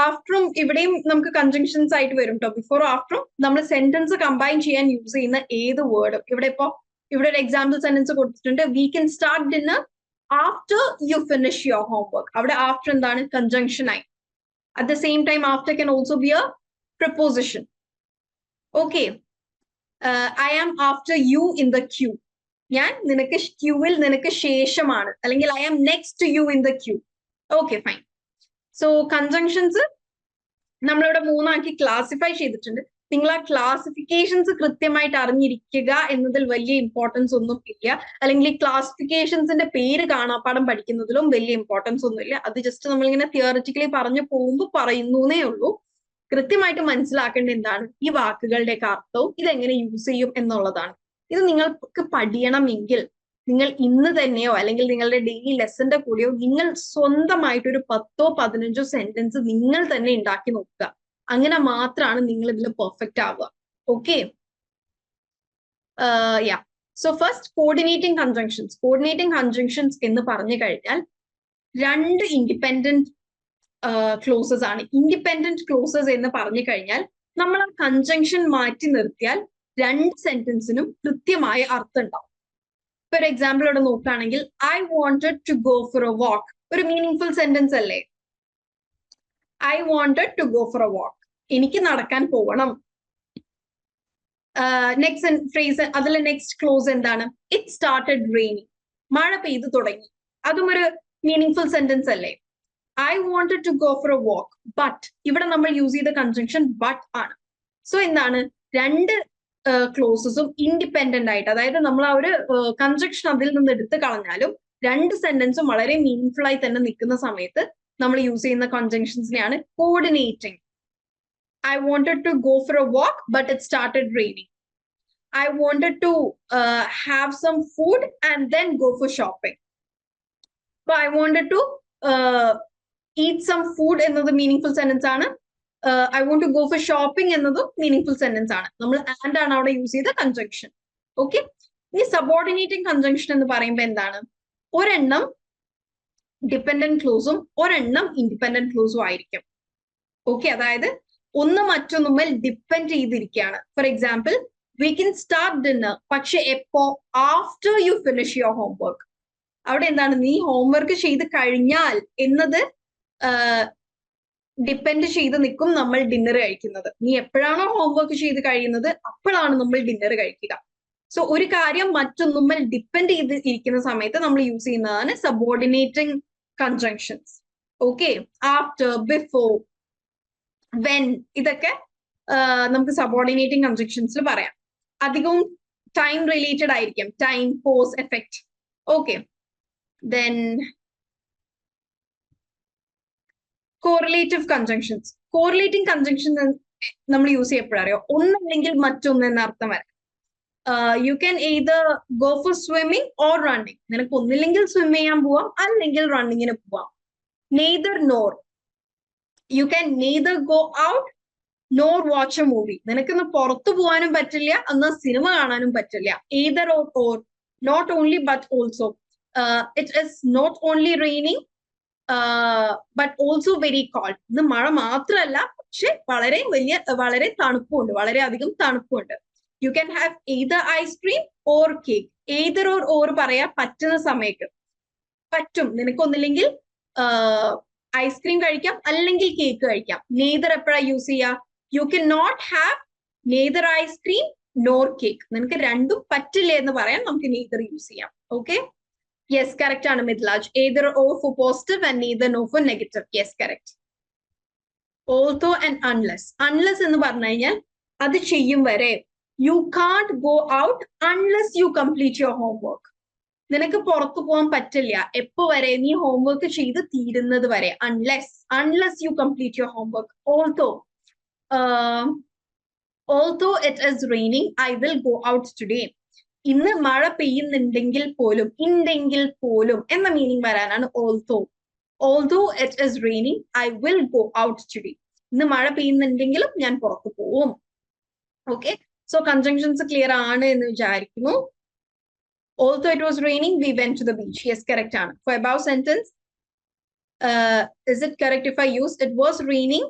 ആഫ്റ്ററും ഇവിടെയും നമുക്ക് കൺജങ്ഷൻസ് ആയിട്ട് വരും കേട്ടോ. ബിഫോർ ആഫ്റ്ററും നമ്മൾ സെന്റൻസ് കമ്പൈൻ ചെയ്യാൻ യൂസ് ചെയ്യുന്ന ഏത് വേർഡും, ഇവിടെ ഒരു എക്സാമ്പിൾ സെന്റൻസ് കൊടുത്തിട്ടുണ്ട്. We can start dinner after you finish your homework. അവിടെ ആഫ്റ്റർ എന്താണ്? കൺജങ്ഷൻ ആയി. At the same time after can also be A preposition. Okay. I am after you in the queue. ഞാൻ നിനക്ക് ക്യൂവിൽ നിനക്ക് ശേഷമാണ്, അല്ലെങ്കിൽ I am next to you in the queue. Okay, fine. So conjunctions നമ്മളിവിടെ 3 ആക്കി classify ചെയ്തിട്ടുണ്ട്. നിങ്ങൾ ആ ക്ലാസിഫിക്കേഷൻസ് കൃത്യമായിട്ട് അറിഞ്ഞിരിക്കുക എന്നതിൽ വലിയ ഇമ്പോർട്ടൻസ് ഒന്നും ഇല്ല, അല്ലെങ്കിൽ ഈ ക്ലാസിഫിക്കേഷൻസിന്റെ പേര് കാണാപ്പാടം പഠിക്കുന്നതിലും വലിയ ഇമ്പോർട്ടൻസ് ഒന്നും ഇല്ല. അത് ജസ്റ്റ് നമ്മളിങ്ങനെ തിയറിറ്റിക്കലി പറഞ്ഞു പോകുമ്പോൾ പറയുന്നേ ഉള്ളൂ. കൃത്യമായിട്ട് മനസ്സിലാക്കേണ്ട എന്താണ് ഈ വാക്കുകളുടെയൊക്കെ അർത്ഥവും ഇതെങ്ങനെ യൂസ് ചെയ്യും എന്നുള്ളതാണ്. ഇത് നിങ്ങൾക്ക് പഠിയണമെങ്കിൽ നിങ്ങൾ ഇന്ന് തന്നെയോ അല്ലെങ്കിൽ നിങ്ങളുടെ ഡെയിലി ലെസന്റെ കൂടെയോ നിങ്ങൾ സ്വന്തമായിട്ടൊരു 10ഓ 15ഓ സെന്റൻസ് നിങ്ങൾ തന്നെ ഉണ്ടാക്കി നോക്കുക. അങ്ങനെ മാത്രമാണ് നിങ്ങൾ ഇതിൽ പെർഫെക്റ്റ് ആവുക. Okay, yeah. So first coordinating conjunctions. Coordinating conjunctions എന്ന് പറഞ്ഞു കഴിഞ്ഞാൽ 2 ഇൻഡിപെൻഡന്റ് ക്ലോസസ് ആണ്. ഇൻഡിപെൻഡന്റ് ക്ലോസസ് എന്ന് പറഞ്ഞു കഴിഞ്ഞാൽ നമ്മൾ ആ കൺജങ്ഷൻ മാറ്റി നിർത്തിയാൽ 2 സെന്റൻസിനും കൃത്യമായ അർത്ഥം ഉണ്ടാവും. ഫോർ എക്സാമ്പിൾ ഇവിടെ നോക്കുകയാണെങ്കിൽ I wanted to go for a walk ഒരു മീനിങ് സെന്റൻസ് അല്ലേ? I wanted to go for a walk, എനിക്ക് നടക്കാൻ പോകണം. നെക്സ്റ്റ് ഫ്രേസ്, അതിലെ നെക്സ്റ്റ് ക്ലോസ് എന്താണ്? ഇറ്റ് സ്റ്റാർട്ടഡ് റെയിനിങ്, മഴ പെയ്തു തുടങ്ങി. അതും ഒരു മീനിങ് സെന്റൻസ് അല്ലേ? I wanted to go for a walk but, ഇവിടെ നമ്മൾ യൂസ് ചെയ്ത കൺജങ്ഷൻ ബട്ട് ആണ്. സോ എന്താണ്, 2 ക്ലോസസും ഇൻഡിപെൻഡന്റ് ആയിട്ട്, അതായത് നമ്മൾ ആ ഒരു കൺജങ്ഷൻ അതിൽ നിന്ന് എടുത്തു കളഞ്ഞാലും 2 സെന്റൻസും വളരെ മീനിങ് ആയി തന്നെ നിൽക്കുന്ന സമയത്ത് നമ്മൾ യൂസ് ചെയ്യുന്ന കൺജങ്ഷൻസിനെയാണ് coordinating. I wanted to go for a walk, but it started raining. I wanted to have some food and then go for shopping. So I wanted to eat some food another meaningful sentence ആണ്. I want to go for shopping എന്നതും meaningful sentence ആണ്. നമ്മൾ and ആണ് അവിടെ use ചെയ്ത conjunction. Okay, ഇനി subordinating conjunction എന്ന് പറയുമ്പോൾ എന്താണ്? ഒരെണ്ണം ഡിപെൻഡന്റ് ക്ലോസും ഒരെണ്ണം ഇൻഡിപെൻഡന്റ് ക്ലോസും ആയിരിക്കും. ഓക്കെ, അതായത് ഒന്ന് മറ്റൊന്നുമേൽ ഡിപ്പെൻഡ് ചെയ്തിരിക്കുകയാണ്. For example, we can start dinner, പക്ഷെ എപ്പോ? After you finish your homework. അവിടെ എന്താണ്, നീ ഹോംവർക്ക് ചെയ്ത് കഴിഞ്ഞാൽ എന്നത് ഡിപ്പെൻഡ് ചെയ്ത് നിൽക്കും നമ്മൾ ഡിന്നർ കഴിക്കുന്നത്. നീ എപ്പോഴാണോ ഹോംവർക്ക് ചെയ്ത് കഴിയുന്നത് അപ്പോഴാണ് നമ്മൾ ഡിന്നർ കഴിക്കുക. സോ ഒരു കാര്യം മറ്റൊന്നുമേൽ ഡിപ്പെൻഡ് ചെയ്ത് ഇരിക്കുന്ന സമയത്ത് നമ്മൾ യൂസ് ചെയ്യുന്നതാണ് subordinating conjunctions. Okay, after, before, when, ഇതൊക്കെ നമുക്ക് സബോർഡിനേറ്റിംഗ് കൺജങ്ഷൻസിൽ പറയാം. അധികവും ടൈം റിലേറ്റഡ് ആയിരിക്കും, time, pause, effect. Okay, then correlative conjunctions. Correlating conjunction നമ്മൾ യൂസ് ചെയ്യപ്പോഴറിയോ, ഒന്നല്ലെങ്കിൽ മറ്റൊന്ന് എന്ന അർത്ഥം വരാം. You can either go for swimming or running. നിനക്ക് ഒന്നില്ലെങ്കിൽ സ്വിം ചെയ്യാൻ പോവാം, അല്ലെങ്കിൽ റണ്ണിങ്ങിന് പോവാം. Neither nor, you can neither go out nor watch a movie. നിനക്കൊന്ന് പുറത്തു പോകാനും പറ്റില്ല, എന്നാൽ സിനിമ കാണാനും പറ്റില്ല. Either or, not only but also. It is not only raining but also very cold. ഇത് മഴ മാത്രമല്ല, പക്ഷെ വളരെ തണുപ്പുണ്ട്, വളരെ അധികം തണുപ്പുണ്ട്. You can have either ice cream or cake. Either or പറയാ പറ്റുന്ന സമയത്ത് പറ്റും. നിനക്കൊന്നില്ലെങ്കിൽ ഐസ്ക്രീം കഴിക്കാം, അല്ലെങ്കിൽ കേക്ക് കഴിക്കാം. നെയ്തർ എപ്പോഴാ യൂസ് ചെയ്യാ? You can not have neither ice cream nor cake. നിനക്ക് രണ്ടും പറ്റില്ല എന്ന് പറയാൻ നമുക്ക് നെയ്തർ യൂസ് ചെയ്യാം. ഓക്കെ, യെസ്, കറക്റ്റ് ആണ് Mithilaj. Either or for positive and neither no for negative. Yes, correct. Also and unless. Unless എന്ന് പറഞ്ഞു കഴിഞ്ഞാൽ അത് ചെയ്യും വരെ. You can't go out unless you complete your homework. നിനക്ക് പുറത്തു പോകാൻ പറ്റില്ല എപ്പോ വരെ? നീ ഹോംവർക്ക് ചെയ്ത് തീരുന്നത് വരെ. Unless you complete your homework. Also it is raining I will go out today. ഇന്ന് മഴ പെയ്യുന്നുണ്ടെങ്കിൽ പോലും, ഉണ്ടെങ്കിൽ പോലും എന്ന മീനിങ് വരാനാണ് also. Also it is raining I will go out today. ഇന്ന് മഴ പെയ്യുന്നുണ്ടെങ്കിലും ഞാൻ പുറത്തു പോവും. ഓക്കെ, സോ കൺജങ്ഷൻസ് ക്ലിയർ ആണ് എന്ന് വിചാരിക്കുന്നു. Although it was raining, we went to the beach. Yes, correct ആണ്. For above sentence, is it correct if I use it was raining,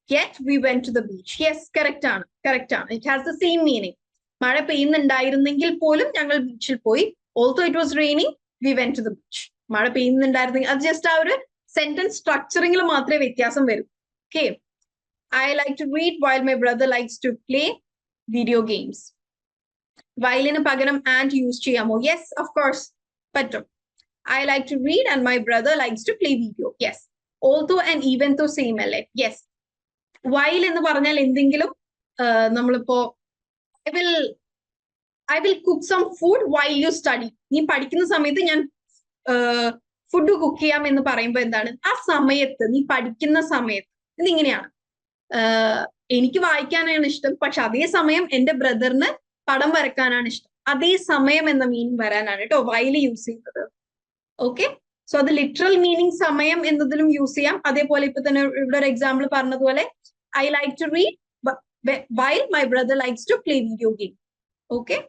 yet we went to the beach? Yes, correct ആണ്. Correct ആണ്. It has the same meaning. മഴ പെയ്യുന്നുണ്ടായിരുന്നെങ്കിൽ പോലും ഞങ്ങൾ ബീച്ചിൽ പോയി. Although it was raining, we went to the beach. മഴ പെയ്യുന്നുണ്ടായിരുന്നെങ്കിൽ, അത് just ആ ഒരു സെന്റൻസ് സ്ട്രക്ചറിങ്ങിൽ മാത്രമേ വ്യത്യാസം വരൂ. Okay, I like to read while my brother likes to play video games. Whileന് പകരം and use ചെയ്യാമോ? Yes, of course. പറ്റും. I like to read and my brother likes to play video. Yes. Although and even though same അല്ലേ? Yes. While എന്ന് പറഞ്ഞാൽ എന്തെങ്കിലും നമ്മളിപ്പോ I will cook some food while you study. നീ പഠിക്കുന്ന സമയത്ത് ഞാൻ ഫുഡ് കുക്ക് ചെയ്യാം എന്ന് പറയുമ്പോൾ എന്താണ്? ആ സമയത്ത് നീ പഠിക്കുന്ന സമയത്ത് ഇതിങ്ങനെയാണ്. എനിക്ക് വായിക്കാനാണ് ഇഷ്ടം, പക്ഷെ അതേ സമയം എന്റെ ബ്രദറിന് പടം വരക്കാനാണ് ഇഷ്ടം. അതേ സമയം എന്ന മീനിങ് വരാനാണ് കേട്ടോ വൈൽ യൂസ് ചെയ്യുന്നത്. ഓക്കെ, സോ അത് ലിറ്ററൽ മീനിങ് സമയം എന്നതിലും യൂസ് ചെയ്യാം. അതേപോലെ ഇപ്പൊ തന്നെ ഇവിടെ ഒരു എക്സാമ്പിൾ പറഞ്ഞതുപോലെ I like to read while my brother likes to play video game. Okay,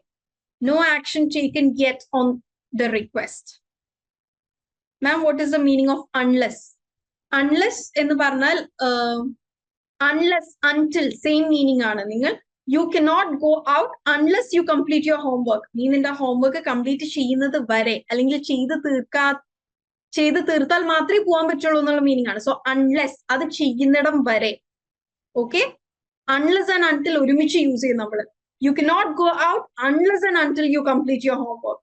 no action taken yet on the request. Ma'am, what is the meaning of unless? Unless എന്ന് പറഞ്ഞാൽ unless, until same meaning ആണ്. നിങ്ങൾ you cannot go out unless you complete your homework. നീ നിന്റെ homework complete ചെയ്യുന്നത് വരെ, അല്ലെങ്കിൽ ചെയ്ത് തീർത്താൽ മാത്രമേ പോകാൻ പറ്റുള്ളൂ എന്നുള്ള മീനിങ് ആണ്. സോ unless, അത് ചെയ്യുന്നിടം വരെ. ഓക്കെ, unless and until ഒരുമിച്ച് യൂസ് ചെയ്യും നമ്മൾ. You cannot go out unless and until you complete your homework,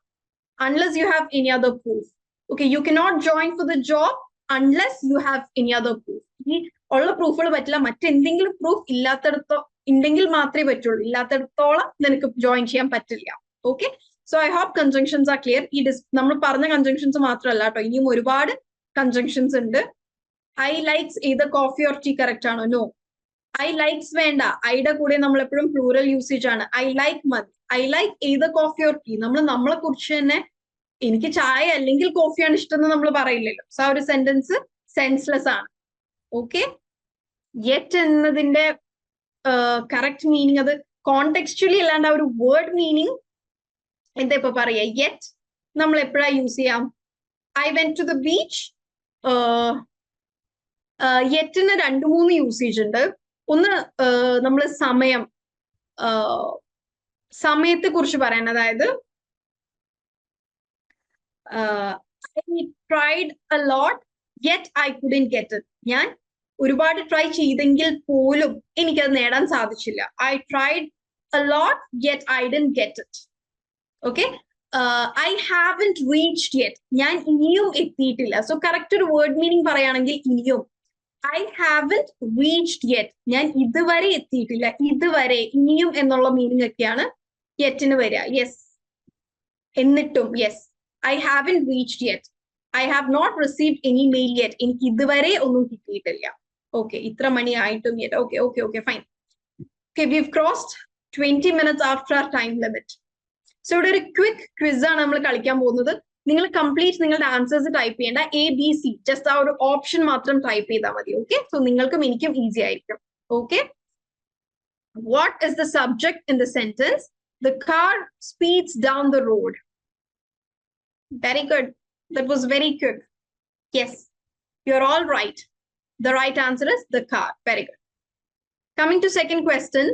unless you have any other proof. Okay, you cannot join for the job unless you have any other proof. ഈ ഉള്ള പ്രൂഫുകൾ പറ്റില്ല, മറ്റെന്തെങ്കിലും proof ഉണ്ടെങ്കിൽ മാത്രമേ പറ്റുള്ളൂ. ഇല്ലാത്തടത്തോളം നിനക്ക് join ചെയ്യാൻ പറ്റില്ല. Okay, so I hope conjunctions are clear. നമ്മൾ പറഞ്ഞ കൺജങ്ഷൻസ് മാത്രമല്ല കേട്ടോ, ഇനിയും ഒരുപാട് കൺജങ്ഷൻസ് ഉണ്ട്. I likes either coffee or tea correct ആണോ? നോ, ഐ ലൈക്സ് വേണ്ട. ഐയുടെ കൂടെ നമ്മൾ എപ്പോഴും പ്ലൂറൽ യൂസേജ് ആണ്. ഐ ലൈക്ക് മതി. I like either coffee or tea. നമ്മളെ കുറിച്ച് തന്നെ എനിക്ക് ചായ അല്ലെങ്കിൽ കോഫിയാണ് ഇഷ്ടം എന്ന് നമ്മൾ പറയില്ലല്ലോ. സോ ആ ഒരു സെന്റൻസ് സെൻസ്ലെസ് ആണ്. ഓക്കെ, യെറ്റ് എന്നതിന്റെ കറക്റ്റ് മീനിങ് അത് കോണ്ടെക്സ്ച്വലി അല്ലാണ്ട് ആ ഒരു വേർഡ് മീനിങ് എന്താ ഇപ്പൊ പറയാ? യെറ്റ് നമ്മൾ എപ്പോഴാ യൂസ് ചെയ്യാം? I went to the beach. യെറ്റിന് 2-3 യൂസേജ് ഉണ്ട്. ഒന്ന് നമ്മൾ സമയത്തെ കുറിച്ച് പറയാൻ, അതായത് I tried a lot yet I couldn't get it. ഞാൻ ഒരുപാട് ട്രൈ ചെയ്തെങ്കിൽ പോലും എനിക്കത് നേടാൻ സാധിച്ചില്ല. I tried a lot yet I didn't get it. Okay, I haven't reached yet. ഞാൻ ഇനിയും എത്തിയിട്ടില്ല. സോ കറക്റ്റ് ഒരു വേർഡ് മീനിങ് പറയുകയാണെങ്കിൽ ഇനിയും. I haven't reached yet. ഞാൻ ഇതുവരെ എത്തിയിട്ടില്ല. ഇതുവരെ, ഇനിയും എന്നുള്ള മീനിങ് ഒക്കെയാണ് യെറ്റിന് വരിക. യെസ്, എന്നിട്ടും. Yes, I haven't reached yet. I have not received any mail yet. എനിക്ക് ഇതുവരെ ഒന്നും കിട്ടിയിട്ടില്ല. ഓക്കെ, ഇത്ര മണി ആയിട്ടും yet. Okay, fine. Okay, we've crossed 20 minutes after our time limit. So ഇവിടെ ഒരു ക്വിക്ക് ക്വിസ് ആണ് നമ്മൾ കളിക്കാൻ പോകുന്നത്. നിങ്ങൾ കംപ്ലീറ്റ് നിങ്ങളുടെ ആൻസേഴ്സ് ടൈപ്പ് ചെയ്യേണ്ട. ABC, ജസ്റ്റ് ആ ഒരു ഓപ്ഷൻ മാത്രം ടൈപ്പ് ചെയ്താൽ മതി. ഓക്കെ, സോ നിങ്ങൾക്കും എനിക്കും ഈസി ആയിരിക്കും. Okay, what is the subject in the sentence? The car speeds down the road. Very good. That was very quick. Yes, you're all right. The right answer is the car. Very good. Coming to second question.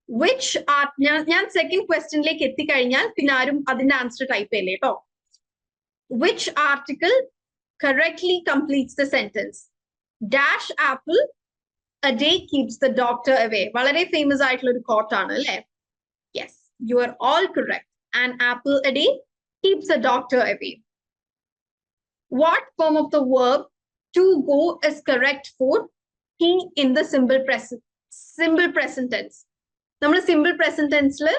Which art? ഞാൻ second question ലേക്ക് എത്തിക്കഴിഞ്ഞാൽ പിന്നെ ആരും അതിന്റെ answer type ചെയ്യല്ലേ കേട്ടോ. Which article correctly completes the sentence? Dash apple a day keeps the doctor away. വളരെ famous ആയിട്ടുള്ള ഒരു കോട്ട് ആണ് അല്ലേ? Yes, you are all correct. An apple a day keeps the doctor away. What form of the verb to go is correct for he in the simple present tense? നമ്മൾ simple present tenseൽ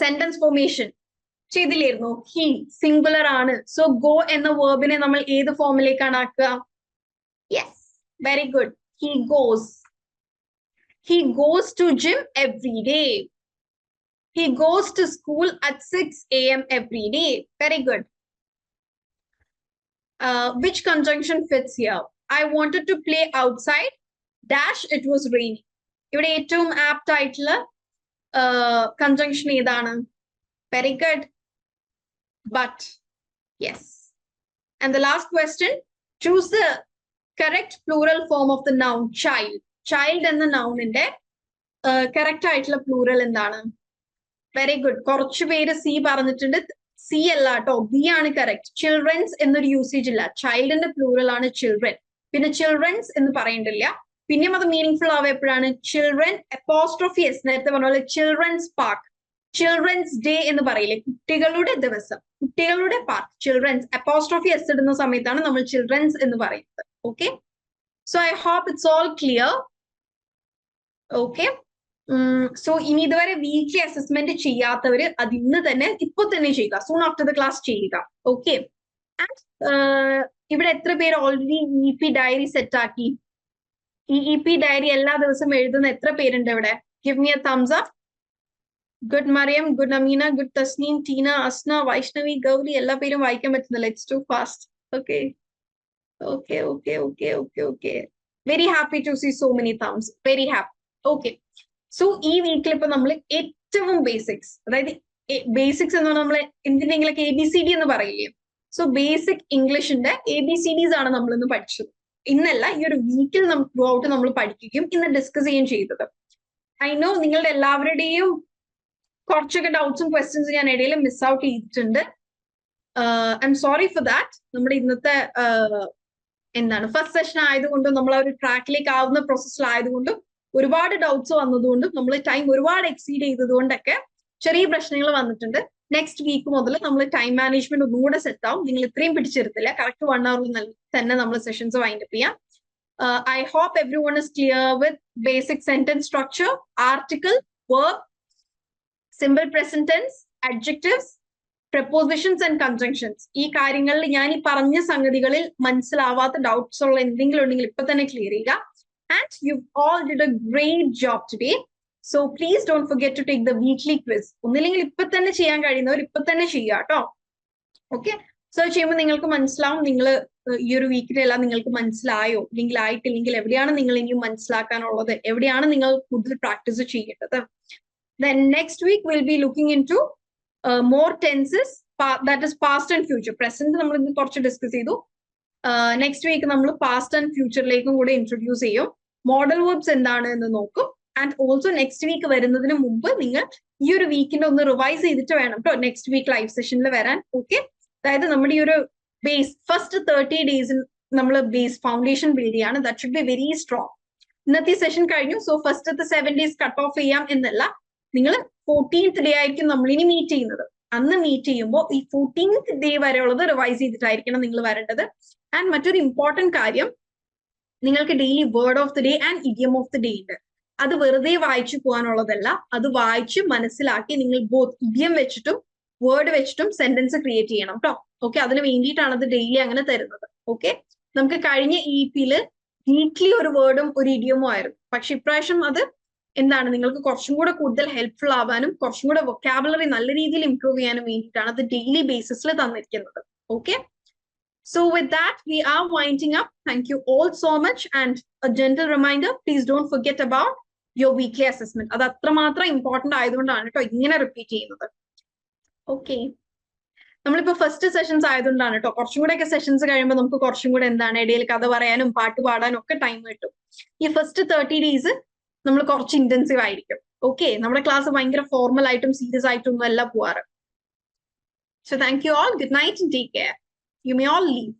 sentence formation ചെയ്തില്ലായിരുന്നു. he singular ആണ്. so go എന്ന verbനെ നമ്മൾ ഏത് ഫോമിലേക്കാണ് ആക്കുക? yes, very good. he goes to gym every day. He goes to school at 6 a.m. every day. Very good. Which conjunction fits here? I wanted to play outside. Dash, it was raining. ഇവിടെ ഏറ്റവും apt ആയിട്ടുള്ള conjunction ഏതാണ്? Very good. But, yes. And the last question, choose the correct plural form of the noun child. Child എന്ന noun-ന്റെ correct ആയിട്ടുള്ള plural എന്താണ്? Very good. കുറച്ചു പേര് C പറഞ്ഞിട്ടുണ്ട്. സി അല്ല കേട്ടോ, ബി ആണ് കറക്റ്റ്. ചിൽഡ്രൻസ് എന്നൊരു യൂസേജ് ഇല്ല. ചൈൽഡിന്റെ പ്ലൂറൽ ആണ് ചിൽഡ്രൻ. പിന്നെ ചിൽഡ്രൻസ് എന്ന് പറയണ്ടില്ല. പിന്നെയും അത് മീനിങ് ആവുക എപ്പോഴാണ്? ചിൽഡ്രൻ അപ്പോസ്ട്രോഫി എസ്, നേരത്തെ പറഞ്ഞ പോലെ ചിൽഡ്രൻസ് പാർക്ക്, ചിൽഡ്രൻസ് ഡേ എന്ന് പറയില്ലേ, കുട്ടികളുടെ ദിവസം, കുട്ടികളുടെ പാർക്ക്, ചിൽഡ്രൻസ് അപ്പോസ്ട്രോഫി എസ് ഇടുന്ന സമയത്താണ് നമ്മൾ ചിൽഡ്രൻസ് എന്ന് പറയുന്നത്. Okay, so I hope it's all clear. Okay, so ഇനി ഇതുവരെ വീക്ക്ലി അസസ്മെന്റ് ചെയ്യാത്തവര് അത് ഇന്ന് തന്നെ ഇപ്പൊ തന്നെ ചെയ്യുക, സൂൺ ആഫ്റ്റർ ദ ക്ലാസ് ചെയ്യുക. ഓക്കെ, ഇവിടെ എത്ര പേര് ഓൾറെഡി EP ഡയറി സെറ്റ് ആക്കി? ഈ EP ഡയറി എല്ലാ ദിവസവും എഴുതുന്ന എത്ര പേരുണ്ട് ഇവിടെ? Give me a thumbs up. Good Mariam, good Ameena, good Tasneem, Tina, Asna, Vaishnavi, Gauri, എല്ലാ പേരും വായിക്കാൻ പറ്റുന്നില്ല. It's too fast. Okay okay okay okay okay okay, very happy to see so many thumbs, very happy. Okay, so ഈ വീക്കിൽ ഇപ്പൊ നമ്മൾ ഏറ്റവും ബേസിക്സ്, അതായത് ബേസിക്സ് എന്ന് പറഞ്ഞാൽ നമ്മൾ എന്തിനെങ്കിലൊക്കെ ABCD എന്ന് പറയില്ലേ, സോ ബേസിക് ഇംഗ്ലീഷിന്റെ ABCDs ആണ് നമ്മൾ ഇന്ന് പഠിച്ചത്. ഇന്നല്ല, ഈ ഒരു വീക്കിൽ ത്രൂ ഔട്ട് നമ്മൾ പഠിക്കുകയും ഇന്ന് ഡിസ്കസ് ചെയ്യുകയും ചെയ്തത്. ഐ നോ നിങ്ങളുടെ എല്ലാവരുടെയും കുറച്ചൊക്കെ ഡൗട്ട്സും ക്വസ്റ്റ്യൻസും ഞാൻ ഇടയിൽ മിസ് ഔട്ട് ചെയ്തിട്ടുണ്ട്. I am sorry for that. നമ്മുടെ ഇന്നത്തെ എന്താണ് ഫസ്റ്റ് സെഷൻ ആയതുകൊണ്ടും നമ്മൾ ആ ഒരു ട്രാക്കിലേക്ക് ആവുന്ന പ്രോസസ്സിലായതുകൊണ്ടും ഒരുപാട് ഡൗട്ട്സ് വന്നതുകൊണ്ടും നമ്മൾ ടൈം ഒരുപാട് എക്സീഡ് ചെയ്തതുകൊണ്ടൊക്കെ ചെറിയ പ്രശ്നങ്ങൾ വന്നിട്ടുണ്ട്. നെക്സ്റ്റ് വീക്ക് മുതൽ നമ്മൾ ടൈം മാനേജ്മെന്റ് ഒന്നുകൂടെ സെറ്റ് ആവും. നിങ്ങൾ ഇത്രയും പിടിച്ചെടുത്തില്ല, കറക്റ്റ് 1 hour തന്നെ നമ്മൾ സെഷൻസ് വൈൻഡ് അപ്പ് ചെയ്യാം. I hope everyone is clear with basic sentence structure, article, verb, simple present tense, adjectives, prepositions and conjunctions. ഈ കാര്യങ്ങളിൽ ഞാൻ ഈ പറഞ്ഞ സംഗതികളിൽ മനസ്സിലാവാത്ത ഡൗട്ട്സ് ഉള്ള എന്തെങ്കിലും ഉണ്ടെങ്കിൽ ഇപ്പൊ തന്നെ ക്ലിയർ ചെയ്യുക. And you all did a great job today. So please don't forget to take the weekly quiz. ഒന്നില്ലെങ്കിൽ ഇപ്പൊ തന്നെ ചെയ്യാൻ കഴിയുന്നവർ ഇപ്പൊ തന്നെ ചെയ്യുക കേട്ടോ. ഓക്കെ, സോ ചെയ്യുമ്പോൾ നിങ്ങൾക്ക് മനസ്സിലാവും നിങ്ങൾ ഈ ഒരു വീക്കിലെല്ലാം നിങ്ങൾക്ക് മനസ്സിലായോ, അല്ലെങ്കിൽ ആയിട്ടില്ലെങ്കിൽ എവിടെയാണ് നിങ്ങൾ ഇനിയും മനസ്സിലാക്കാനുള്ളത്, എവിടെയാണ് നിങ്ങൾ കൂടുതൽ പ്രാക്ടീസ് ചെയ്യേണ്ടത്. Then next week we'll be looking into more tenses, that is past and future. Present നമ്മൾ ഇന്ന് കുറച്ച് ഡിസ്കസ് ചെയ്തു. നെക്സ്റ്റ് വീക്ക് നമ്മൾ പാസ്റ്റ് ആൻഡ് ഫ്യൂച്ചറിലേക്കും കൂടെ ഇൻട്രൊഡ്യൂസ് ചെയ്യും. മോഡൽ വേർബ്സ് എന്താണ് എന്ന് നോക്കും. ആൻഡ് ഓൾസോ നെക്സ്റ്റ് വീക്ക് വരുന്നതിന് മുമ്പ് നിങ്ങൾ ഈ ഒരു വീക്കിന്റെ ഒന്ന് റിവൈസ് ചെയ്തിട്ട് വേണം കേട്ടോ നെക്സ്റ്റ് വീക്ക് ലൈവ് സെഷനിൽ വരാൻ. ഓക്കെ, അതായത് നമ്മുടെ ഈ ഒരു ബേസ് ഫസ്റ്റ് 30 days നമ്മൾ ബേസ് ഫൗണ്ടേഷൻ ബിൽഡ് ചെയ്യാണ്. That should be very strong. ഇന്നത്തെ സെഷൻ കഴിഞ്ഞു. സോ ഫസ്റ്റത്തെ 7 days കട്ട് ഓഫ് ചെയ്യാം എന്നല്ല, നിങ്ങൾ 14th day ആയിരിക്കും നമ്മൾ ഇനി മീറ്റ് ചെയ്യുന്നത്. അന്ന് മീറ്റ് ചെയ്യുമ്പോൾ ഈ 14th day വരെയുള്ളത് റിവൈസ് ചെയ്തിട്ടായിരിക്കണം നിങ്ങൾ വരേണ്ടത്. ആൻഡ് മറ്റൊരു ഇമ്പോർട്ടന്റ് കാര്യം, നിങ്ങൾക്ക് daily word of the day and idiom of the day ഉണ്ട്. അത് വെറുതെ വായിച്ചു പോകാനുള്ളതല്ല, അത് വായിച്ച് മനസ്സിലാക്കി നിങ്ങൾ ബോത്ത് ഇഡിയം വെച്ചിട്ടും വേർഡ് വെച്ചിട്ടും സെന്റൻസ് ക്രിയേറ്റ് ചെയ്യണം കേട്ടോ. ഓക്കെ, അതിന് വേണ്ടിയിട്ടാണ് അത് ഡെയിലി അങ്ങനെ തരുന്നത്. ഓക്കെ, നമുക്ക് കഴിഞ്ഞ EP-ൽ വീക്ക്ലി ഒരു വേർഡും ഒരു ഇഡിയമോ ആയിരുന്നു. പക്ഷെ ഇപ്രാവശ്യം അത് എന്താണ് നിങ്ങൾക്ക് കുറച്ചും കൂടെ കൂടുതൽ ഹെൽപ്ഫുൾ ആവാനും കുറച്ചും കൂടെ വൊക്കാബുലറി നല്ല രീതിയിൽ ഇംപ്രൂവ് ചെയ്യാനും വേണ്ടിയിട്ടാണ് അത് ഡെയിലി ബേസിസിൽ തന്നിരിക്കുന്നത്. Okay, so with that we are winding up. Thank you all so much, and a gentle reminder, please don't forget about your weekly assessment. അത് അത്രമാത്രം ഇമ്പോർട്ടന്റ് ആയതുകൊണ്ടാണ് കേട്ടോ ഇങ്ങനെ റിപ്പീറ്റ് ചെയ്യുന്നത്. ഓക്കെ, നമ്മളിപ്പോ ഫസ്റ്റ് സെഷൻസ് ആയതുകൊണ്ടാണ് കേട്ടോ. കുറച്ചും കൂടെ ഒക്കെ സെഷൻസ് കഴിയുമ്പോൾ നമുക്ക് കുറച്ചും കൂടെ എന്താണ് ഇടയിൽ കഥ പറയാനും പാട്ട് പാടാനും ഒക്കെ ടൈം കിട്ടും. ഈ ഫസ്റ്റ് 30 days നമ്മൾ കുറച്ച് ഇന്റൻസീവ് ആയിരിക്കും. ഓക്കെ, നമ്മുടെ ക്ലാസ് ഭയങ്കര ഫോർമൽ ആയിട്ടും സീരിയസ് ആയിട്ടും ഒന്നും അല്ല പോവാറ്. So thank you all. Good night and take care. You may all leave.